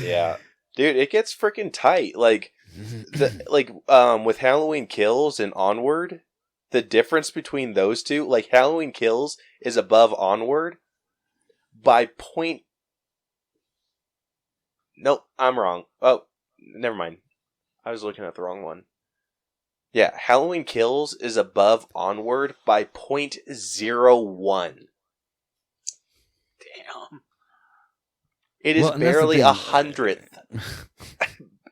[SPEAKER 1] yeah, dude, it gets freaking tight. Like, with Halloween Kills and Onward, the difference between those two, like Halloween Kills is above Onward by point. Nope, I'm wrong. Oh, never mind. I was looking at the wrong one. Yeah, Halloween Kills is above Onward by 0.01.
[SPEAKER 2] Damn.
[SPEAKER 1] It is barely 100th.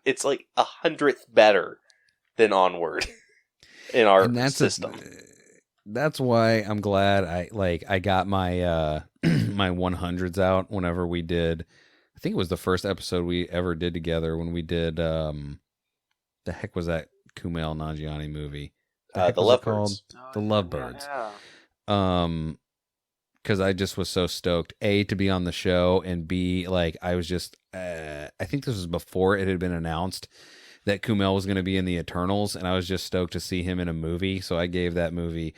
[SPEAKER 1] It's like 100th better than Onward in our system.
[SPEAKER 3] That's why I'm glad I got my my 100s out whenever we did. I think it was the first episode we ever did together when we did, the heck was that Kumail Nanjiani movie?
[SPEAKER 1] The Lovebirds.
[SPEAKER 3] The Lovebirds.
[SPEAKER 2] Yeah.
[SPEAKER 3] Because I just was so stoked, A, to be on the show, and B, like, I was just, I think this was before it had been announced that Kumail was going to be in the Eternals, and I was just stoked to see him in a movie, so I gave that movie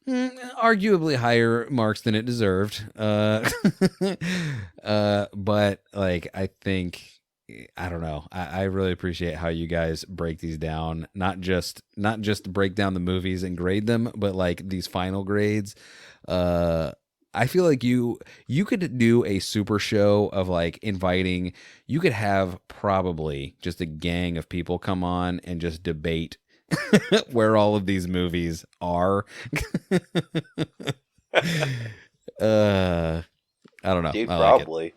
[SPEAKER 3] arguably higher marks than it deserved. But, like, I think, I don't know, I really appreciate how you guys break these down, not just break down the movies and grade them, but, like, these final grades. I feel like you could do a super show of like inviting, you could have probably just a gang of people come on and just debate where all of these movies are. I don't know.
[SPEAKER 1] Dude,
[SPEAKER 3] I
[SPEAKER 1] probably.
[SPEAKER 2] Like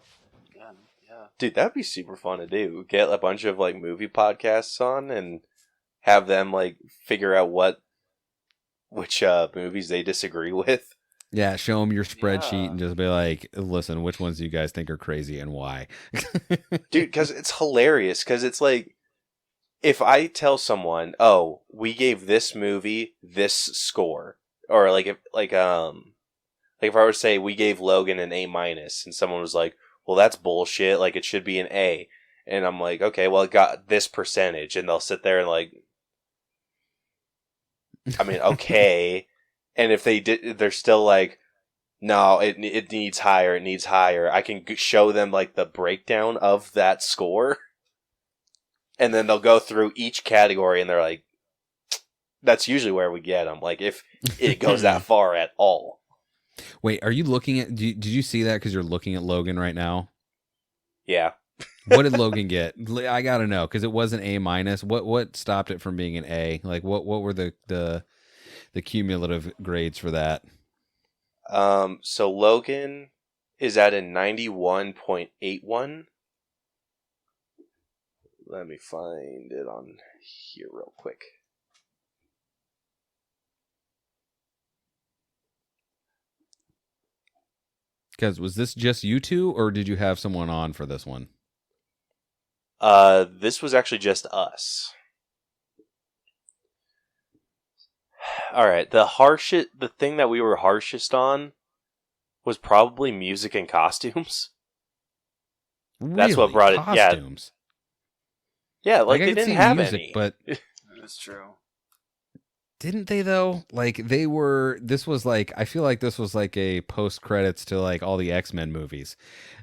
[SPEAKER 2] yeah.
[SPEAKER 1] Dude, that'd be super fun to do. Get a bunch of like movie podcasts on and have them like figure out which movies they disagree with.
[SPEAKER 3] Yeah, show them your spreadsheet and just be like, listen, which ones do you guys think are crazy and why?
[SPEAKER 1] Dude, because it's hilarious. Because it's like, if I tell someone, oh, we gave this movie this score, or like if I were to say we gave Logan an A minus, and someone was like, well, that's bullshit. Like it should be an A, and I'm like, okay, well, it got this percentage, and they'll sit there and like, I mean, okay. And if they're still like, no, it needs higher, it needs higher. I can show them like the breakdown of that score, and then they'll go through each category, and they're like, that's usually where we get them. Like if it goes that far at all.
[SPEAKER 3] Wait, are you looking at? Did you see that? Because you're looking at Logan right now.
[SPEAKER 1] Yeah.
[SPEAKER 3] What did Logan get? I gotta know because it was an A minus. What stopped it from being an A? Like what were the cumulative grades for that?
[SPEAKER 1] So Logan is at a 91.81. Let me find it on here real quick.
[SPEAKER 3] Because was this just you two, or did you have someone on for this one?
[SPEAKER 1] This was actually just us. All right, the thing that we were harshest on was probably music and costumes. That's what brought it.
[SPEAKER 3] Costumes.
[SPEAKER 1] Yeah, like
[SPEAKER 3] I
[SPEAKER 1] they
[SPEAKER 3] could
[SPEAKER 1] didn't
[SPEAKER 3] see
[SPEAKER 1] have
[SPEAKER 3] music,
[SPEAKER 1] any.
[SPEAKER 3] but
[SPEAKER 2] That's true.
[SPEAKER 3] didn't they though? Like they were. This was like I feel like this was like a post credits to like all the X-Men movies.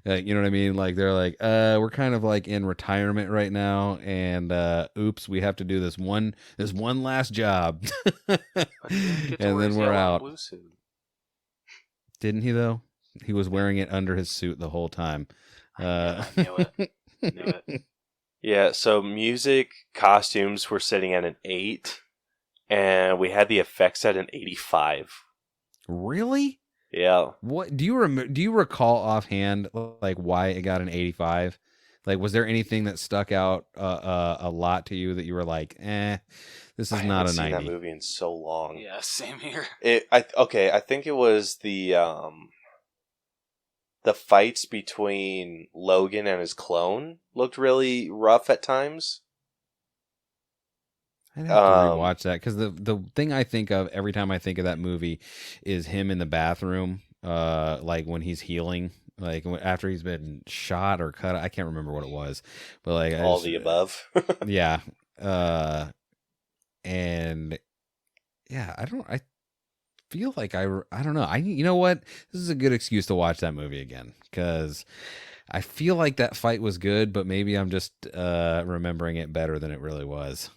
[SPEAKER 3] You know what I mean? Like they're like, we're kind of like in retirement right now, and oops, we have to do this one last job,
[SPEAKER 2] But he didn't get to
[SPEAKER 3] and
[SPEAKER 2] wear
[SPEAKER 3] then
[SPEAKER 2] his
[SPEAKER 3] we're
[SPEAKER 2] yellow and
[SPEAKER 3] out.
[SPEAKER 2] blue suit.
[SPEAKER 3] Didn't he though? He was wearing it under his suit the whole time.
[SPEAKER 2] I knew it. Knew it.
[SPEAKER 1] Yeah, so music, costumes were sitting at an 8, and we had the effects at an 85.
[SPEAKER 3] Really?
[SPEAKER 1] Yeah.
[SPEAKER 3] What do you recall offhand like why it got an 85? Like was there anything that stuck out a lot to you that you were like, this is not a 90?
[SPEAKER 1] I haven't seen that movie in so long.
[SPEAKER 2] Yeah, same here.
[SPEAKER 1] I think it was the fights between Logan and his clone looked really rough at times.
[SPEAKER 3] I'd have to rewatch that because the thing I think of every time I think of that movie is him in the bathroom, like when he's healing, like after he's been shot or cut. I can't remember what it was, but like
[SPEAKER 1] all the above.
[SPEAKER 3] Yeah, and yeah, I feel like I don't know. You know what? This is a good excuse to watch that movie again because I feel like that fight was good, but maybe I'm just remembering it better than it really was.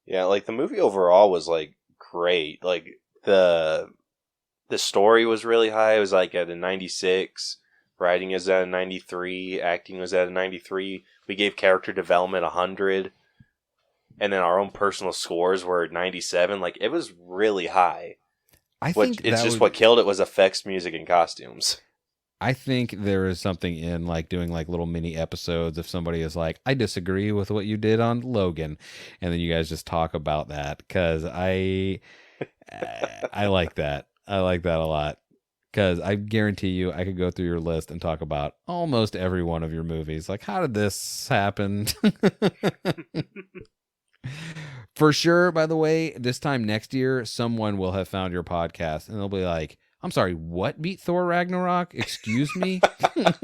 [SPEAKER 1] Yeah, like the movie overall was like great. Like the story was really high. It was like at a 96. Writing is at a 93. Acting was at a 93. We gave character development 100. And then our own personal scores were 97. Like it was really high. What killed it was effects, music, and costumes.
[SPEAKER 3] I think there is something in like doing like little mini episodes if somebody is like, I disagree with what you did on Logan, and then you guys just talk about that because I like that. I like that a lot because I guarantee you I could go through your list and talk about almost every one of your movies. Like, how did this happen? For sure, by the way, this time next year, someone will have found your podcast and they'll be like, I'm sorry, what beat Thor Ragnarok? Excuse me?
[SPEAKER 1] Well,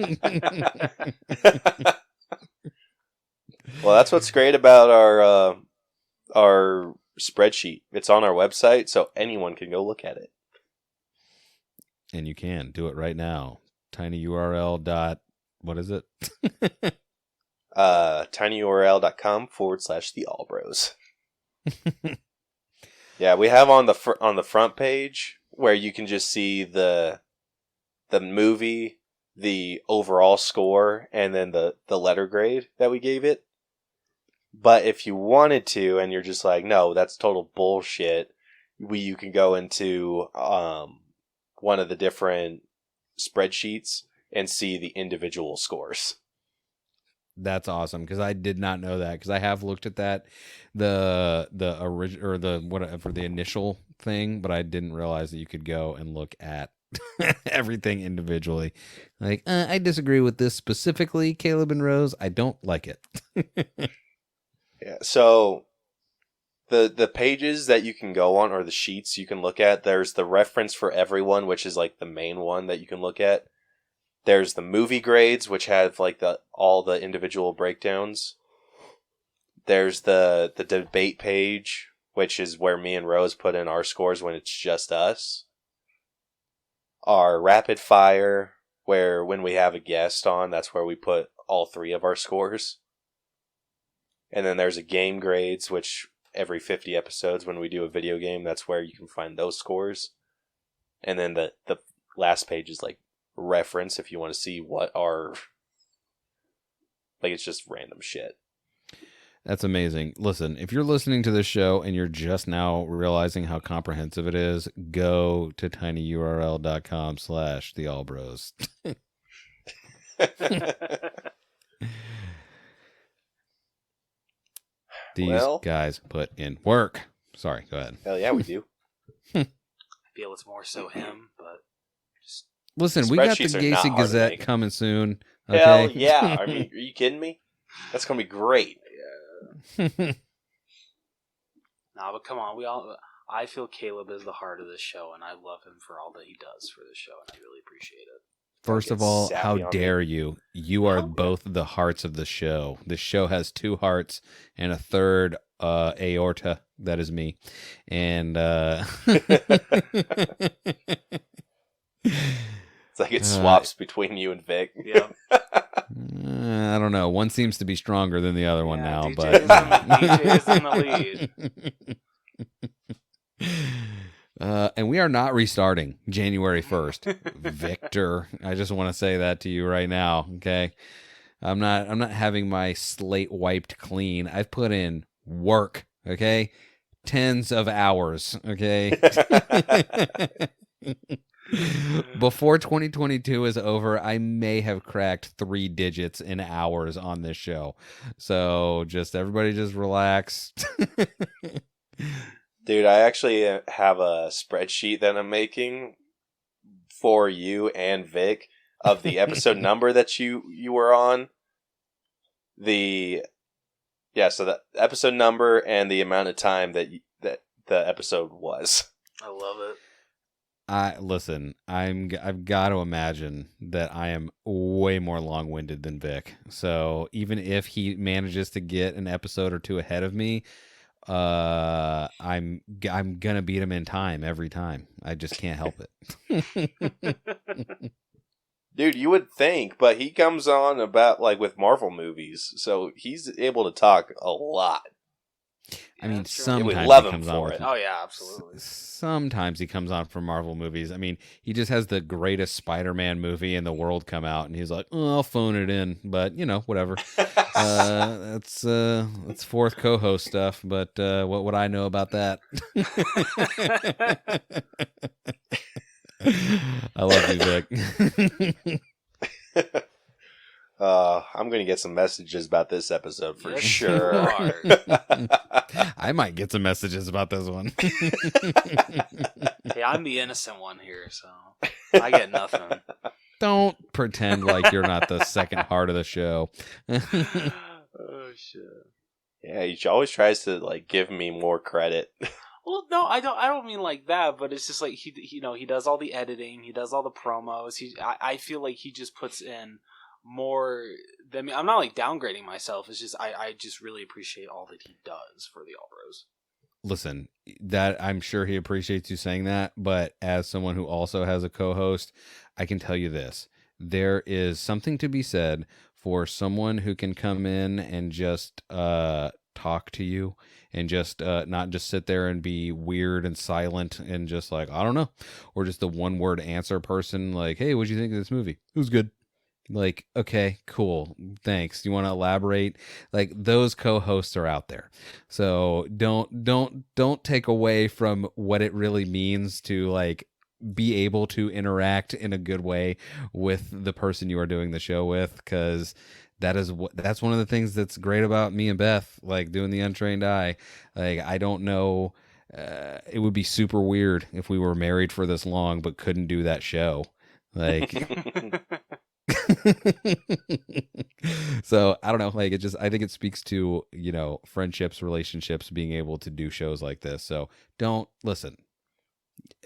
[SPEAKER 1] that's what's great about our spreadsheet. It's on our website, so anyone can go look at it.
[SPEAKER 3] And you can do it right now. tinyurl. What is it?
[SPEAKER 1] tinyurl.com/the Allbros. Yeah, we have on the front page where you can just see the movie, the overall score, and then the letter grade that we gave it. But if you wanted to, and you're just like, no, that's total bullshit, you can go into one of the different spreadsheets and see the individual scores.
[SPEAKER 3] That's awesome because I did not know that because I have looked at that the original or the whatever the initial thing, but I didn't realize that you could go and look at everything individually. Like I disagree with this specifically, Caleb and Rose. I don't like it.
[SPEAKER 1] Yeah, so the pages that you can go on or the sheets you can look at. There's the reference for everyone, which is like the main one that you can look at. There's the movie grades, which have like all the individual breakdowns. There's the debate page, which is where me and Rose put in our scores when it's just us. Our rapid fire, where when we have a guest on, that's where we put all 3 of our scores. And then there's a game grades, which every 50 episodes when we do a video game, that's where you can find those scores. And then the last page is like reference if you want to see what our, like, it's just random shit.
[SPEAKER 3] That's amazing. Listen, if you're listening to this show and you're just now realizing how comprehensive it is, go to tinyurl.com/theallbros. These guys put in work. Sorry, go ahead.
[SPEAKER 1] Hell yeah, we do.
[SPEAKER 2] I feel it's more so him, but just
[SPEAKER 3] listen, we got the Gacy Gazette coming soon. Okay?
[SPEAKER 1] Hell yeah. I mean, are you kidding me? That's going to be great.
[SPEAKER 2] No, but come on, I feel Caleb is the heart of this show, and I love him for all that he does for this show, and I really appreciate it.
[SPEAKER 3] First of all, how dare you? You are both the hearts of the show. The show has 2 hearts and a third aorta. That is me. And
[SPEAKER 1] it's like it swaps between you and Vic.
[SPEAKER 2] Yeah.
[SPEAKER 3] I don't know. One seems to be stronger than the other one now,
[SPEAKER 2] DJ
[SPEAKER 3] but
[SPEAKER 2] is in the lead.
[SPEAKER 3] and we are not restarting January 1st. Victor, I just want to say that to you right now, okay? I'm not having my slate wiped clean. I've put in work, okay? Tens of hours, okay? Before 2022 is over, I may have cracked 3 digits in hours on this show. So everybody just relax.
[SPEAKER 1] Dude, I actually have a spreadsheet that I'm making for you and Vic of the episode number that you were on. So the episode number and the amount of time that the episode was.
[SPEAKER 2] I love it.
[SPEAKER 3] Listen, I've got to imagine that I am way more long-winded than Vic. So even if he manages to get an episode or 2 ahead of me, I'm gonna beat him in time every time. I just can't help it.
[SPEAKER 1] Dude, you would think, but he comes on about with Marvel movies, so he's able to talk a lot.
[SPEAKER 3] I mean,
[SPEAKER 1] sometimes
[SPEAKER 3] he
[SPEAKER 1] love him
[SPEAKER 3] comes
[SPEAKER 1] for
[SPEAKER 3] on
[SPEAKER 1] it.
[SPEAKER 2] Oh yeah, absolutely.
[SPEAKER 3] Sometimes he comes on for Marvel movies. I mean, he just has the greatest Spider-Man movie in the world come out, and he's like, "Oh, I'll phone it in," but whatever. That's 4th co-host stuff. But what would I know about that? I love you, Vic.
[SPEAKER 1] I'm going to get some messages about this episode for sure.
[SPEAKER 3] I might get some messages about this one.
[SPEAKER 2] Hey, I'm the innocent one here, so I get nothing.
[SPEAKER 3] Don't pretend like you're not the second heart of the show.
[SPEAKER 2] Oh shit.
[SPEAKER 1] Yeah, he always tries to give me more credit.
[SPEAKER 2] Well, no, I don't mean like that, but it's just he does all the editing, he does all the promos. I feel like he just puts in more than me. I'm not downgrading myself. It's just I just really appreciate all that he does for the All Bros.
[SPEAKER 3] Listen, that I'm sure he appreciates you saying that, but as someone who also has a co-host, I can tell you this. There is something to be said for someone who can come in and just talk to you and just not just sit there and be weird and silent and just I don't know, or just the one word answer person hey, what'd you think of this movie? It was good. Okay, cool, thanks. You want to elaborate? Those co-hosts are out there, so don't take away from what it really means to be able to interact in a good way with the person you are doing the show with, because that's one of the things that's great about me and Beth doing the Untrained Eye. I don't know, it would be super weird if we were married for this long but couldn't do that show. So I don't know, I think it speaks to friendships, relationships, being able to do shows like this. So don't listen.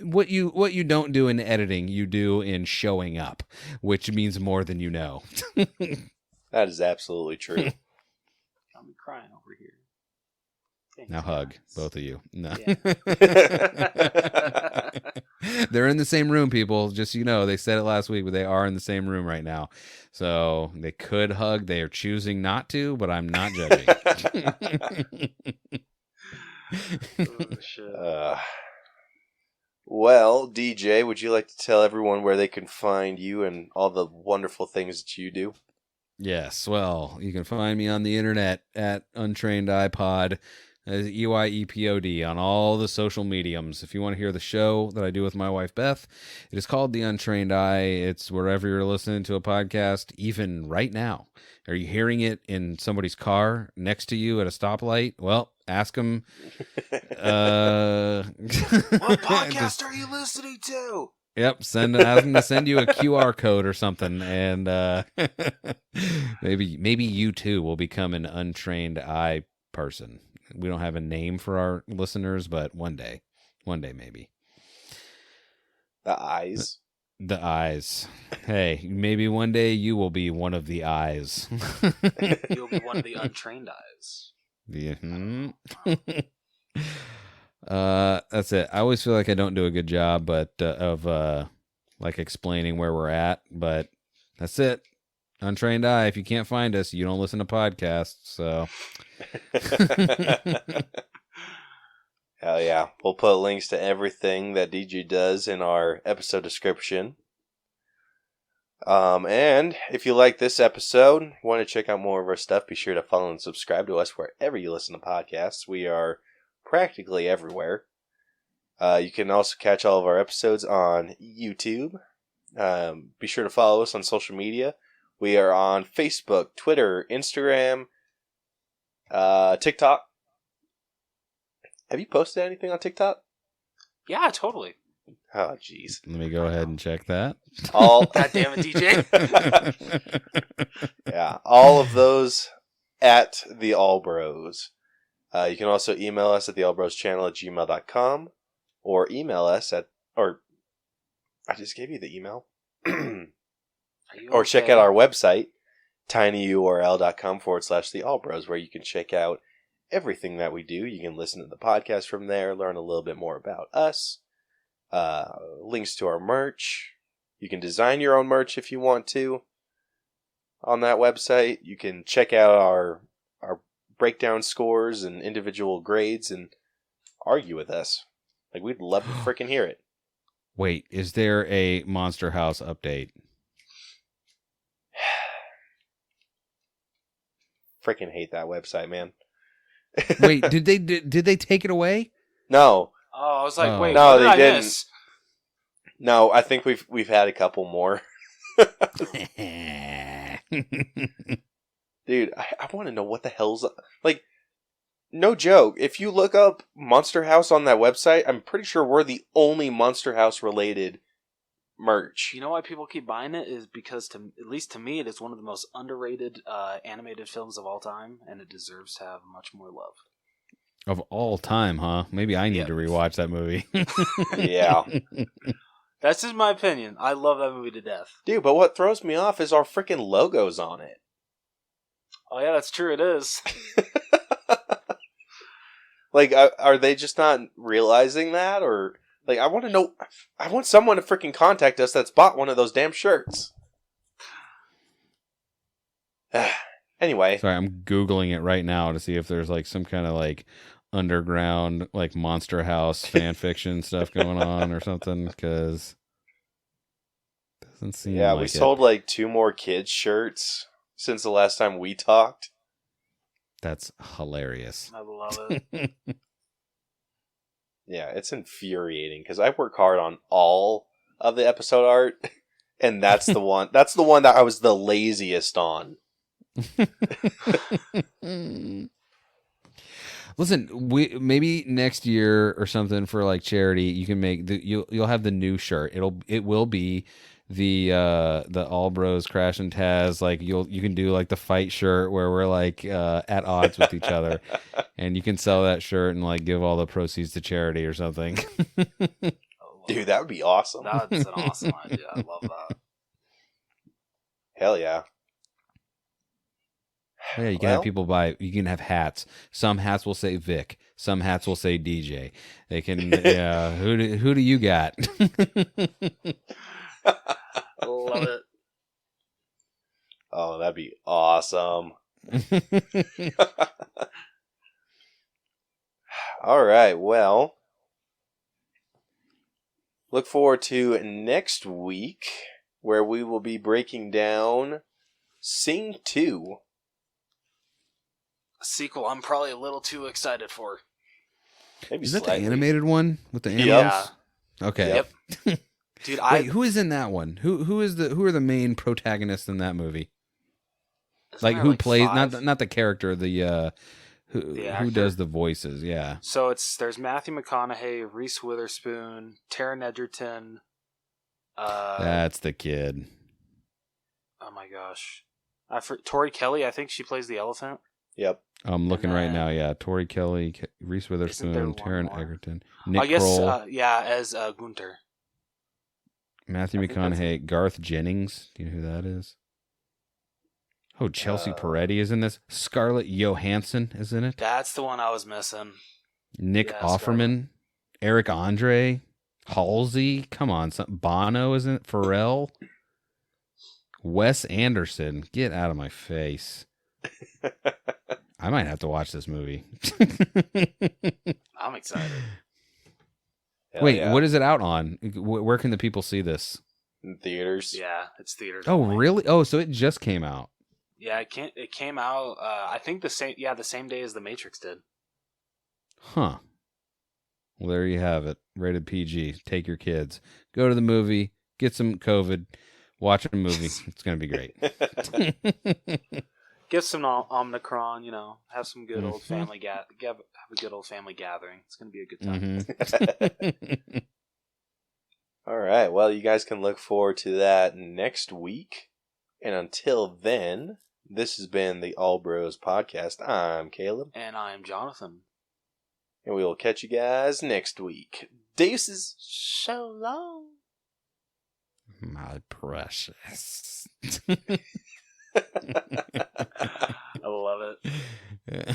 [SPEAKER 3] What you don't do in editing, you do in showing up, which means more than you know.
[SPEAKER 1] That is absolutely true.
[SPEAKER 2] I'm crying over here. Thanks,
[SPEAKER 3] now hug,
[SPEAKER 2] guys.
[SPEAKER 3] both of you. No.
[SPEAKER 2] Yeah.
[SPEAKER 3] They're in the same room, people. Just they said it last week, but they are in the same room right now. So they could hug. They are choosing not to, but I'm not judging.
[SPEAKER 2] Oh, shit.
[SPEAKER 1] Well, DJ, would you like to tell everyone where they can find you and all the wonderful things that you do?
[SPEAKER 3] Yes, well, you can find me on the internet at Untrained iPod, EYEPOD, on all the social mediums. If you want to hear the show that I do with my wife Beth, it is called The Untrained Eye. It's wherever you're listening to a podcast, even right now. Are you hearing it in somebody's car next to you at a stoplight? Well, ask them.
[SPEAKER 2] What podcast are you listening to?
[SPEAKER 3] Yep, ask them to send you a QR code or something, and maybe you too will become an Untrained Eye person. We don't have a name for our listeners, but one day maybe.
[SPEAKER 1] The eyes.
[SPEAKER 3] The eyes. Hey, maybe one day you will be one of the eyes.
[SPEAKER 2] You'll be one of the untrained eyes.
[SPEAKER 3] Yeah. That's it. I always feel like I don't do a good job, of like explaining where we're at. But that's it. Untrained Eye. If you can't find us, you don't listen to podcasts. So.
[SPEAKER 1] Hell yeah. We'll put links to everything that DJ does in our episode description. And if you like this episode, want to check out more of our stuff, be sure to follow and subscribe to us wherever you listen to podcasts. We are practically everywhere. You can also catch all of our episodes on YouTube. Be sure to follow us on social media. We are on Facebook, Twitter, Instagram, TikTok. Have you posted anything on TikTok?
[SPEAKER 2] Yeah, totally.
[SPEAKER 1] Oh, jeez.
[SPEAKER 3] Let me go ahead and check that.
[SPEAKER 2] God damn it, DJ.
[SPEAKER 1] Yeah, all of those at the Allbros. You can also email us at theallbroschannel@gmail.com or email us at, or I just gave you the email. Or check out our website, tinyurl.com/theallbros, where you can check out everything that we do. You can listen to the podcast from there, learn a little bit more about us, links to our merch. You can design your own merch if you want to on that website. You can check out our breakdown scores and individual grades and argue with us. Like, we'd love to freaking hear it.
[SPEAKER 3] Wait, is there a Monster House update?
[SPEAKER 1] Freaking hate that website, man.
[SPEAKER 3] Wait, did they take it away?
[SPEAKER 1] No.
[SPEAKER 2] Oh, I was like, wait,
[SPEAKER 1] no,
[SPEAKER 2] what did
[SPEAKER 1] they
[SPEAKER 2] I
[SPEAKER 1] didn't.
[SPEAKER 2] miss?
[SPEAKER 1] No, I think we've had a couple more. Dude, I want to know what the hell's... Like, no joke. If you look up Monster House on that website, I'm pretty sure we're the only Monster House related merch.
[SPEAKER 2] You know why people keep buying it is because, at least to me, it is one of the most underrated animated films of all time, and it deserves to have much more love.
[SPEAKER 3] Of all time, huh? Maybe I need to rewatch that movie.
[SPEAKER 1] Yeah.
[SPEAKER 2] That's just my opinion. I love that movie to death.
[SPEAKER 1] Dude, but what throws me off is our freaking logos on it.
[SPEAKER 2] Oh yeah, that's true, it is.
[SPEAKER 1] Like, are they just not realizing that? Or, like, I want to know... I want someone to freaking contact us that's bought one of those damn shirts. Anyway.
[SPEAKER 3] Sorry, I'm Googling it right now to see if there's, like, some kind of, like, underground, like, Monster House fan fiction stuff going on or something, because it doesn't seem like
[SPEAKER 1] we sold, like, 2 more kids' shirts since the last time we talked.
[SPEAKER 3] That's hilarious.
[SPEAKER 2] I love it.
[SPEAKER 1] Yeah, it's infuriating, because I work hard on all of the episode art, and that's the one. That's the one that I was the laziest on.
[SPEAKER 3] Listen, maybe next year or something for like charity, you can make you'll have the new shirt. It will be the All Bros Crash and Taz, like you can do like the fight shirt where we're like at odds with each other, and you can sell that shirt and like give all the proceeds to charity or something.
[SPEAKER 1] Dude, that would be awesome.
[SPEAKER 2] That's an awesome idea. I love that.
[SPEAKER 1] Hell yeah.
[SPEAKER 3] Yeah, you can have people buy. You can have hats. Some hats will say Vic. Some hats will say DJ. They can. Yeah. Who do you got?
[SPEAKER 2] Love it.
[SPEAKER 1] Oh, that'd be awesome. All right. Well, look forward to next week, where we will be breaking down Sing 2.
[SPEAKER 2] A sequel I'm probably a little too excited for.
[SPEAKER 1] Maybe
[SPEAKER 3] Is that
[SPEAKER 1] slightly.
[SPEAKER 3] the animated one with the animals?
[SPEAKER 2] Yeah.
[SPEAKER 3] Okay.
[SPEAKER 2] Yep. Dude,
[SPEAKER 3] Wait, who is in that one? Who are the main protagonists in that movie? Like who plays
[SPEAKER 2] 5?
[SPEAKER 3] not the character, who does the voices? Yeah.
[SPEAKER 2] So there's Matthew McConaughey, Reese Witherspoon, Taron Egerton.
[SPEAKER 3] That's the kid.
[SPEAKER 2] Oh my gosh, Tori Kelly. I think she plays the elephant.
[SPEAKER 1] Yep.
[SPEAKER 3] I'm looking right now. Yeah, Tori Kelly, Reese Witherspoon, Taron Egerton, Nick
[SPEAKER 2] I guess.
[SPEAKER 3] Kroll.
[SPEAKER 2] As Gunter.
[SPEAKER 3] Matthew
[SPEAKER 2] I think that's
[SPEAKER 3] McConaughey, Garth Jennings. Do you know who that is? Oh, Chelsea Peretti is in this. Scarlett Johansson is in it.
[SPEAKER 2] That's the one I was missing.
[SPEAKER 3] Nick
[SPEAKER 2] Yeah,
[SPEAKER 3] Offerman, Eric Andre, Halsey. Come on, Bono is in it. Pharrell, Wes Anderson. Get out of my face. I might have to watch this movie.
[SPEAKER 2] I'm excited.
[SPEAKER 1] Hell
[SPEAKER 3] Wait,
[SPEAKER 1] yeah.
[SPEAKER 3] what is it out on? Where can the people see this?
[SPEAKER 1] In theaters?
[SPEAKER 2] Yeah, it's theaters.
[SPEAKER 3] Oh,
[SPEAKER 2] only.
[SPEAKER 3] really? Oh, so it just came out.
[SPEAKER 2] Yeah, it came out. I think the same day as The Matrix did.
[SPEAKER 3] Huh. Well, there you have it. Rated PG. Take your kids. Go to the movie. Get some COVID. Watch a movie. It's going to be great.
[SPEAKER 2] Get some Omicron. Have some good old family have a good old family gathering. It's going to be a good time.
[SPEAKER 3] Mm-hmm.
[SPEAKER 1] All right. Well, you guys can look forward to that next week. And until then, this has been the All Bros Podcast. I'm Caleb.
[SPEAKER 2] And I'm Jonathan.
[SPEAKER 1] And we will catch you guys next week. Deuces.
[SPEAKER 2] So long.
[SPEAKER 3] My precious.
[SPEAKER 2] I love it.
[SPEAKER 3] Yeah.